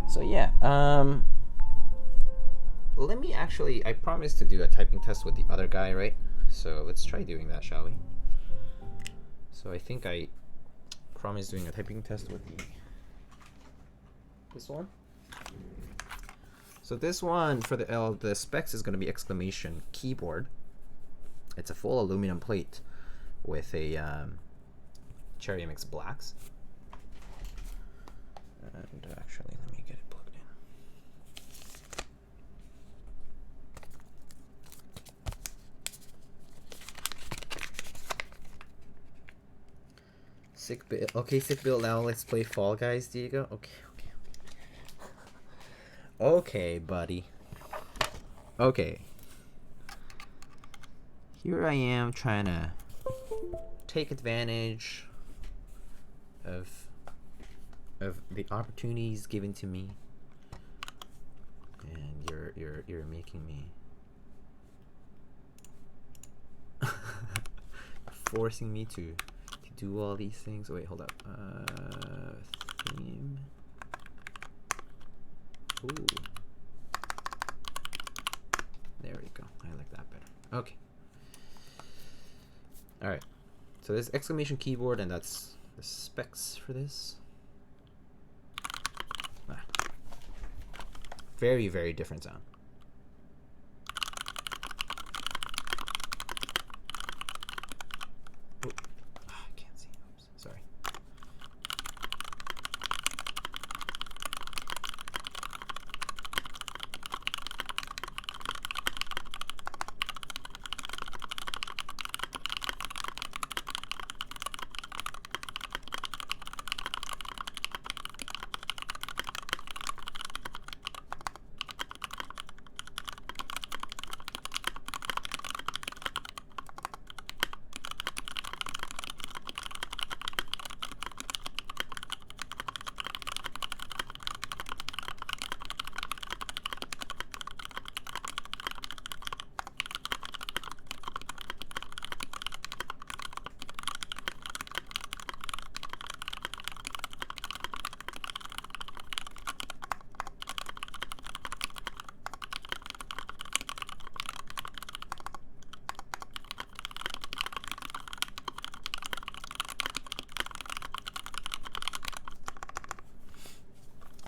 So yeah, let me actually, I promised to do a typing test with the other guy, right? So let's try doing that, shall we? So I think I promised doing a typing test with this one. So this one for the specs is going to be exclamation keyboard. It's a full aluminum plate with a cherry MX blacks. And actually, let me get it plugged in. Sick build. Okay, sick build. Now let's play Fall Guys, Diego. Okay. Okay, buddy. Okay. Here I am trying to take advantage of the opportunities given to me, and you're making me forcing me to do all these things. Wait, hold up. Theme. Ooh. There we go. I like that better. Okay. All right. So this exclamation keyboard, and that's the specs for this. Very, very different sound. Oh, I can't see. Oops, sorry.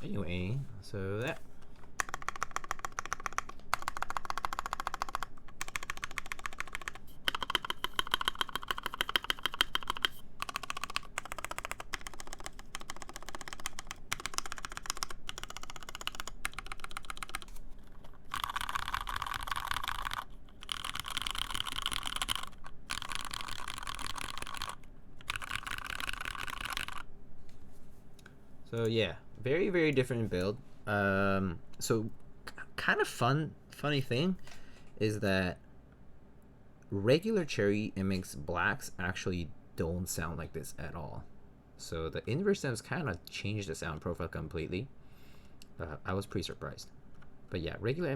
Anyway, so that. So yeah, very, very different build. So kind of funny thing is that regular Cherry MX Blacks actually don't sound like this at all. So the inverse stems kind of changed the sound profile completely. I was pretty surprised. But yeah, regular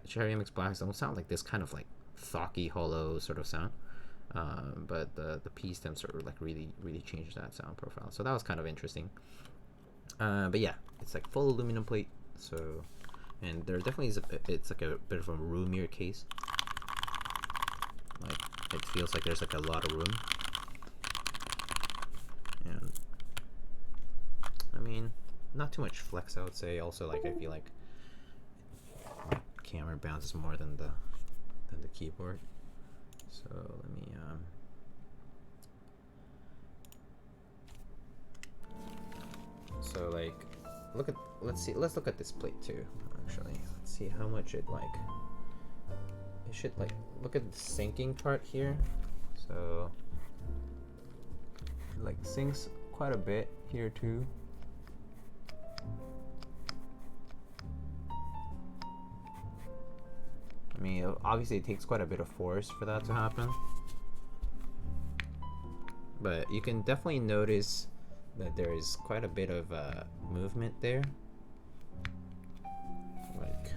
Cherry MX Blacks don't sound like this kind of like thocky, hollow sort of sound. But the P stem sort of like really changed that sound profile. So that was kind of interesting. But yeah, it's like full aluminum plate. So, and there definitely is it's like a bit of a roomier case. Like it feels like there's like a lot of room. And I mean, not too much flex, I would say. Also, like I feel like my camera bounces more than the keyboard. So let me so like let's look at this plate too. Actually, let's see how much it like. It should like look at the sinking part here. So it like sinks quite a bit here too. I mean, obviously it takes quite a bit of force for that to happen, but you can definitely notice that there is quite a bit of movement there. Like,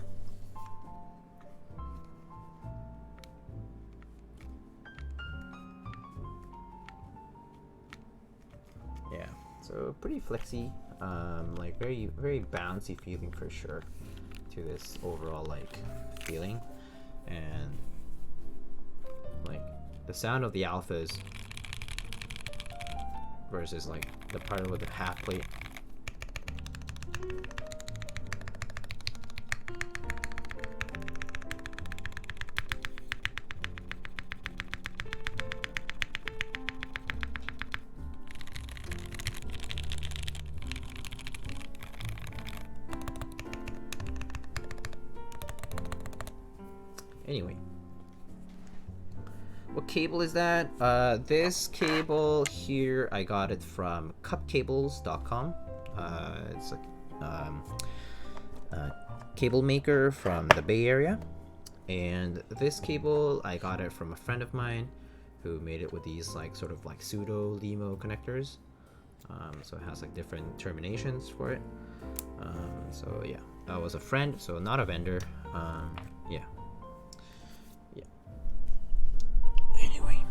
yeah, so pretty flexy, like very bouncy feeling for sure to this overall like feeling. And like the sound of the alphas versus like the part with the half plate. Anyway, what cable is that? This cable here, I got it from cupcables.com. It's a cable maker from the Bay Area. And this cable, I got it from a friend of mine who made it with these like sort of like pseudo LEMO connectors. So it has like different terminations for it. So yeah, that was a friend, so not a vendor. Yeah. Anyway,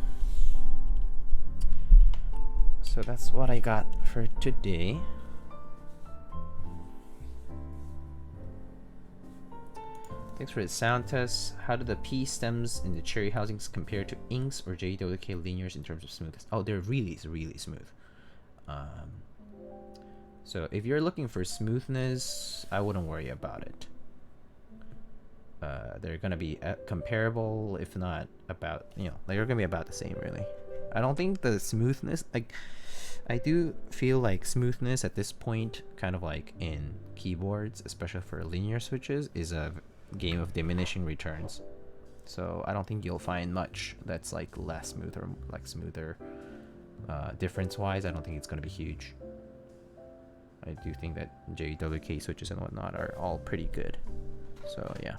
so that's what I got for today. Thanks for the sound test. How do the P stems in the cherry housings compare to inks or JWK linears in terms of smoothness? Oh, they're really, really smooth. So if you're looking for smoothness, I wouldn't worry about it. They're gonna be comparable, if not about, they're gonna be about the same, really. I don't think the smoothness, like, I do feel like smoothness at this point, kind of like in keyboards, especially for linear switches, is a game of diminishing returns. So I don't think you'll find much that's like less smooth or like smoother. Difference-wise, I don't think it's gonna be huge. I do think that JWK switches and whatnot are all pretty good. So yeah.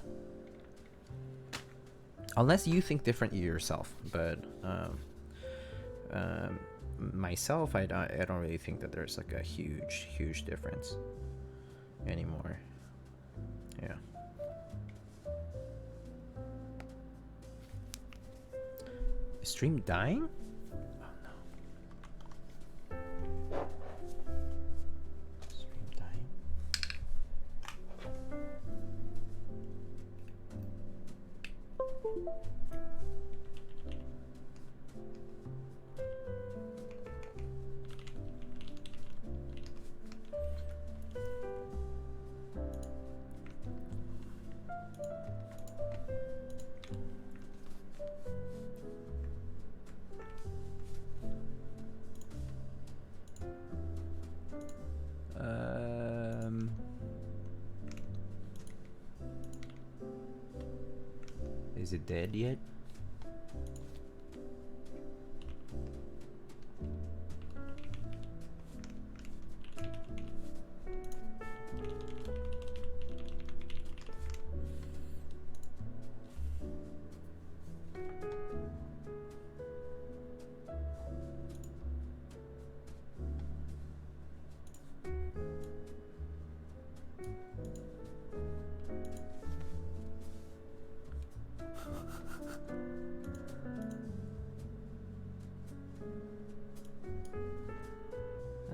Unless you think different yourself, but myself, I don't really think that there's like a huge difference anymore. Yeah. Is stream dying? Oh no. Stream dying. Is it dead yet?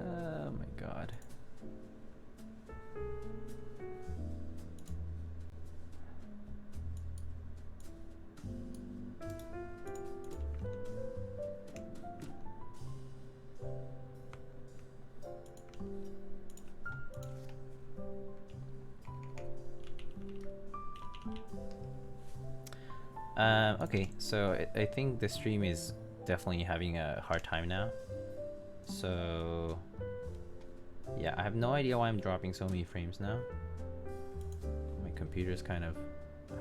Oh my god. Okay, so I think the stream is definitely having a hard time now. So yeah, I have no idea why I'm dropping so many frames now. My computer's kind of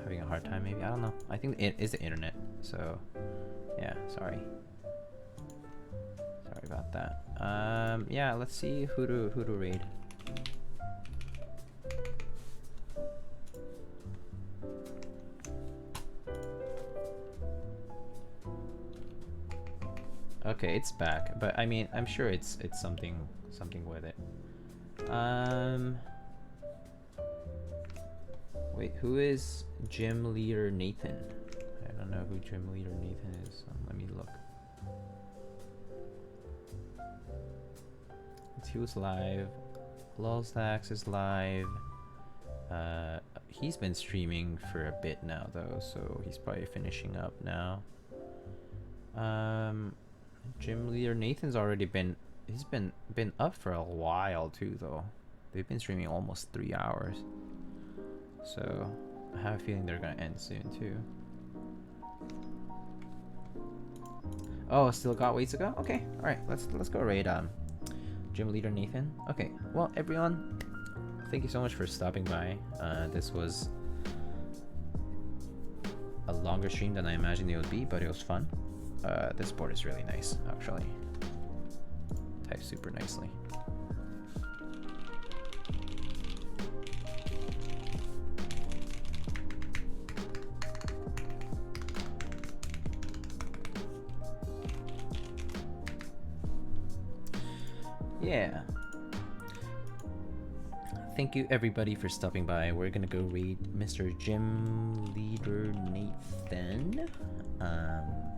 having a hard time, maybe. I don't know. I think it is the internet. So yeah, sorry. Sorry about that. Yeah, let's see who to raid. Okay, it's back, but I mean, I'm sure it's something with it. Wait, who is Gym Leader Nathan? I don't know who Gym Leader Nathan is. Let me look. Let's see who's live. Lulstacks is live. He's been streaming for a bit now though, so he's probably finishing up now. Gym Leader Nathan's already been up for a while too though. They've been streaming almost 3 hours. So I have a feeling they're gonna end soon too. Oh, still got ways to go? Okay, alright, let's go raid Gym Leader Nathan. Okay, well everyone, thank you so much for stopping by. This was a longer stream than I imagined it would be, but it was fun. This board is really nice, actually. Types super nicely. Yeah. Thank you everybody for stopping by. We're gonna go raid Mr. Gym Leader Nathan.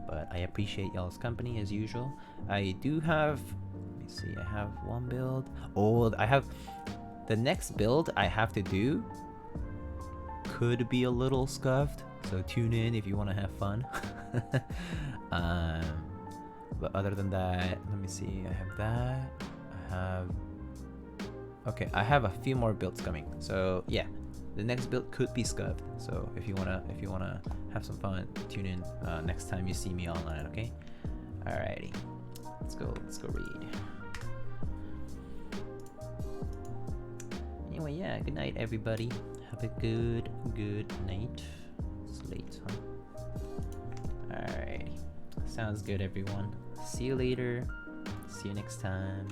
But I appreciate y'all's company as usual. I do have, let me see, I have one build. Oh, I have the next build I have to do could be a little scuffed, so tune in if you want to have fun. But other than that, let me see. I have that. I have. Okay, I have a few more builds coming. So yeah, the next build could be scuffed. So if you wanna have some fun, tune in next time you see me online. Okay. Alrighty. Let's go read. Anyway, yeah. Good night, everybody. Have a good night. It's late, huh? Alrighty. Sounds good, everyone. See you later. See you next time.